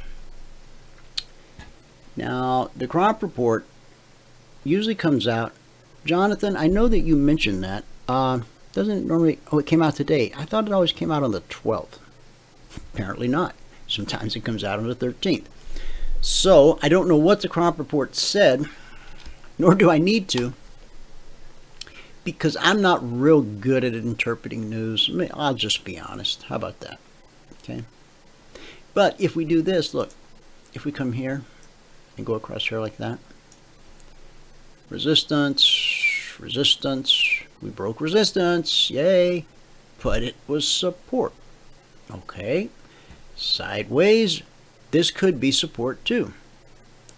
Now, the crop report usually comes out. Jonathan, I know that you mentioned that. Doesn't it normally... Oh, it came out today. I thought it always came out on the 12th. Apparently not. Sometimes it comes out on the 13th. So, I don't know what the crop report said, nor do I need to, because I'm not real good at interpreting news. I mean, I'll just be honest. How about that? Okay. But if we do this, look, if we come here and go across here like that, resistance, resistance, we broke resistance, yay, but it was support. Okay, sideways, this could be support too.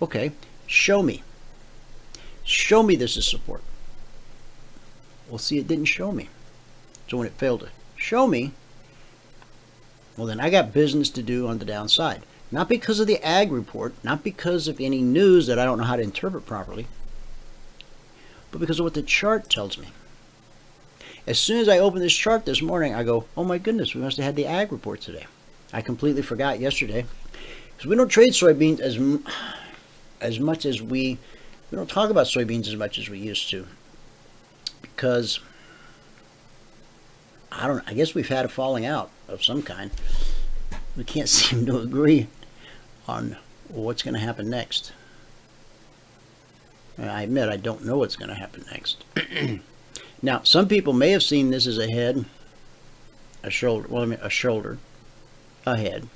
Okay, show me. Show me this is support. Well, see, it didn't show me. So when it failed to show me, well, then I got business to do on the downside. Not because of the ag report, not because of any news that I don't know how to interpret properly, but because of what the chart tells me. As soon as I open this chart this morning, I go, oh my goodness, we must have had the ag report today. I completely forgot yesterday. Because we don't trade soybeans as much as we don't talk about soybeans as much as we used to. Because, I guess we've had a falling out of some kind. we can't seem to agree on what's going to happen next. And I admit I don't know what's going to happen next. Now, some people may have seen this as a head, a shoulder, well, I mean a shoulder, a head,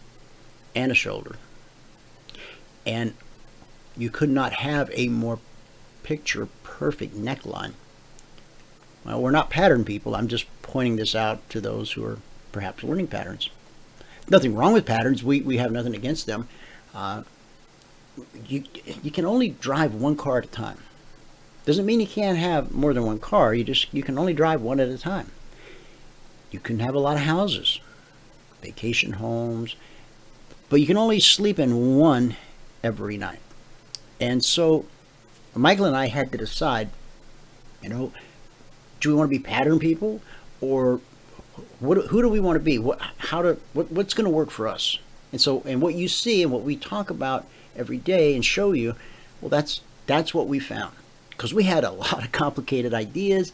and a shoulder. And you could not have a more picture-perfect neckline. Well, we're not pattern people. I'm just pointing this out to those who are perhaps learning patterns. Nothing wrong with patterns. We have nothing against them. You can only drive one car at a time. Doesn't mean you can't have more than one car. You can only drive one at a time. You can have a lot of houses, vacation homes, but you can only sleep in one every night. And so Michael and I had to decide, you know, do we want to be pattern people, or who do we want to be? What's going to work for us? And so, and what you see and what we talk about every day and show you, well, that's what we found. Because we had a lot of complicated ideas.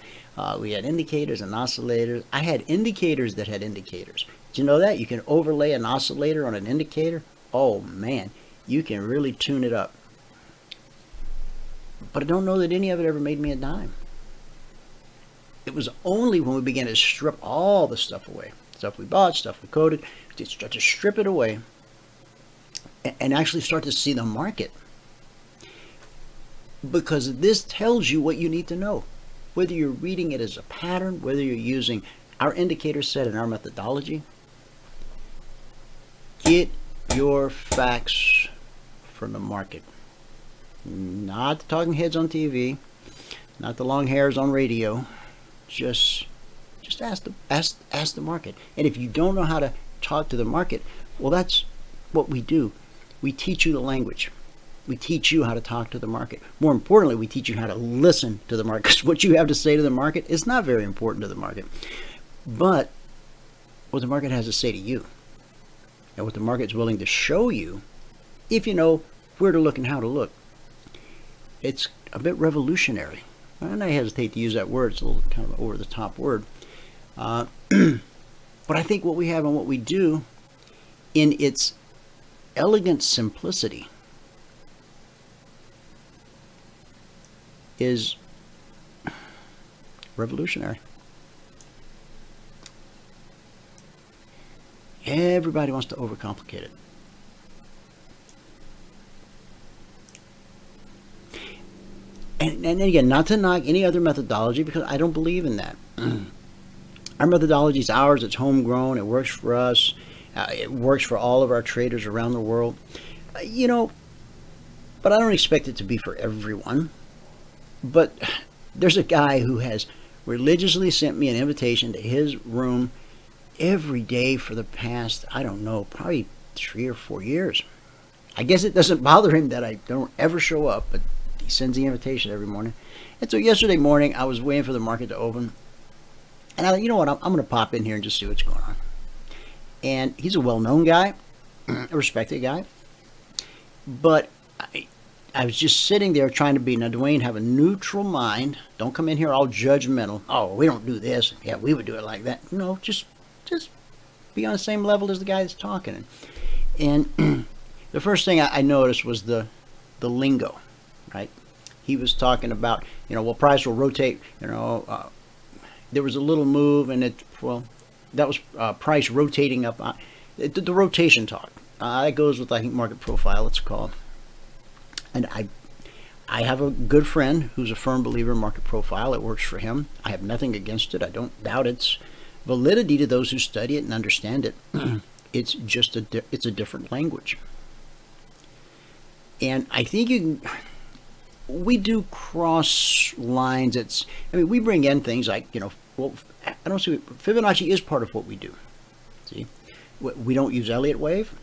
We had indicators and oscillators. I had indicators that had indicators. Did you know that? You can overlay an oscillator on an indicator. Oh man, you can really tune it up. But I don't know that any of it ever made me a dime. It was only when we began to strip all the stuff away, stuff we bought, stuff we coded, to start to strip it away and actually start to see the market. Because this tells you what you need to know. Whether you're reading it as a pattern, whether you're using our indicator set and our methodology, get your facts from the market. Not the talking heads on TV, not the long hairs on radio. Just ask the market. And if you don't know how to talk to the market, well, that's what we do. We teach you the language. We teach you how to talk to the market. More importantly, we teach you how to listen to the market. Because what you have to say to the market is not very important to the market. But what the market has to say to you, and what the market's willing to show you, if you know where to look and how to look, it's a bit revolutionary. And I hesitate to use that word. It's a little kind of an over-the-top word. But I think what we have and what we do in its elegant simplicity is revolutionary. Everybody wants to overcomplicate it. And again, not to knock any other methodology, because I don't believe in that. Our methodology is ours. It's homegrown. It works for us. It works for all of our traders around the world. You know, but I don't expect it to be for everyone. But there's a guy who has religiously sent me an invitation to his room every day for the past, I don't know, probably 3 or 4 years. I guess it doesn't bother him that I don't ever show up, but he sends the invitation every morning. And so yesterday morning, I was waiting for the market to open. And I thought, you know what, I'm going to pop in here and just see what's going on. And he's a well-known guy, a respected guy. But I was just sitting there trying to be, now Dwayne, have a neutral mind. Don't come in here all judgmental. Oh, we don't do this. Yeah, we would do it like that. No, just be on the same level as the guy that's talking. And the first thing I noticed was the lingo, right? He was talking about, you know, well, price will rotate, you know, there was a little move, and it, well, that was price rotating up. The rotation talk. That goes with, I think, market profile, it's called. And I have a good friend who's a firm believer in market profile. It works for him. I have nothing against it. I don't doubt its validity to those who study it and understand it. It's just it's a different language. And I think we do cross lines. I mean, we bring in things like, you know, well, I don't see, Fibonacci is part of what we do. See, we don't use Elliott wave.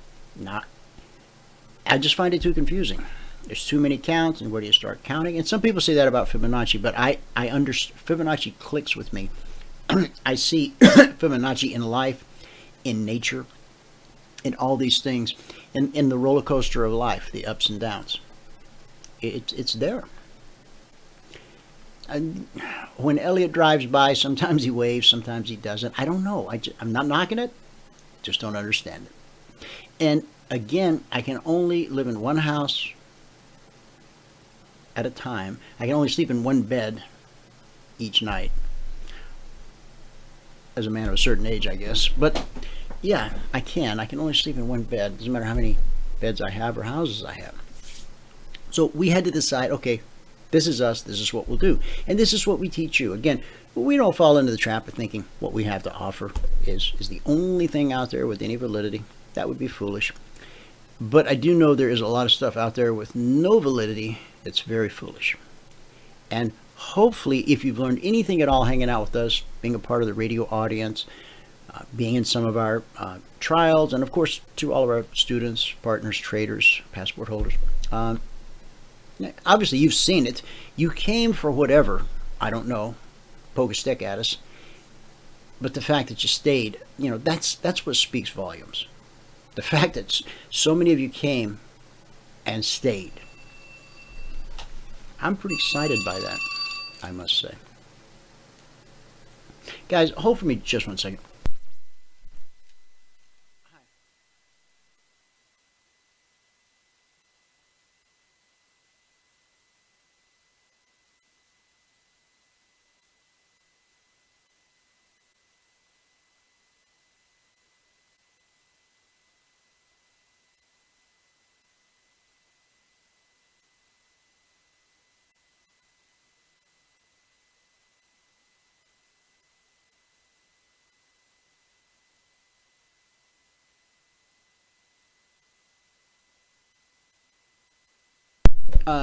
I just find it too confusing. There's too many counts, and where do you start counting? And some people say that about Fibonacci, but I understand. Fibonacci clicks with me. I see Fibonacci in life, in nature, in all these things, in the roller coaster of life, the ups and downs. It's there. And when Elliot drives by, sometimes he waves, sometimes he doesn't. I don't know. I'm not knocking it. Just don't understand it. And again, I can only live in one house at a time. I can only sleep in one bed each night. As a man of a certain age, I guess. But yeah, I can. I can only sleep in one bed. Doesn't matter how many beds I have or houses I have. So we had to decide, okay, this is us, this is what we'll do. And this is what we teach you. Again, we don't fall into the trap of thinking what we have to offer is the only thing out there with any validity. That would be foolish. But I do know there is a lot of stuff out there with no validity that's very foolish. And hopefully, if you've learned anything at all hanging out with us, being a part of the radio audience, being in some of our trials, and of course to all of our students, partners, traders, passport holders, obviously you've seen it. You came for whatever, I don't know, poke a stick at us. But the fact that you stayed, you know, that's what speaks volumes. The fact that so many of you came and stayed. I'm pretty excited by that, I must say. Guys, hold for me just one second.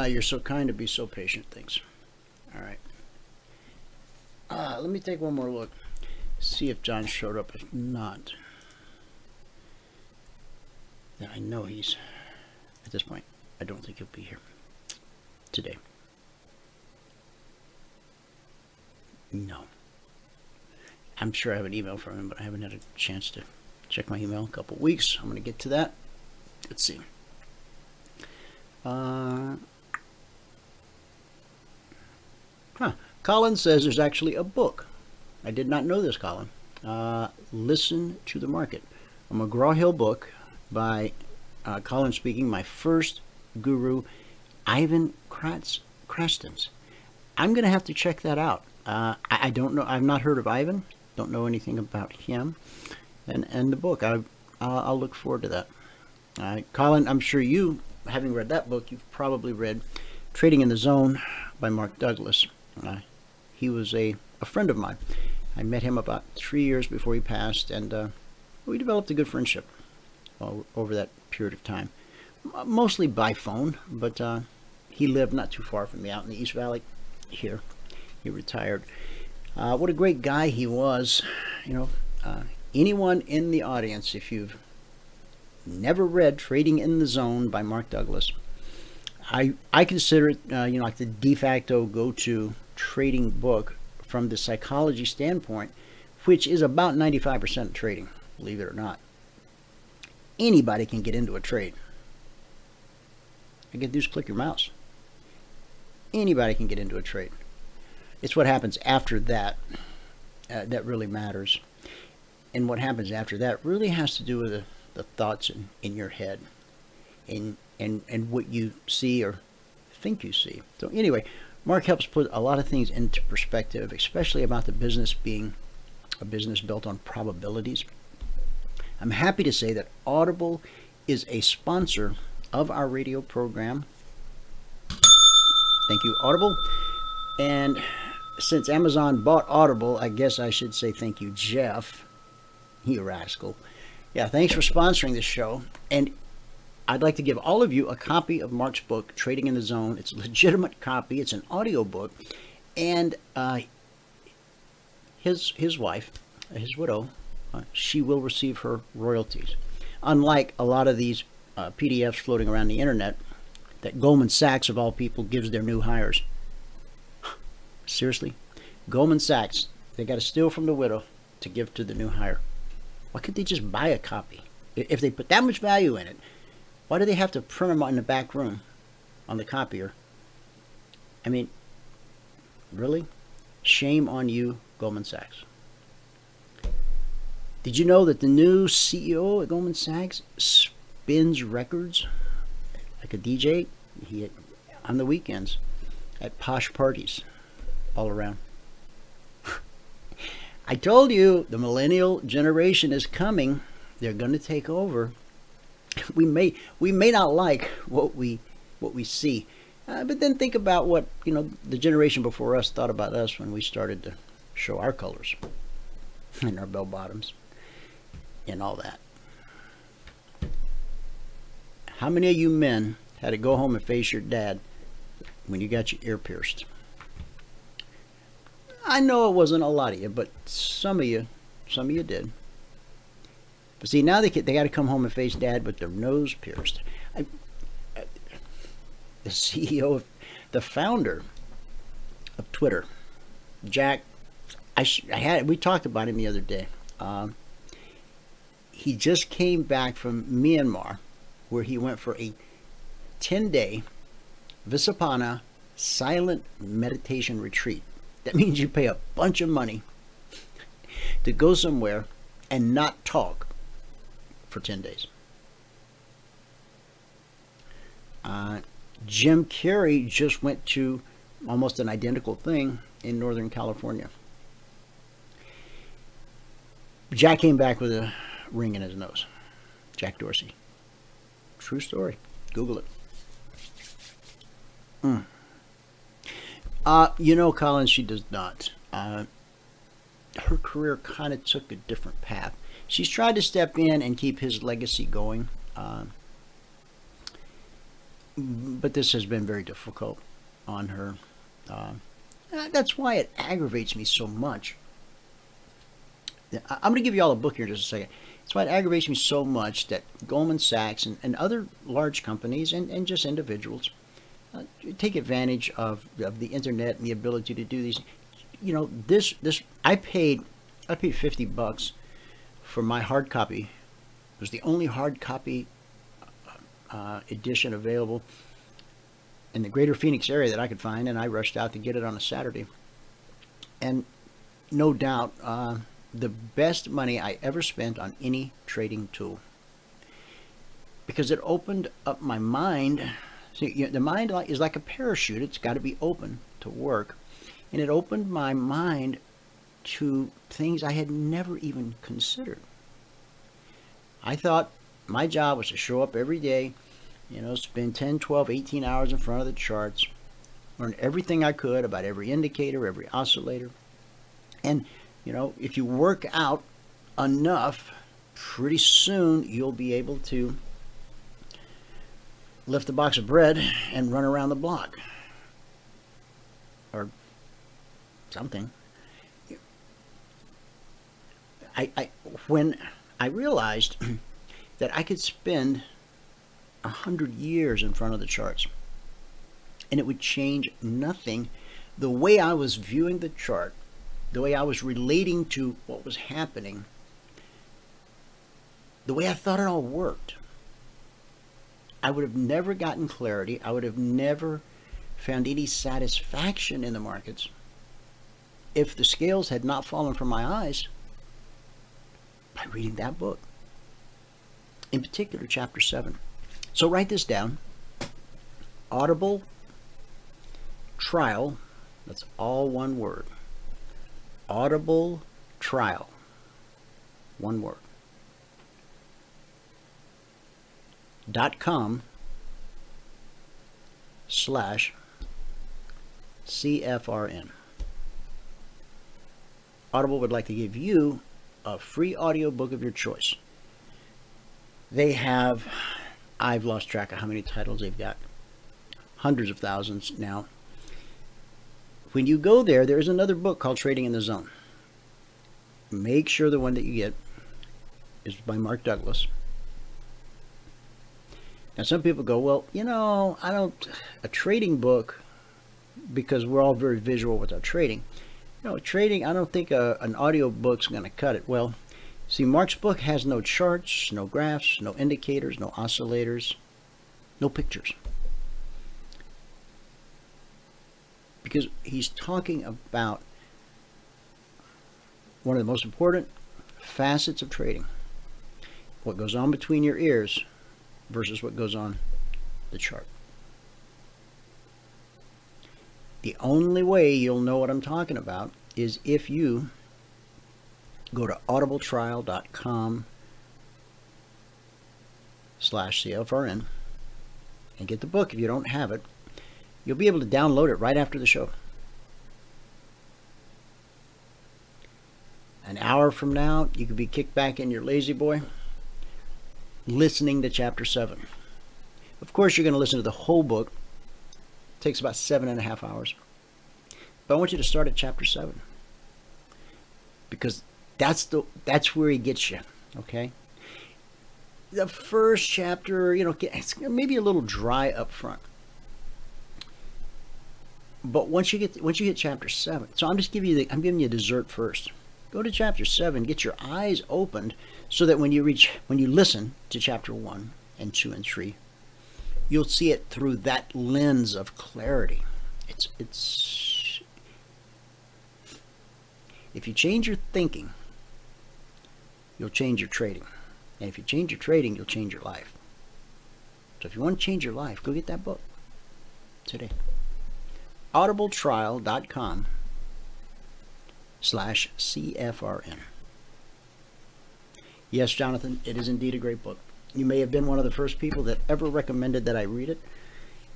You're so kind to be so patient. Thanks. All right. Let me take one more look. See if John showed up. If not, then I know he's, at this point, I don't think he'll be here today. No. I'm sure I have an email from him, but I haven't had a chance to check my email in a couple of weeks. I'm going to get to that. Let's see. Colin says there's actually a book. I did not know this, Colin. Listen to the Market. A McGraw-Hill book by Colin speaking, my first guru, Ivan Krastens. I'm going to have to check that out. I don't know. I've not heard of Ivan. Don't know anything about him. And the book, I'll look forward to that. Colin, I'm sure you, having read that book, you've probably read Trading in the Zone by Mark Douglas. He was a friend of mine. I met him about 3 years before he passed, and we developed a good friendship over that period of time. Mostly by phone, but he lived not too far from me out in the East Valley here. He retired. What a great guy he was. You know, anyone in the audience, if you've never read Trading in the Zone by Mark Douglas, I consider it you know, like the de facto go-to trading book from the psychology standpoint, which is about 95% of trading, believe it or not. Anybody can get into a trade. All you get to do is click your mouse. Anybody can get into a trade. It's what happens after that that really matters. And what happens after that really has to do with the thoughts in your head and what you see or think you see. So anyway, Mark helps put a lot of things into perspective, especially about the business being a business built on probabilities. I'm happy to say that Audible is a sponsor of our radio program. Thank you, Audible. And since Amazon bought Audible, I guess I should say thank you, Jeff. You rascal. Yeah, thanks for sponsoring this show. And I'd like to give all of you a copy of Mark's book, Trading in the Zone. It's a legitimate copy. It's an audio book. And his wife, his widow, she will receive her royalties. Unlike a lot of these PDFs floating around the internet that Goldman Sachs, of all people, gives their new hires. Seriously? Goldman Sachs, they got to steal from the widow to give to the new hire. Why couldn't they just buy a copy? If they put that much value in it, why do they have to print them in the back room on the copier? I mean, really? Shame on you, Goldman Sachs. Did you know that the new CEO at Goldman Sachs spins records like a DJ. He on the weekends at posh parties all around. I told you the millennial generation is coming. They're going to take over. We may not like what we see, but then think about what the generation before us thought about us when we started to show our colors and our bell bottoms and all that. How many of you men had to go home and face your dad when you got your ear pierced? I know it wasn't a lot of you, but some of you did. But see, now they got to come home and face dad with their nose pierced. The CEO, the founder of Twitter, Jack, we talked about him the other day. He just came back from Myanmar, where he went for a 10-day Vipassana silent meditation retreat. That means you pay a bunch of money to go somewhere and not talk for 10 days. Jim Carrey just went to almost an identical thing in Northern California. Jack came back with a ring in his nose. Jack Dorsey. True story. Google it. Colin, she does not. Her career kind of took a different path. She's tried to step in and keep his legacy going. But this has been very difficult on her. That's why it aggravates me so much. I'm going to give you all a book here in just a second. That's why it aggravates me so much that Goldman Sachs and other large companies and just individuals take advantage of the internet and the ability to do these. I paid $50 for my hard copy. It was the only hard copy edition available in the greater Phoenix area that I could find, and I rushed out to get it on a Saturday. And no doubt, the best money I ever spent on any trading tool, because it opened up my mind. See, the mind is like a parachute. It's got to be open to work, and it opened my mind to things I had never even considered. I thought my job was to show up every day, spend 10, 12, 18 hours in front of the charts, learn everything I could about every indicator, every oscillator. And, if you work out enough, pretty soon you'll be able to lift a box of bread and run around the block. Or something. When I realized that I could spend 100 years in front of the charts and it would change nothing, the way I was viewing the chart, the way I was relating to what was happening, the way I thought it all worked, I would have never gotten clarity. I would have never found any satisfaction in the markets if the scales had not fallen from my eyes by reading that book. In particular, chapter 7. So write this down. Audible Trial. That's all one word. Audible Trial. One word. .com/CFRN. Audible would like to give you a free audiobook of your choice. They have, I've lost track of how many titles they've got. Hundreds of thousands now. When you go there, there's another book called Trading in the Zone. Make sure the one that you get is by Mark Douglas. Now some people go, well, I don't, a trading book, because we're all very visual with our trading. Trading, I don't think an audio book's going to cut it. Well, see, Mark's book has no charts, no graphs, no indicators, no oscillators, no pictures. Because he's talking about one of the most important facets of trading. What goes on between your ears versus what goes on the chart. The only way you'll know what I'm talking about is if you go to audibletrial.com/CFRN and get the book. If you don't have it, you'll be able to download it right after the show. An hour from now, you could be kicked back in your lazy boy listening to chapter 7. Of course, you're going to listen to the whole book. It takes about 7.5 hours. But I want you to start at chapter 7 because that's where he gets you, okay? The first chapter, it's maybe a little dry up front. But once you hit chapter 7, so I'm giving you dessert first. Go to chapter 7, get your eyes opened so that when you listen to chapter 1 and 2 and 3, you'll see it through that lens of clarity. If you change your thinking, you'll change your trading. And if you change your trading, you'll change your life. So if you want to change your life, go get that book today. audibletrial.com/CFRN. Yes, Jonathan, it is indeed a great book. You may have been one of the first people that ever recommended that I read it.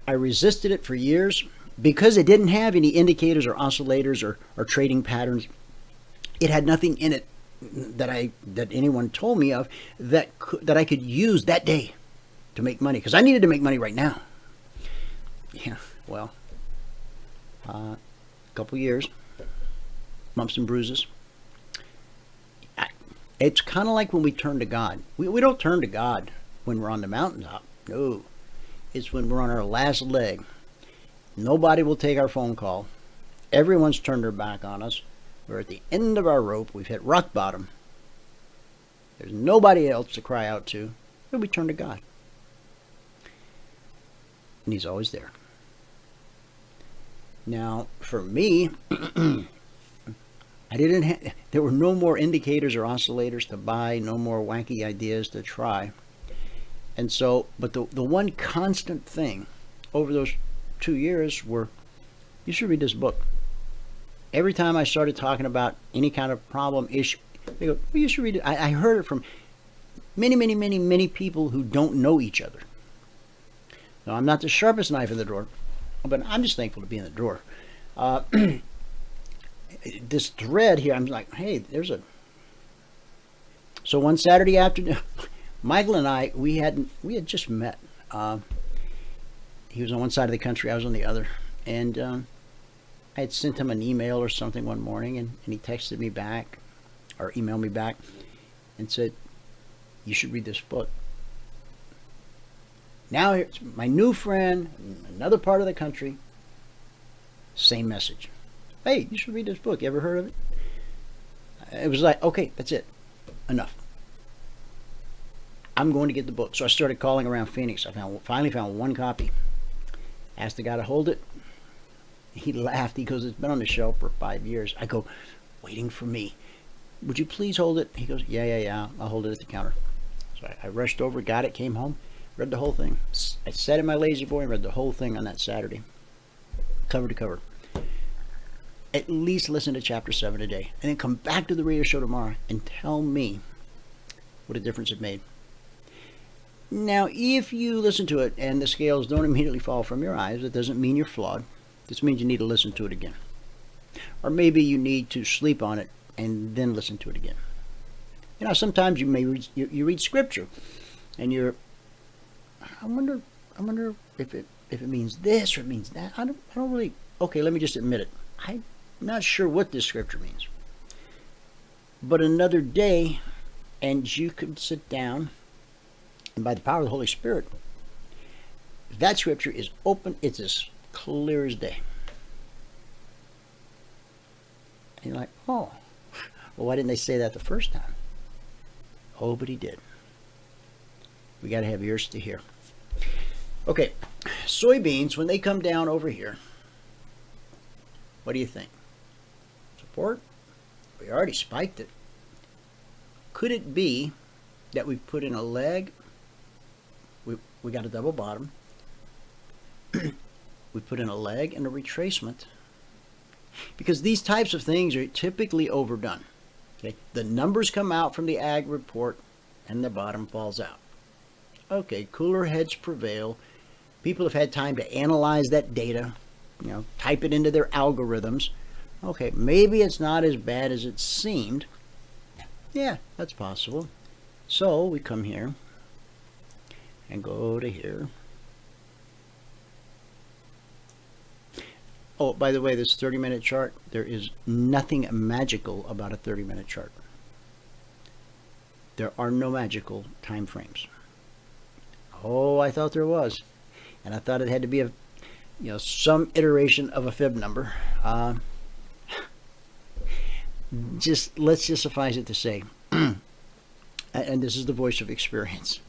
I resisted it for years because it didn't have any indicators or oscillators or trading patterns. It had nothing in it that anyone told me of that I could use that day to make money, because I needed to make money right now. Yeah, well, a couple years, bumps and bruises. It's kind of like when we turn to God. We don't turn to God when we're on the mountaintop. No, it's when we're on our last leg. Nobody will take our phone call. Everyone's turned their back on us. We're at the end of our rope. We've hit rock bottom. There's nobody else to cry out to. Then we turn to God. And He's always there. Now, for me, there were no more indicators or oscillators to buy, no more wacky ideas to try. And so, but the one constant thing over those 2 years were, you should read this book. Every time I started talking about any kind of problem issue, they go, well, you should read it. I heard it from many people who don't know each other. Now, I'm not the sharpest knife in the drawer, but I'm just thankful to be in the drawer. This thread here, I'm like, hey, so one Saturday afternoon, Michael and I, we had just met. He was on one side of the country, I was on the other, and I had sent him an email or something one morning, and he texted me back, or emailed me back, and said, you should read this book. Now, it's my new friend, another part of the country, same message. Hey, you should read this book. You ever heard of it? It was like, okay, that's it. Enough. I'm going to get the book. So I started calling around Phoenix. I finally found one copy. Asked the guy to hold it. He laughed. He goes, it's been on the shelf for 5 years. I go, waiting for me. Would you please hold it? He goes, yeah. I'll hold it at the counter. So I rushed over, got it, came home, read the whole thing. I sat in my lazy boy and read the whole thing on that Saturday, cover to cover. At least listen to chapter 7 a day, and then come back to the radio show tomorrow and tell me what a difference it made. Now, if you listen to it and the scales don't immediately fall from your eyes, it doesn't mean you're flawed. This means you need to listen to it again. Or maybe you need to sleep on it and then listen to it again. You know, sometimes you may you read scripture and you're, I wonder if it means this or it means that. I don't really, okay, let me just admit it. I'm not sure what this scripture means. But another day, and you could sit down, and by the power of the Holy Spirit, that scripture is open. It's as clear as day. And you're like, oh, well, why didn't they say that the first time? Oh, but he did. We got to have ears to hear. Okay, soybeans, when they come down over here, what do you think? Support? We already spiked it. Could it be that we've put in a leg? we got a double bottom. We put in a leg and a retracement, because these types of things are typically overdone. Okay, the numbers come out from the ag report and the bottom falls out. Okay, cooler heads prevail. People have had time to analyze that data, type it into their algorithms. Okay, maybe it's not as bad as it seemed. Yeah, that's possible. So we come here and go to here. Oh, by the way, this 30-minute chart, there is nothing magical about a 30-minute chart. There are no magical time frames. Oh, I thought there was. And I thought it had to be some iteration of a fib number. Let's just suffice it to say, and this is the voice of experience,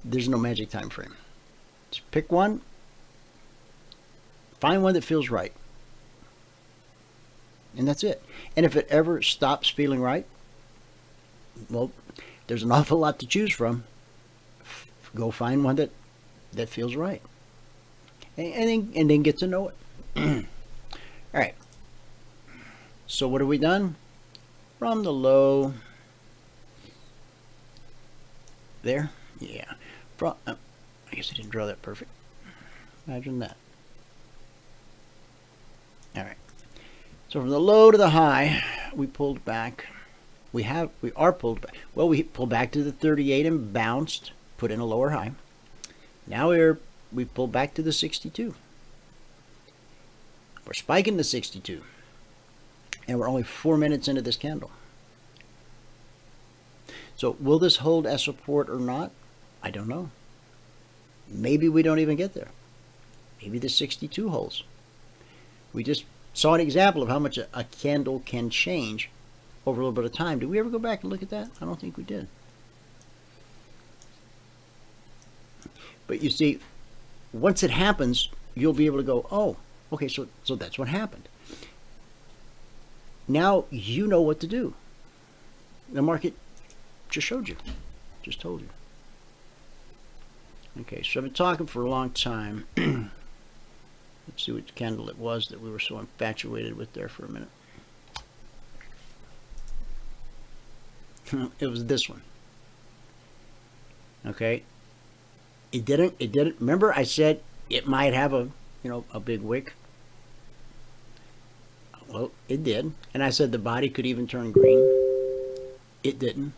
there's no magic time frame. Just pick one, find one that feels right, and that's it. And if it ever stops feeling right, well, there's an awful lot to choose from. Go find one that feels right, and then get to know it. All right. So what have we done? From the low there, yeah. From I guess I didn't draw that perfect. Imagine that. All right. So from the low to the high, we pulled back. We are pulled back. Well, we pulled back to the 38 and bounced, put in a lower high. Now we pulled back to the 62. We're spiking the 62. And we're only 4 minutes into this candle. So will this hold as support or not? I don't know. Maybe we don't even get there. Maybe the 62 holds. We just saw an example of how much a candle can change over a little bit of time. Did we ever go back and look at that? I don't think we did. But you see, once it happens, you'll be able to go, oh, okay, so that's what happened. Now you know what to do. The market just showed you, just told you. Okay, so I've been talking for a long time. Let's see which candle it was that we were so infatuated with there for a minute. It was this one. Okay. It didn't, remember I said it might have a big wick? Well, it did. And I said the body could even turn green. It didn't.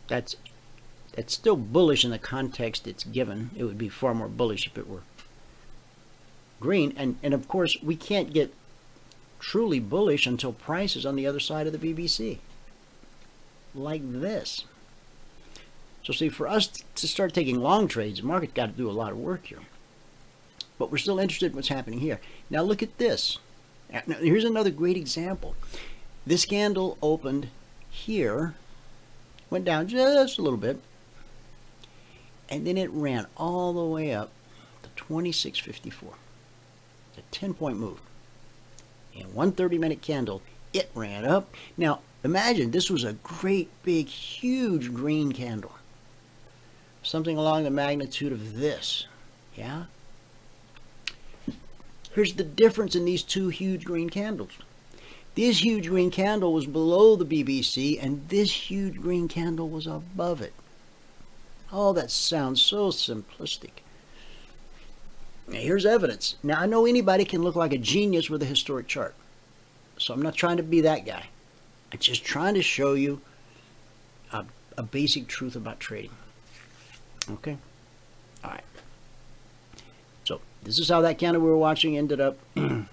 That's still bullish in the context it's given. It would be far more bullish if it were green. And of course, we can't get truly bullish until price is on the other side of the BBC. Like this. So see, for us to start taking long trades, the market's got to do a lot of work here. But we're still interested in what's happening here. Now look at this. Now, here's another great example. This candle opened here, went down just a little bit, and then it ran all the way up to 26.54. It's a 10-point move. In one 30-minute candle, it ran up. Now, imagine this was a great, big, huge green candle. Something along the magnitude of this. Yeah? Here's the difference in these two huge green candles. This huge green candle was below the BBC, and this huge green candle was above it. Oh, that sounds so simplistic. Now, here's evidence. Now, I know anybody can look like a genius with a historic chart. So I'm not trying to be that guy. I'm just trying to show you a basic truth about trading. Okay? All right. So this is how that candle we were watching ended up. And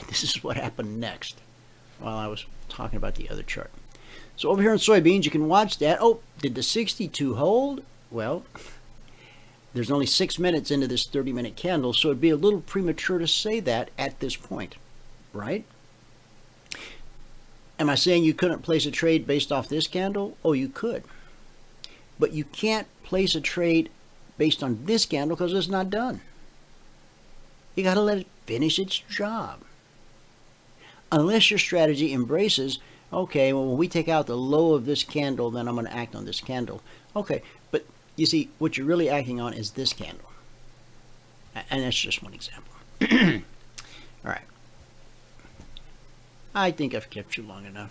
this is what happened next while I was talking about the other chart. So over here in soybeans, you can watch that. Oh, did the 62 hold? Well, there's only 6 minutes into this 30-minute candle, so it'd be a little premature to say that at this point, right? Am I saying you couldn't place a trade based off this candle? Oh, you could. But you can't place a trade based on this candle because it's not done. You got to let it finish its job. Unless your strategy embraces, okay, well, when we take out the low of this candle, then I'm going to act on this candle. Okay, You see, what you're really acting on is this candle. And that's just one example. All right. I think I've kept you long enough.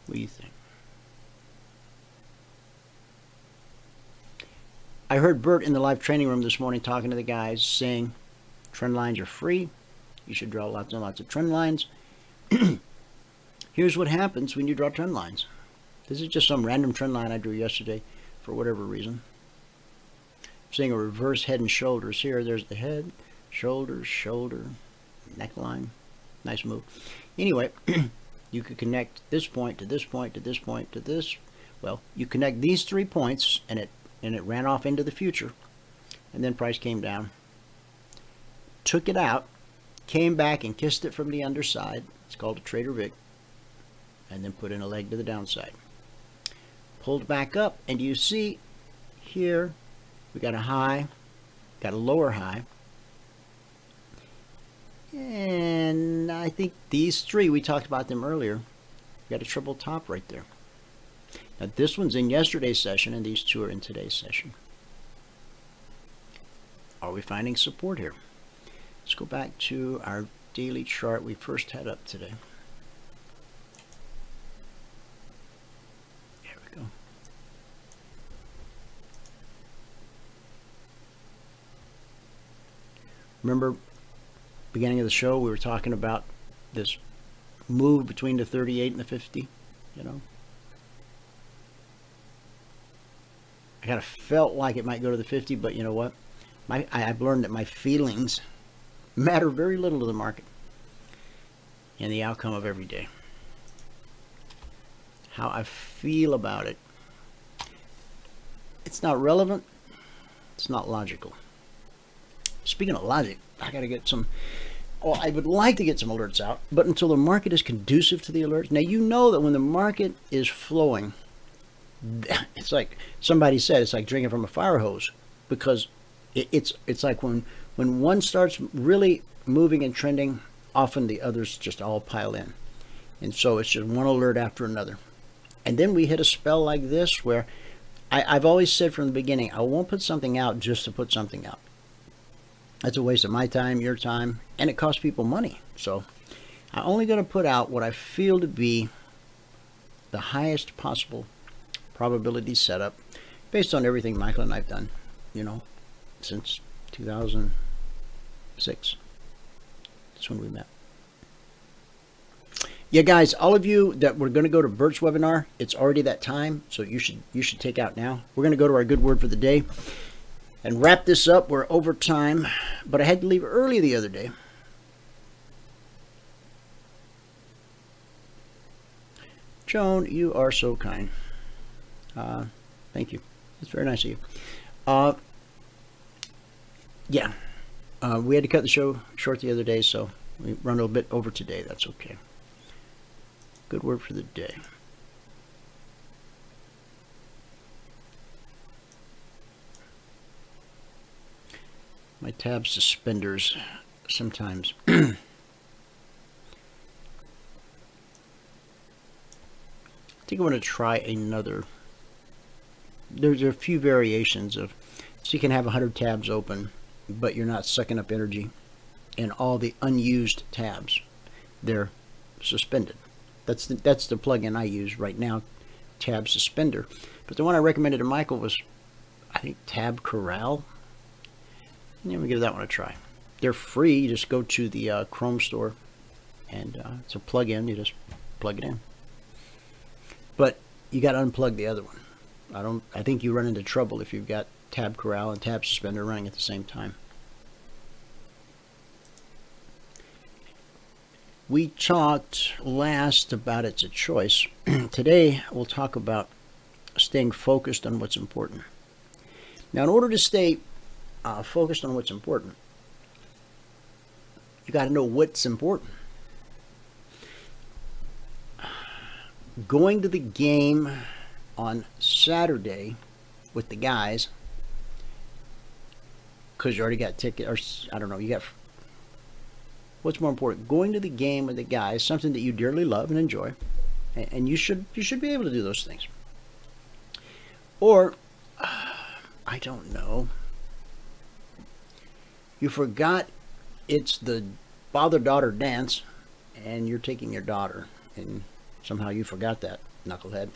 What do you think? I heard Bert in the live training room this morning talking to the guys saying trend lines are free. You should draw lots and lots of trend lines. Here's what happens when you draw trend lines. This is just some random trend line I drew yesterday for whatever reason. I'm seeing a reverse head and shoulders here. There's the head, shoulders, shoulder, neckline. Nice move. Anyway, you could connect this point to this point to this point to this. Well, you connect these 3 points and it ran off into the future. And then price came down. Took it out, came back and kissed it from the underside. It's called a trader Vic. And then put in a leg to the downside. Pulled back up, and you see here we got a high, got a lower high. And I think these 3, we talked about them earlier, we got a triple top right there. Now this one's in yesterday's session, and these 2 are in today's session. Are we finding support here? Let's go back to our daily chart we first had up today. There we go. Remember, beginning of the show, we were talking about this move between the 38 and the 50, you know. I kind of felt like it might go to the 50, but you know what? I've learned that my feelings matter very little to the market and the outcome of every day. How I feel about it. It's not relevant. It's not logical. Speaking of logic, I got to get some... Oh, I would like to get some alerts out, but until the market is conducive to the alerts. Now, you know that when the market is flowing, it's like somebody said, it's like drinking from a fire hose, because it's like when one starts really moving and trending, often the others just all pile in. And so it's just one alert after another. And then we hit a spell like this where I've always said from the beginning, I won't put something out just to put something out. That's a waste of my time, your time, and it costs people money. So I'm only going to put out what I feel to be the highest possible probability setup based on everything Michael and I've done, you know, since 2006. That's when we met. Yeah, guys, all of you that were going to go to Bert's webinar, it's already that time, so you should take out now. We're going to go to our good word for the day and wrap this up. We're over time, but I had to leave early the other day. Joan, you are so kind. Thank you. It's very nice of you. Yeah, we had to cut the show short the other day, so we run a little bit over today. That's okay. Good word for the day. My tab suspenders sometimes. I think I'm going to try another. There's a few variations of, so you can have 100 tabs open, but you're not sucking up energy, and all the unused tabs, they're suspended. That's the plugin I use right now, Tab Suspender. But the one I recommended to Michael was, I think, Tab Corral. And then we give that one a try. They're free. You just go to the Chrome store, and it's a plugin. You just plug it in. But you got to unplug the other one. I think you run into trouble if you've got Tab Corral and Tab Suspender running at the same time. We talked last about it's a choice. Today we'll talk about staying focused on what's important. Now, in order to stay focused on what's important, you got to know what's important. Going to the game on Saturday with the guys, because you already got ticket, or I don't know, you got. What's more important? Going to the game with the guys, something that you dearly love and enjoy, and you should be able to do those things. Or I don't know. You forgot it's the father-daughter dance, and you're taking your daughter, and somehow you forgot that, knucklehead.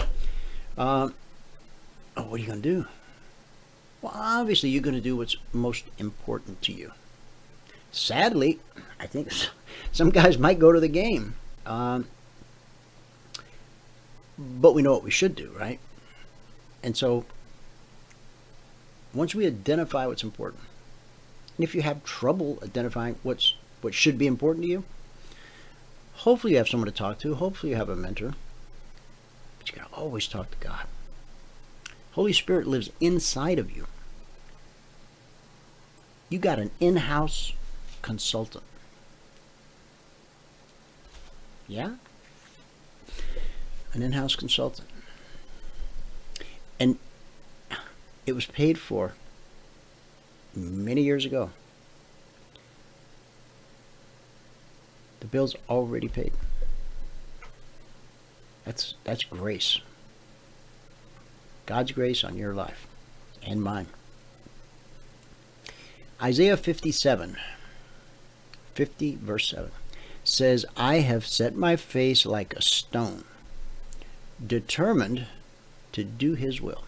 Oh, what are you going to do? Well, obviously you're going to do what's most important to you. Sadly, I think some guys might go to the game. But we know what we should do, right? And so once we identify what's important, and if you have trouble identifying what should be important to you, hopefully you have someone to talk to. Hopefully you have a mentor. But you can always talk to God. Holy Spirit lives inside of you. You got an in-house consultant. Yeah? An in-house consultant. And it was paid for many years ago. The bill's already paid. That's grace. God's grace on your life and mine. Isaiah 50 verse 7 says, I have set my face like a stone, determined to do his will.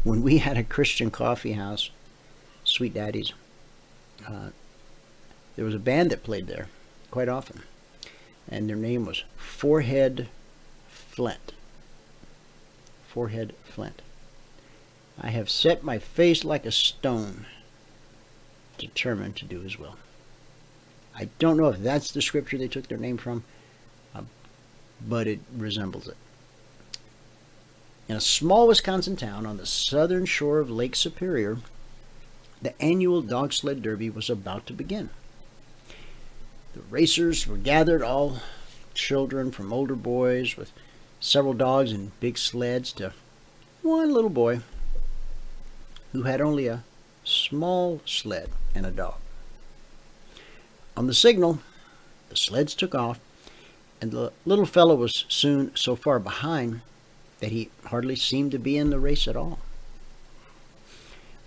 When we had a Christian coffee house, Sweet Daddy's, there was a band that played there quite often, and their name was Forehead Flint. Forehead Flint. I have set my face like a stone, determined to do his will. I don't know if that's the scripture they took their name from, but it resembles it. In a small Wisconsin town on the southern shore of Lake Superior, the annual dog sled derby was about to begin. The racers were gathered, all children from older boys with several dogs and big sleds, to one little boy who had only a small sled and a dog. On the signal, the sleds took off, and the little fellow was soon so far behind that he hardly seemed to be in the race at all.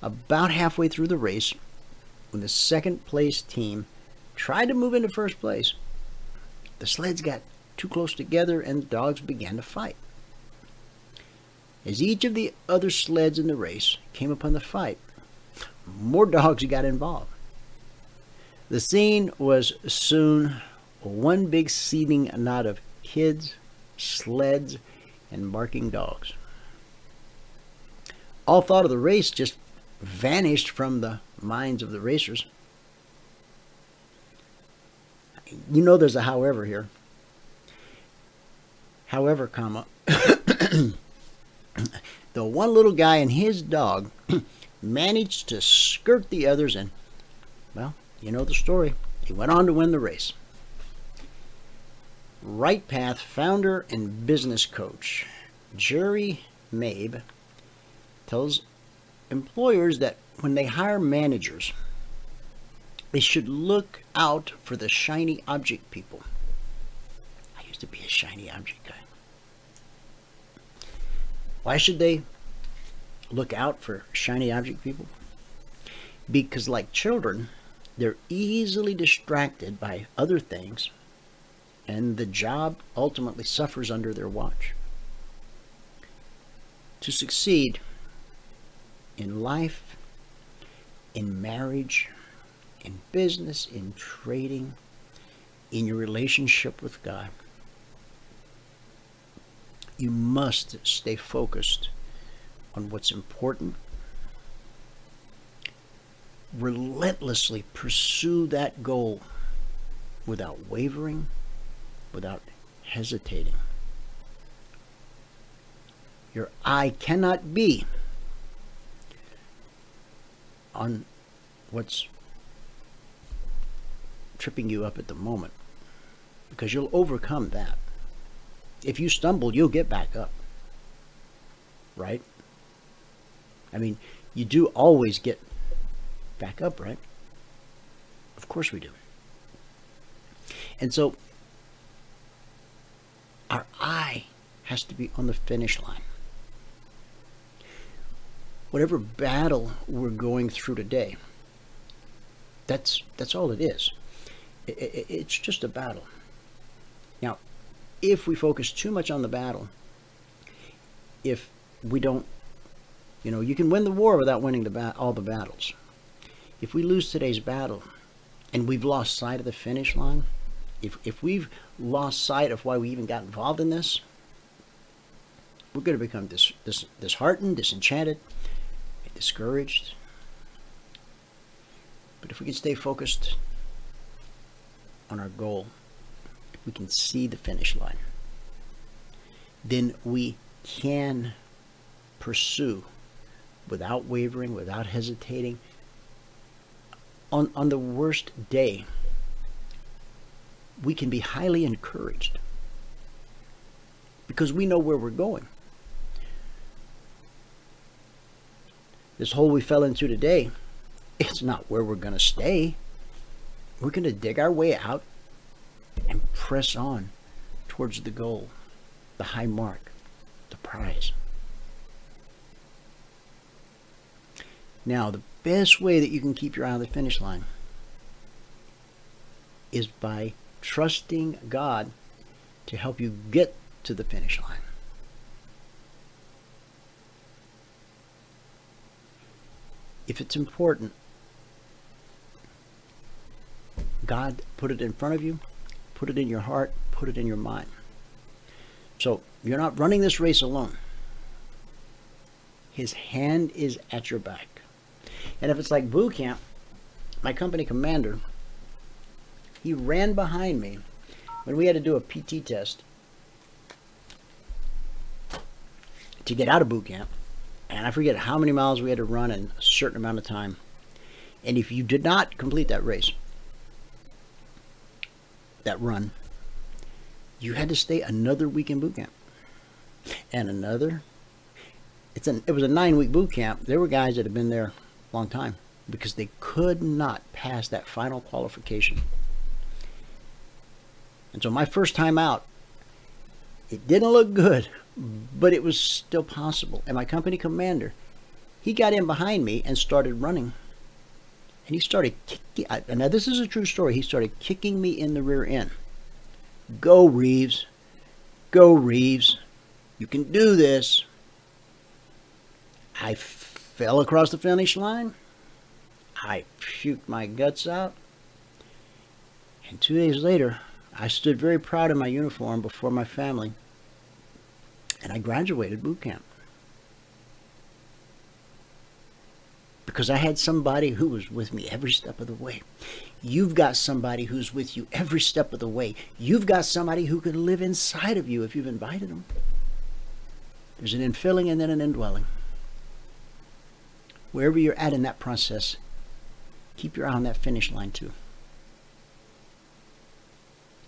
About halfway through the race, when the second place team tried to move into first place, the sleds got too close together and the dogs began to fight. As each of the other sleds in the race came upon the fight, more dogs got involved. The scene was soon one big seething knot of kids, sleds, and barking dogs. All thought of the race just vanished from the minds of the racers. You know there's a however here. However, comma, the one little guy and his dog managed to skirt the others, and, well, you know the story. He went on to win the race. Right Path founder and business coach Jerry Mabe tells employers that when they hire managers, they should look out for the shiny object people. I used to be a shiny object guy. Why should they look out for shiny object people? Because like children, they're easily distracted by other things, and the job ultimately suffers under their watch. To succeed in life, in marriage, in business, in trading, in your relationship with God, you must stay focused on what's important. Relentlessly pursue that goal without wavering, without hesitating. Your eye cannot be on what's tripping you up at the moment, because you'll overcome that. If you stumble, you'll get back up, right? I mean, you do always get back up, right? Of course we do. And so our eye has to be on the finish line. Whatever battle we're going through today, that's all it is. It's just a battle. Now, if we focus too much on the battle, if we don't, you can win the war without winning all the battles. If we lose today's battle and we've lost sight of the finish line, if we've lost sight of why we even got involved in this, we're going to become disheartened, disenchanted, discouraged. But if we can stay focused on our goal, if we can see the finish line, then we can pursue without wavering, without hesitating. On the worst day, we can be highly encouraged because we know where we're going. This hole we fell into today, it's not where we're going to stay. We're going to dig our way out and press on towards the goal, the high mark, the prize. Now, the best way that you can keep your eye on the finish line is by trusting God to help you get to the finish line. If it's important, God put it in front of you, put it in your heart, put it in your mind. So you're not running this race alone. His hand is at your back. And if it's like boot camp, my company commander, he ran behind me when we had to do a PT test to get out of boot camp. And I forget how many miles we had to run in a certain amount of time. And if you did not complete that race, that run, you had to stay another week in boot camp. And another. It was a 9-week boot camp. There were guys that had been there a long time because they could not pass that final qualification. And so my first time out, it didn't look good, but it was still possible. And my company commander, he got in behind me and started running. And he started kicking. Now this is a true story. He started kicking me in the rear end. Go, Reeves. Go, Reeves. You can do this. I fell across the finish line. I puked my guts out. And 2 days later, I stood very proud in my uniform before my family. And I graduated boot camp. Because I had somebody who was with me every step of the way. You've got somebody who's with you every step of the way. You've got somebody who can live inside of you if you've invited them. There's an infilling and then an indwelling. Wherever you're at in that process, keep your eye on that finish line too.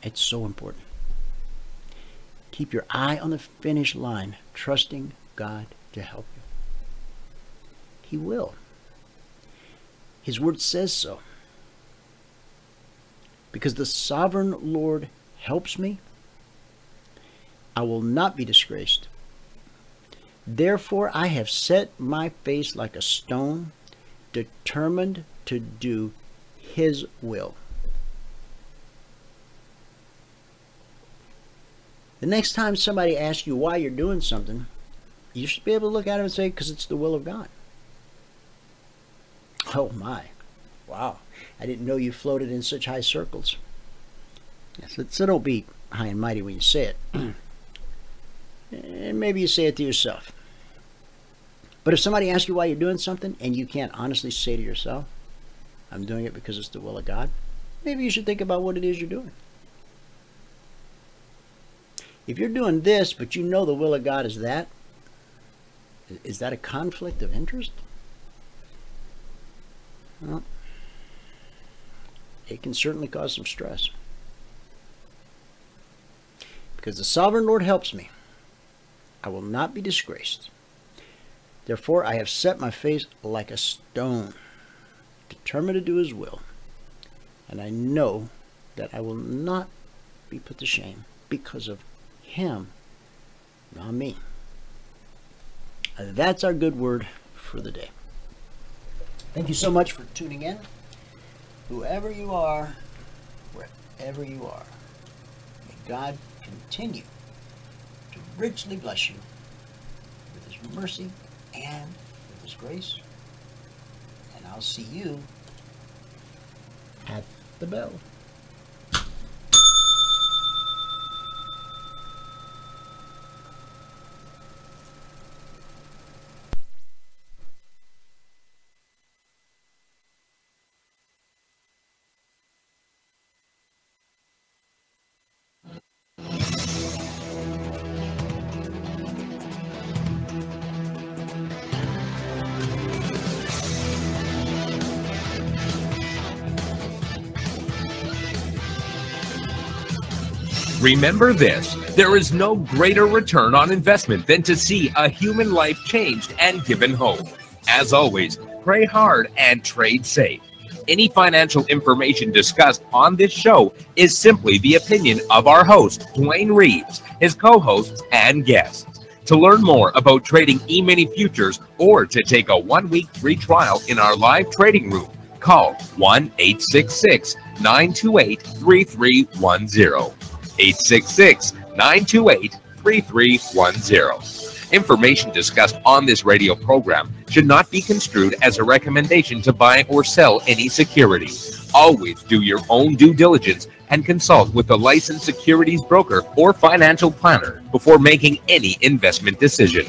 It's so important. Keep your eye on the finish line, trusting God to help you. He will. His word says so. Because the sovereign Lord helps me, I will not be disgraced. Therefore I have set my face like a stone, determined to do His will. The next time somebody asks you why you're doing something, you should be able to look at them and say, because it's the will of God. Oh my. Wow. I didn't know you floated in such high circles. Yes, so don't be high and mighty when you say it. And maybe you say it to yourself. But if somebody asks you why you're doing something and you can't honestly say to yourself, I'm doing it because it's the will of God, maybe you should think about what it is you're doing. If you're doing this, but you know the will of God is that a conflict of interest? Well, it can certainly cause some stress. Because the sovereign Lord helps me, I will not be disgraced. Therefore, I have set my face like a stone, determined to do His will. And I know that I will not be put to shame because of Him Not me. That's our good word for the day. Thank you so much for tuning in. Whoever you are, wherever you are, may God continue to richly bless you with His mercy and with His grace. And I'll see you at the bell. Remember this, there is no greater return on investment than to see a human life changed and given hope. As always, pray hard and trade safe. Any financial information discussed on this show is simply the opinion of our host, Dwayne Reeves, his co-hosts, and guests. To learn more about trading Emini Futures or to take a 1-week free trial in our live trading room, call 1-866-928-3310. 866-928-3310. Information discussed on this radio program should not be construed as a recommendation to buy or sell any security. Always do your own due diligence and consult with a licensed securities broker or financial planner before making any investment decision.